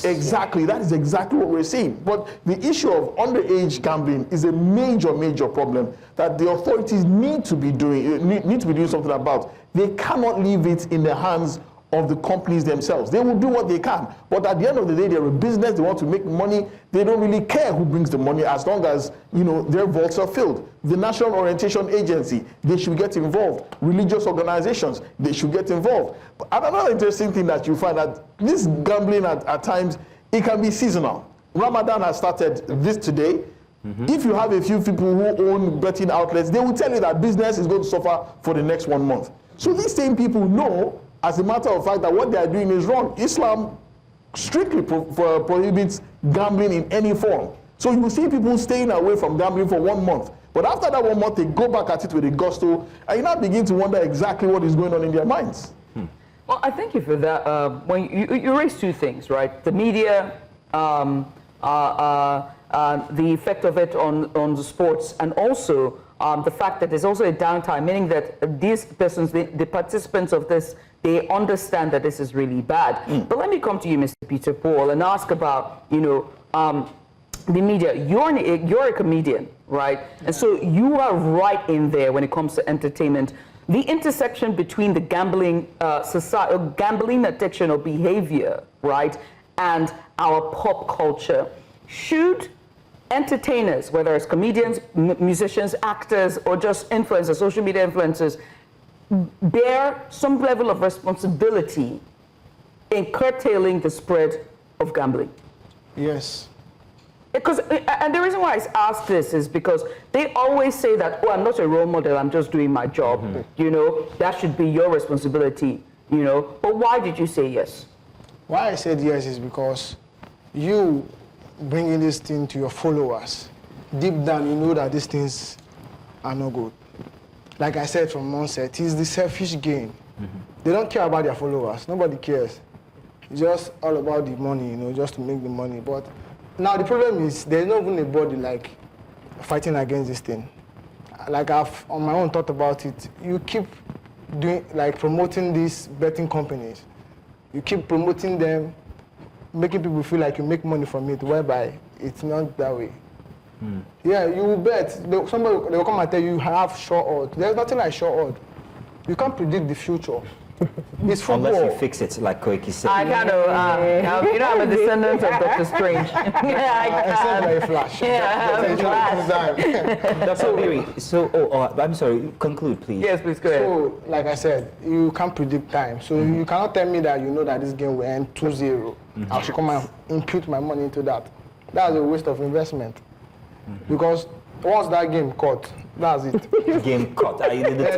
exactly, that is exactly what we're seeing. But the issue of underage gambling is a major problem that the authorities need to be doing something about. They cannot leave it in the hands of the companies themselves. They will do what they can, but at the end of the day, they're a business. They want to make money. They don't really care who brings the money as long as their vaults are filled. The National Orientation Agency, they should get involved. Religious organizations, they should get involved. But another interesting thing that you find that this gambling at times, it can be seasonal. Ramadan has started this today. If you have a few people who own betting outlets, they will tell you that business is going to suffer for the next 1 month. So these same people know, as a matter of fact, that what they are doing is wrong. Islam strictly prohibits gambling in any form. So you will see people staying away from gambling for 1 month. But after that 1 month, they go back at it with a gusto, and you now begin to wonder exactly what is going on in their minds. Well, I thank you for that. When you raised two things, right? The media, the effect of it on the sports, and also the fact that there's also a downtime, meaning that these persons, the participants of this, they understand that this is really bad. But let me come to you, Mr. Peter Paul, and ask about, the media. You're a comedian, right? And so you are right in there when it comes to entertainment. The intersection between the gambling gambling addiction or behavior, right, and our pop culture. Should entertainers, whether it's comedians, musicians, actors, or just influencers, social media influencers, bear some level of responsibility in curtailing the spread of gambling? Yes. And the reason why I ask this is because they always say that, oh, I'm not a role model, I'm just doing my job. That should be your responsibility, But why did you say yes? Why I said yes is because you bringing this thing to your followers, deep down you know that these things are not good. Like I said from onset, it's the selfish gain. They don't care about their followers. Nobody cares. It's just all about the money, you know, just to make the money. But now the problem is there's not even a body like fighting against this thing. Like I've on my own thought about it. You keep doing like promoting these betting companies. You keep promoting them, making people feel like you make money from it, whereby it's not that way. Yeah, you will bet. Somebody they will come and tell you have sure odds. There's nothing like sure odds. You can't predict the future. It's football. Unless you fix it, like Koiki said. I kind of, you know, I'm a descendant of Dr. Strange. Except by a flash. Yeah, I have a So, I'm sorry, conclude, please. Yes, please, go ahead. So, like I said, you can't predict time. So you cannot tell me that you know that this game will end 2-0. I should come and impute my money into that. That's a waste of investment. Because once that game caught, that's it. Game caught. The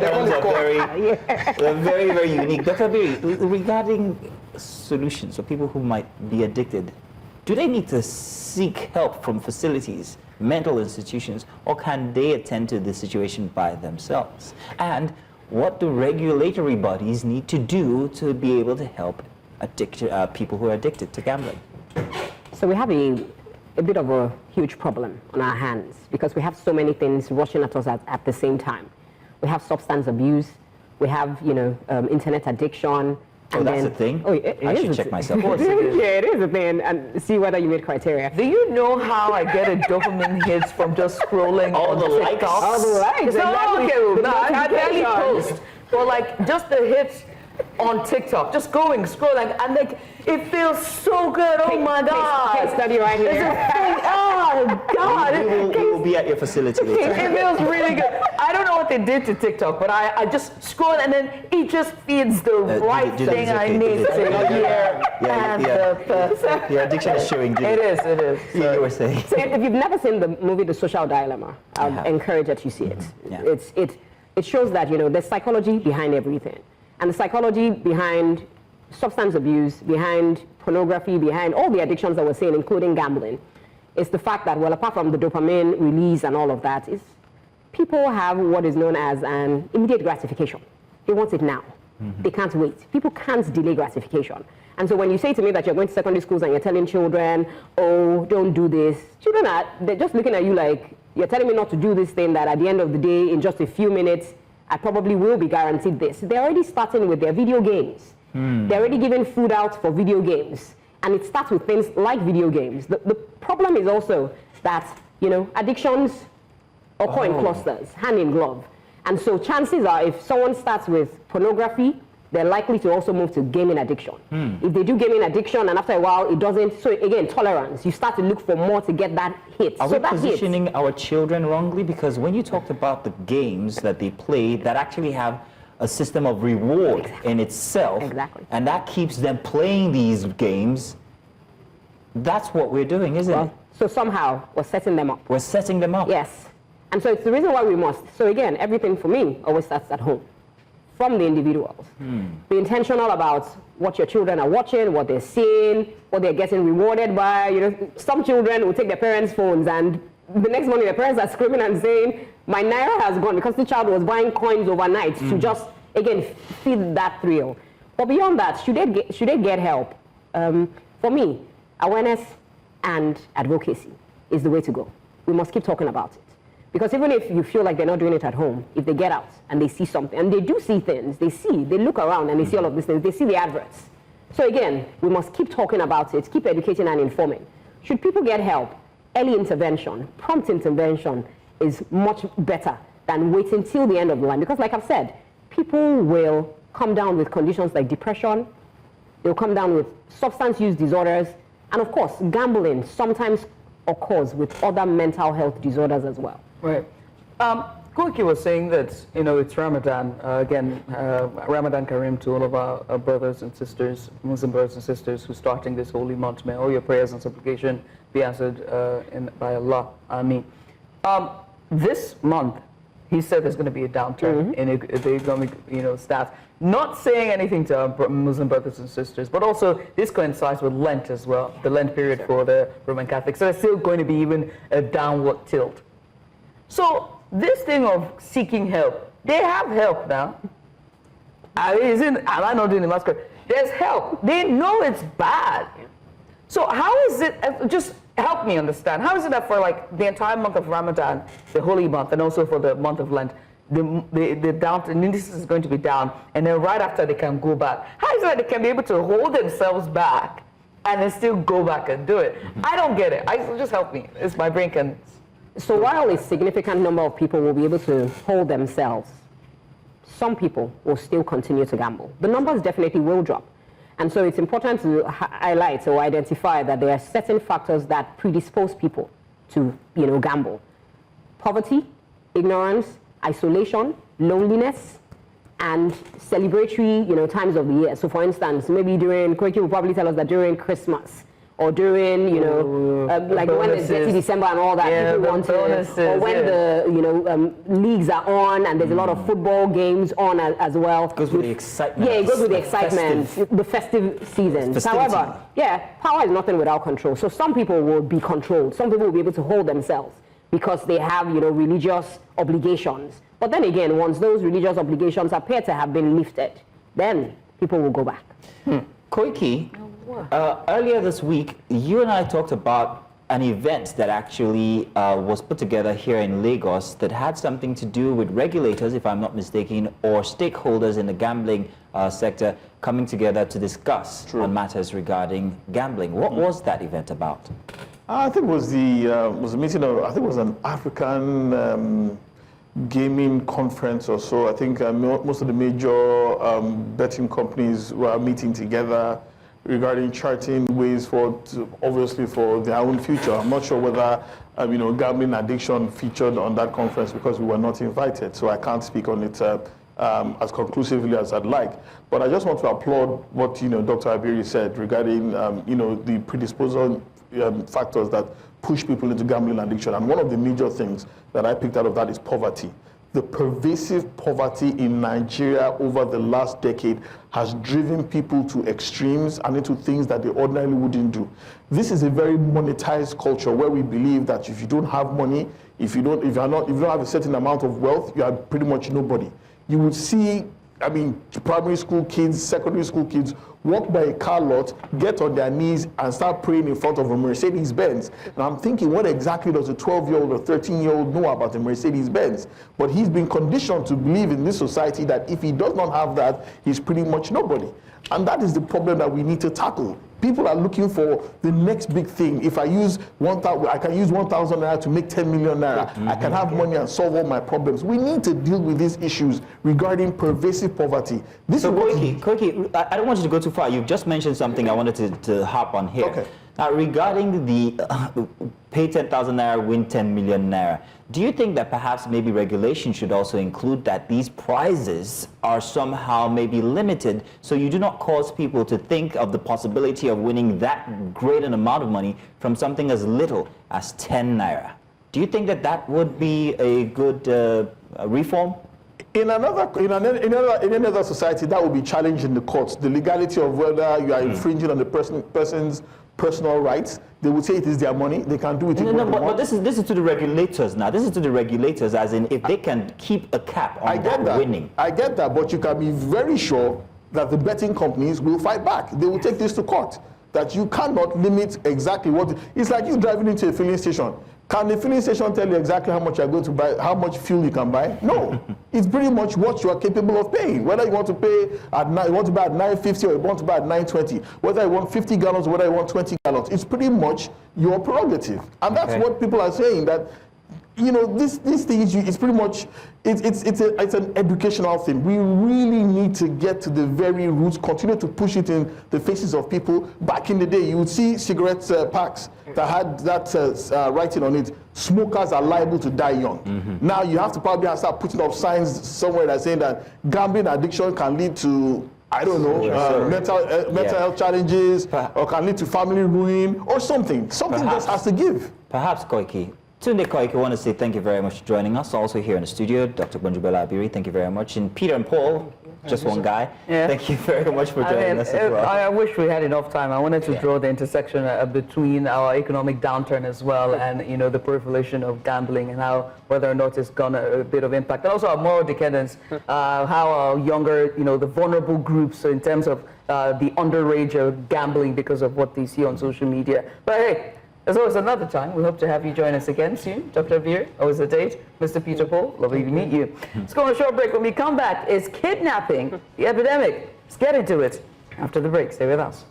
terms are very, very unique. Dr. Berry, regarding solutions for people who might be addicted, do they need to seek help from facilities, mental institutions, or can they attend to the situation by themselves? And what do regulatory bodies need to do to be able to help people who are addicted to gambling? So we have a bit of a huge problem on our hands because we have so many things rushing at us at the same time. We have substance abuse, we have, you know, internet addiction. And that's a thing? Oh, I should check myself. Yeah, it is a thing, and see whether you meet criteria. Do you know how I get a dopamine hits from just scrolling all the TikTok? likes? All the likes. No, I barely post. But like just the hits on TikTok, just scrolling, and like it feels so good. Oh my God! Case study right here. Oh God! We will be at your facility later. It feels really good. I don't know what they did to TikTok, but I just scroll and then it just feeds the right thing I need to hear. The addiction is showing. It is. So you were saying. So if you've never seen the movie The Social Dilemma, I encourage that you see it. Yeah. It shows that, you know, there's psychology behind everything. And the psychology behind substance abuse, behind pornography, behind all the addictions that we're seeing, including gambling, is the fact that, well, apart from the dopamine release and all of that, is people have what is known as an immediate gratification. They want it now. They can't wait. People can't delay gratification. And so when you say to me that you're going to secondary schools and you're telling children, oh, don't do this, children they're just looking at you like, you're telling me not to do this thing that at the end of the day, in just a few minutes, I probably will be guaranteed this. They're already starting with their video games. They're already giving food out for video games. And it starts with things like video games. The problem is also that, you know, addictions occur in clusters, hand in glove. And so chances are if someone starts with pornography, they're likely to also move to gaming addiction. If they do gaming addiction and after a while it doesn't, so again, tolerance, you start to look for more to get that hit. Are we positioning our children wrongly? Because when you talked about the games that they play that actually have a system of reward in itself, and that keeps them playing these games, that's what we're doing, isn't it? So somehow we're setting them up. We're setting them up. Yes. And so it's the reason why we must. So again, everything for me always starts at home, from the individuals. Be intentional about what your children are watching, what they're seeing, what they're getting rewarded by. You know, some children will take their parents' phones and the next morning their parents are screaming and saying, my naira has gone, because the child was buying coins overnight to just, again, feed that thrill. But beyond that, should they get help? For me, awareness and advocacy is the way to go. We must keep talking about it. Because even if you feel like they're not doing it at home, if they get out and they see something, and they do see things, they look around and they see all of these things, they see the adverts. So again, we must keep talking about it, keep educating and informing. Should people get help, early intervention, prompt intervention is much better than waiting till the end of the line. Because like I've said, people will come down with conditions like depression, they'll come down with substance use disorders, and of course, gambling sometimes occurs with other mental health disorders as well. Right. Koiki was saying that, you know, it's Ramadan. Again, Ramadan Kareem to all of our brothers and sisters, Muslim brothers and sisters who are starting this holy month. May all your prayers and supplication be answered by Allah. Ameen. This month he said there's going to be a downturn in the economic, stats. Not saying anything to our Muslim brothers and sisters, but also this coincides with Lent as well, the Lent period for the Roman Catholics. So there's still going to be even a downward tilt. So this thing of seeking help, they have help now. Am I not doing the mask? There's help. They know it's bad. So how is it, just help me understand, how is it that for like the entire month of Ramadan, the holy month, and also for the month of Lent, the down indices is going to be down, and then right after they can go back? How is it that they can be able to hold themselves back and then still go back and do it? I don't get it. Just help me. It's my brain can. So while a significant number of people will be able to hold themselves, some people will still continue to gamble. The numbers definitely will drop. And so it's important to highlight or identify that there are certain factors that predispose people to, gamble. Poverty, ignorance, isolation, loneliness, and celebratory, times of the year. So for instance, maybe Koiki will probably tell us that during Christmas, or during, like when it's 30 December and all that, people want to, or when the, leagues are on and there's a lot of football games on as well. It goes with the excitement. Yeah, it goes with the excitement, the festive seasons. However, power is nothing without control. So some people will be controlled. Some people will be able to hold themselves because they have, religious obligations. But then again, once those religious obligations appear to have been lifted, then people will go back. Koiki, earlier this week, you and I talked about an event that actually was put together here in Lagos that had something to do with regulators, if I'm not mistaken, or stakeholders in the gambling sector coming together to discuss on matters regarding gambling. What was that event about? I think it was a meeting of, I think it was an African gaming conference or so. I think most of the major betting companies were meeting together regarding charting ways obviously for their own future. I'm not sure whether gambling addiction featured on that conference because we were not invited, so I can't speak on it as conclusively as I'd like. But I just want to applaud what Dr. Abiri said regarding the predisposal factors that push people into gambling addiction. And one of the major things that I picked out of that is poverty. The pervasive poverty in Nigeria over the last decade has driven people to extremes and into things that they ordinarily wouldn't do. This is a very monetized culture where we believe that if you don't have money, if you don't have a certain amount of wealth, you are pretty much nobody. You would see, primary school kids, secondary school kids walk by a car lot, get on their knees and start praying in front of a Mercedes-Benz. And I'm thinking, what exactly does a 12-year-old or 13-year-old know about a Mercedes-Benz? But he's been conditioned to believe in this society that if he does not have that, he's pretty much nobody. And that is the problem that we need to tackle. People are looking for the next big thing. If I use 1,000, I can use 1,000 naira to make 10 million naira. I can have money and solve all my problems. We need to deal with these issues regarding pervasive poverty. Koiki, I don't want you to go too far. You've just mentioned something I wanted to harp on here. Okay. Now, regarding the pay 10,000 naira, win 10 million naira, do you think that perhaps maybe regulation should also include that these prizes are somehow maybe limited so you do not cause people to think of the possibility of winning that great an amount of money from something as little as 10 naira? Do you think that that would be a good reform? In another society, that would be challenged in the courts. The legality of whether you are infringing on the person's personal rights. They would say it is their money. They can do it. But this is to the regulators now. This is to the regulators, as in if they can keep a cap on that winning. I get that, but you can be very sure that the betting companies will fight back. They will take this to court. That you cannot limit exactly what. It's like you driving into a filling station. Can the filling station tell you exactly how much you're going to buy, how much fuel you can buy? No. It's pretty much what you are capable of paying. Whether you want to pay at you want to buy at 9.50 or you want to buy at 9.20, whether you want 50 gallons or whether you want 20 gallons, it's pretty much your prerogative. And that's what people are saying, that these things, it's pretty much, it's an educational thing. We really need to get to the very roots, continue to push it in the faces of people. Back in the day, you would see cigarette packs that had that writing on it, smokers are liable to die young. Now you have to probably start putting up signs somewhere that's saying that gambling addiction can lead to, I don't know, mental health challenges, or can lead to family ruin or something. Something just has to give. Perhaps, Koiki, Tunde Koike, I want to say thank you very much for joining us. Also here in the studio, Dr. Banjubela Abiri, thank you very much. And Peter and Paul, just one guy, thank you very much for joining us as well. I wish we had enough time. I wanted to draw the intersection between our economic downturn as well and, you know, the proliferation of gambling and how, whether or not it's gone a bit of impact. And also our moral decadence, how our younger, you know, the vulnerable groups in terms of the underage gambling because of what they see on social media. But hey, there's always another time. We hope to have you join us again soon. Dr. Abir, always a date. Mr. Peter Paul, lovely to meet you. Let's go on a short break. When we come back, is kidnapping the epidemic? Let's get into it after the break. Stay with us.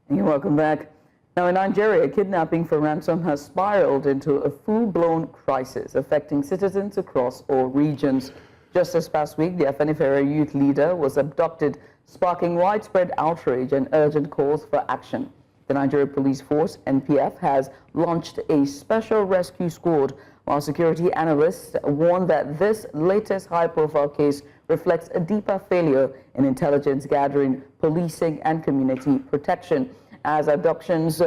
And welcome back. Now, in Nigeria, kidnapping for ransom has spiraled into a full-blown crisis affecting citizens across all regions. Just this past week, the Afenifere youth leader was abducted, sparking widespread outrage and urgent calls for action. The Nigeria Police Force, NPF, has launched a special rescue squad, while security analysts warn that this latest high-profile case reflects a deeper failure in intelligence gathering, policing, and community protection. As abductions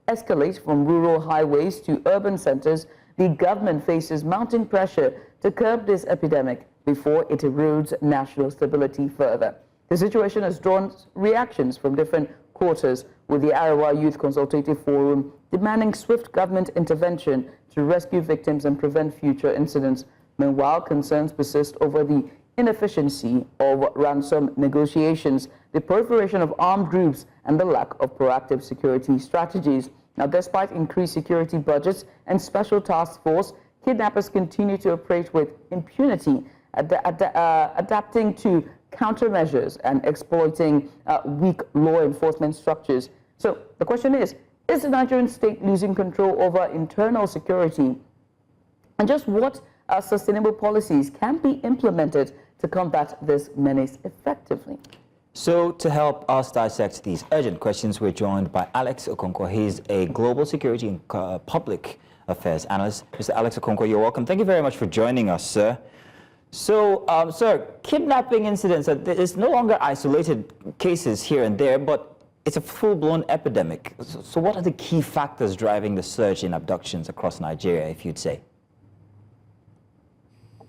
escalate from rural highways to urban centers, the government faces mounting pressure to curb this epidemic before it erodes national stability further. The situation has drawn reactions from different quarters, with the Arewa Youth Consultative Forum demanding swift government intervention to rescue victims and prevent future incidents. Meanwhile, concerns persist over the inefficiency of ransom negotiations, the proliferation of armed groups, and the lack of proactive security strategies. Now, despite increased security budgets and special task force, kidnappers continue to operate with impunity, adapting to countermeasures and exploiting weak law enforcement structures. So the question is the Nigerian state losing control over internal security? And just what sustainable policies can be implemented to combat this menace effectively? So to help us dissect these urgent questions, we're joined by Alex Okonkwo. He's a global security and public affairs analyst. Mr. Alex Okonkwo, you're welcome. Thank you very much for joining us, sir. So, sir, kidnapping incidents, it's no longer isolated cases here and there, but it's a full-blown epidemic. So what are the key factors driving the surge in abductions across Nigeria, if you'd say?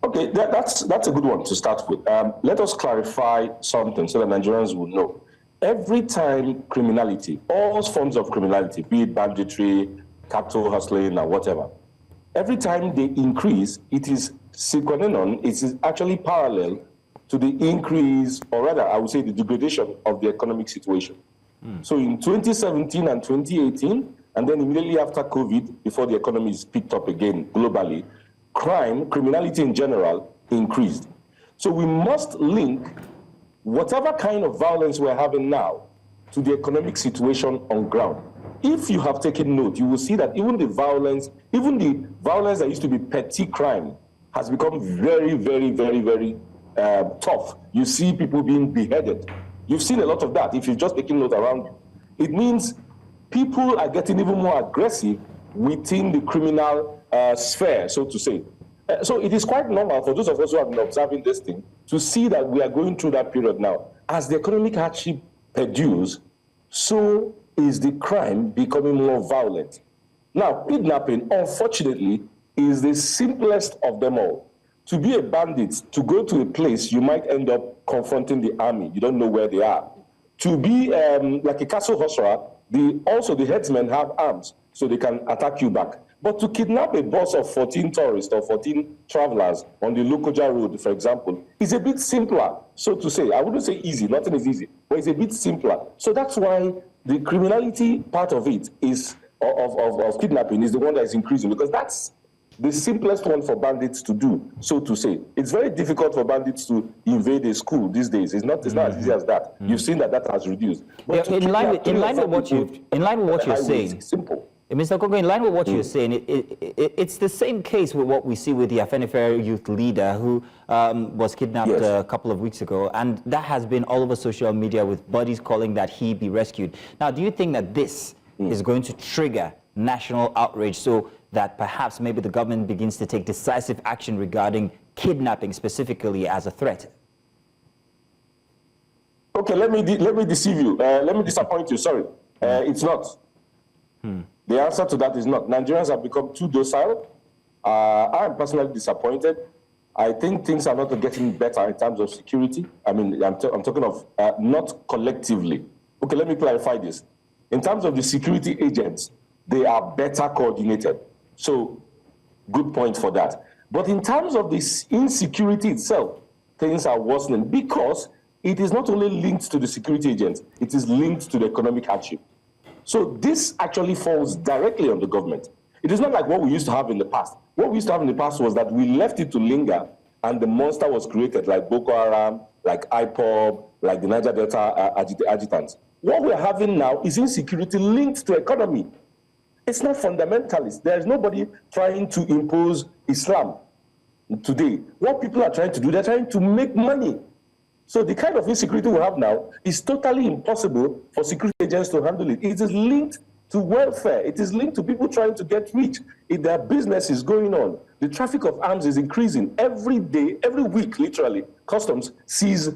Okay, that's a good one to start with. Let us clarify something so that Nigerians will know. Every time criminality, all forms of criminality, be it banditry, capital hustling, or whatever, every time they increase, it is sequential, it is actually parallel to the increase, or rather, I would say the degradation of the economic situation. So in 2017 and 2018, and then immediately after COVID, before the economy is picked up again globally, criminality in general increased. So we must link whatever kind of violence we're having now to the economic situation on ground. If you have taken note, you will see that even the violence that used to be petty crime has become very, very, very, very tough. You see people being beheaded. You've seen a lot of that if you've just taken note around you. It means people are getting even more aggressive within the criminal sphere, so to say. So it is quite normal for those of us who have been observing this thing to see that we are going through that period now. As the economic hardship perdures, so is the crime becoming more violent. Now, kidnapping, unfortunately, is the simplest of them all. To be a bandit, to go to a place, you might end up confronting the army. You don't know where they are. To be like a castle hustler, also the headsmen have arms, so they can attack you back. But to kidnap a bus of 14 tourists or 14 travelers on the Lokoja Road, for example, is a bit simpler, so to say. I wouldn't say easy, nothing is easy, but it's a bit simpler. So that's why the criminality part of it is, of kidnapping, is the one that is increasing, because that's the simplest one for bandits to do, so to say. It's very difficult for bandits to invade a school these days. It's not as easy as that. You've seen that has reduced. But in line with what you're saying, simple. Mr. Okonkwo, in line with what you're saying, it's the same case with what we see with the Afenifere youth leader who was kidnapped a couple of weeks ago, and that has been all over social media with buddies calling that he be rescued. Now, do you think that this is going to trigger national outrage so that perhaps maybe the government begins to take decisive action regarding kidnapping specifically as a threat? Okay, let me deceive you. Let me disappoint you. Sorry, it's not. The answer to that is not. Nigerians have become too docile. I am personally disappointed. I think things are not getting better in terms of security. I mean, I'm talking of not collectively. Okay, let me clarify this. In terms of the security agents, they are better coordinated. So, good point for that. But in terms of this insecurity itself, things are worsening because it is not only linked to the security agents, it is linked to the economic hardship. So this actually falls directly on the government. It is not like what we used to have in the past. What we used to have in the past was that we left it to linger and the monster was created like Boko Haram, like IPOB, like the Niger Delta agitants. What we're having now is insecurity linked to economy. It's not fundamentalist. There is nobody trying to impose Islam today. What people are trying to do, they're trying to make money. So the kind of insecurity we have now is totally impossible for security agents to handle it. It is linked to welfare. It is linked to people trying to get rich. If their business is going on, the traffic of arms is increasing every day, every week, literally. Customs seizes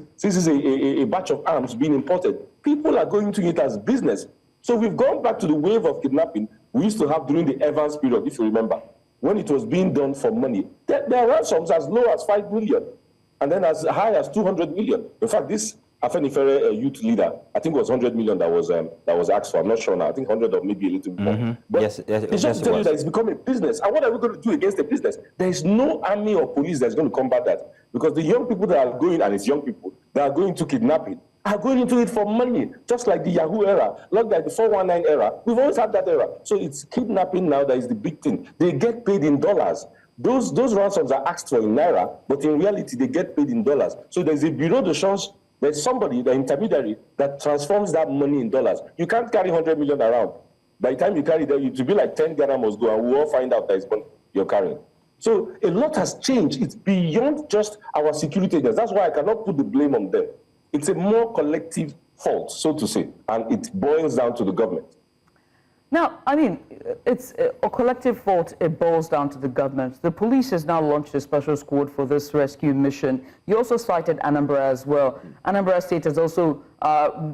a batch of arms being imported. People are going to it as business. So we've gone back to the wave of kidnapping we used to have during the Evans period, if you remember, when it was being done for money. There are ransoms as low as 5 million. And then as high as 200 million. In fact, this Afenifere youth leader, I think it was 100 million that was asked for. I'm not sure now. I think 100 or maybe a little bit more. But it's just to tell you that it's become a business. And what are we going to do against the business? There is no army or police that's going to combat that. Because the young people that are going, and it's young people, that are going to kidnapping, are going into it for money. Just like the Yahoo era, like the 419 era. We've always had that era. So it's kidnapping now that is the big thing. They get paid in dollars. Those ransoms are asked for in naira, but in reality, they get paid in dollars. So there's a bureau de change, there's somebody, the intermediary, that transforms that money in dollars. You can't carry 100 million around. By the time you carry that, it will be like 10 Ghana must go, and we'll all find out that it's money you're carrying. So a lot has changed. It's beyond just our security agents. That's why I cannot put the blame on them. It's a more collective fault, so to say, and it boils down to the government. Now, I mean, it's a collective fault. It boils down to the government. The police has now launched a special squad for this rescue mission. You also cited Anambra as well. Anambra State has also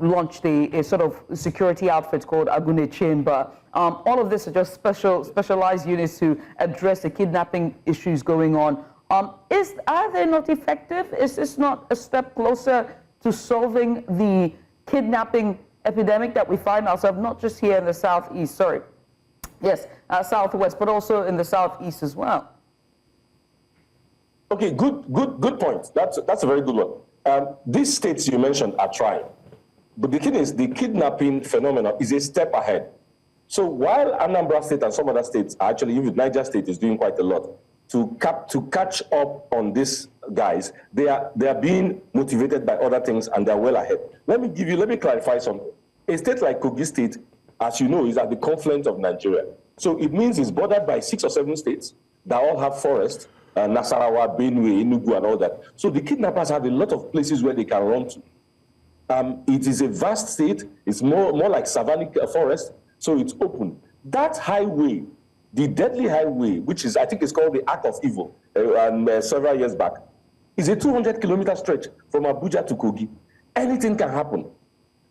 launched a sort of security outfit called Agune Chamber. All of this are just specialized units to address the kidnapping issues going on. Are they not effective? Is this not a step closer to solving the kidnapping epidemic that we find ourselves, not just here in the southeast, southwest, but also in the southeast as well? Okay, good point. That's a very good one. These states you mentioned are trying, but the thing is, the kidnapping phenomenon is a step ahead. So while Anambra State and some other states, actually even Niger State is doing quite a lot to catch up on these guys, they are being motivated by other things and they're well ahead. Let me clarify something. A state like Kogi State, as you know, is at the confluence of Nigeria. So it means it's bordered by 6 or 7 states that all have forests, Nasarawa, Benue, Enugu, and all that. So the kidnappers have a lot of places where they can run to. It is a vast state. It's more like savannic forest, so it's open. That highway, the deadly highway, which is, I think it's called the Arc of Evil, several years back, is a 200-kilometer stretch from Abuja to Kogi. Anything can happen.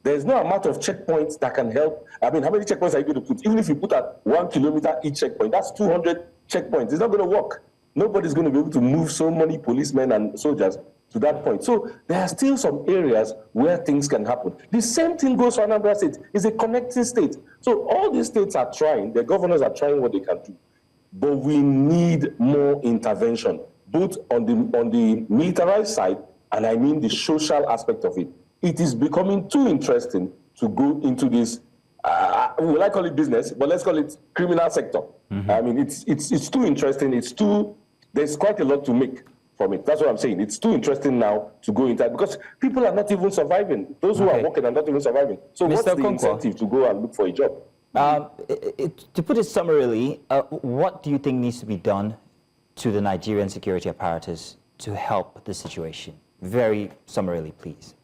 There's no amount of checkpoints that can help. I mean, how many checkpoints are you going to put? Even if you put at 1 kilometer each checkpoint, that's 200 checkpoints. It's not going to work. Nobody's going to be able to move so many policemen and soldiers to that point. So there are still some areas where things can happen. The same thing goes for Anambra State. It's a connecting state. So all these states are trying, their governors are trying what they can do. But we need more intervention, both on the militarized side, and I mean the social aspect of it. It is becoming too interesting to go into this, will I call it business, but let's call it criminal sector. I mean, it's too interesting. There's quite a lot to make from it. That's what I'm saying. It's too interesting now to go into that because people are not even surviving. Those who are working are not even surviving. So what's the incentive to go and look for a job? To put it summarily, what do you think needs to be done to the Nigerian security apparatus to help the situation? Very summarily, please.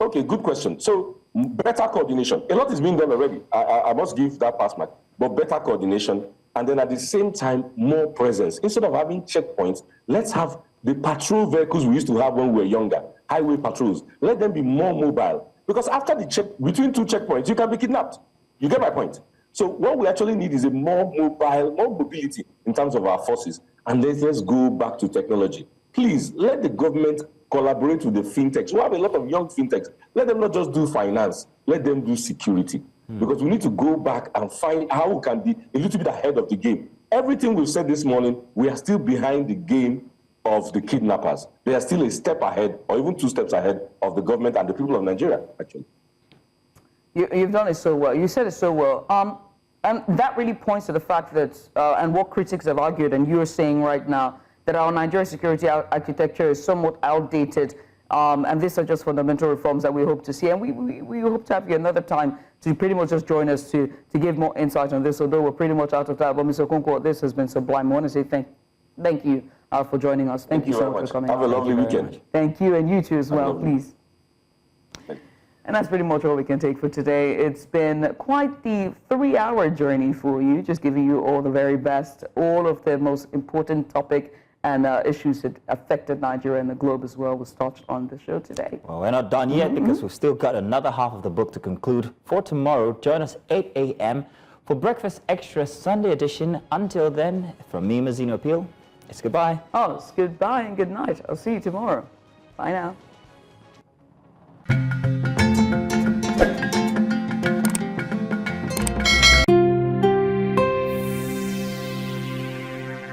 Okay, good question. So better coordination. A lot is being done already. I must give that pass mark. But better coordination, and then at the same time, more presence. Instead of having checkpoints, let's have the patrol vehicles we used to have when we were younger, highway patrols. Let them be more mobile. Because after the between two checkpoints, you can be kidnapped. You get my point? So what we actually need is a more mobile, more mobility in terms of our forces. And then let's go back to technology. Please, let the government collaborate with the fintechs. We have a lot of young fintechs. Let them not just do finance, let them do security. Because we need to go back and find how we can be a little bit ahead of the game. Everything we've said this morning, we are still behind the game of the kidnappers. They are still a step ahead, or even 2 steps ahead of the government and the people of Nigeria, actually. You've done it so well. You said it so well. And that really points to the fact that, and what critics have argued, and you're saying right now, that our Nigerian security architecture is somewhat outdated, and these are just fundamental reforms that we hope to see. And we hope to have you another time to pretty much just join us to give more insight on this, although we're pretty much out of time. But Mr. Okonkwo, this has been sublime. I want to say thank you for joining us. Thank you so much for coming. Have a lovely weekend. Thank you, and you too as well, please. And that's pretty much all we can take for today. It's been quite the 3-hour journey for you, just giving you all the very best, all of the most important topic and issues that affected Nigeria and the globe as well was touched on the show today. Well, we're not done yet because we've still got another half of the book to conclude. For tomorrow, join us 8 a.m. for Breakfast Extra Sunday edition. Until then, from me, Mazino Peel, it's goodbye. Oh, it's goodbye and good night. I'll see you tomorrow. Bye now.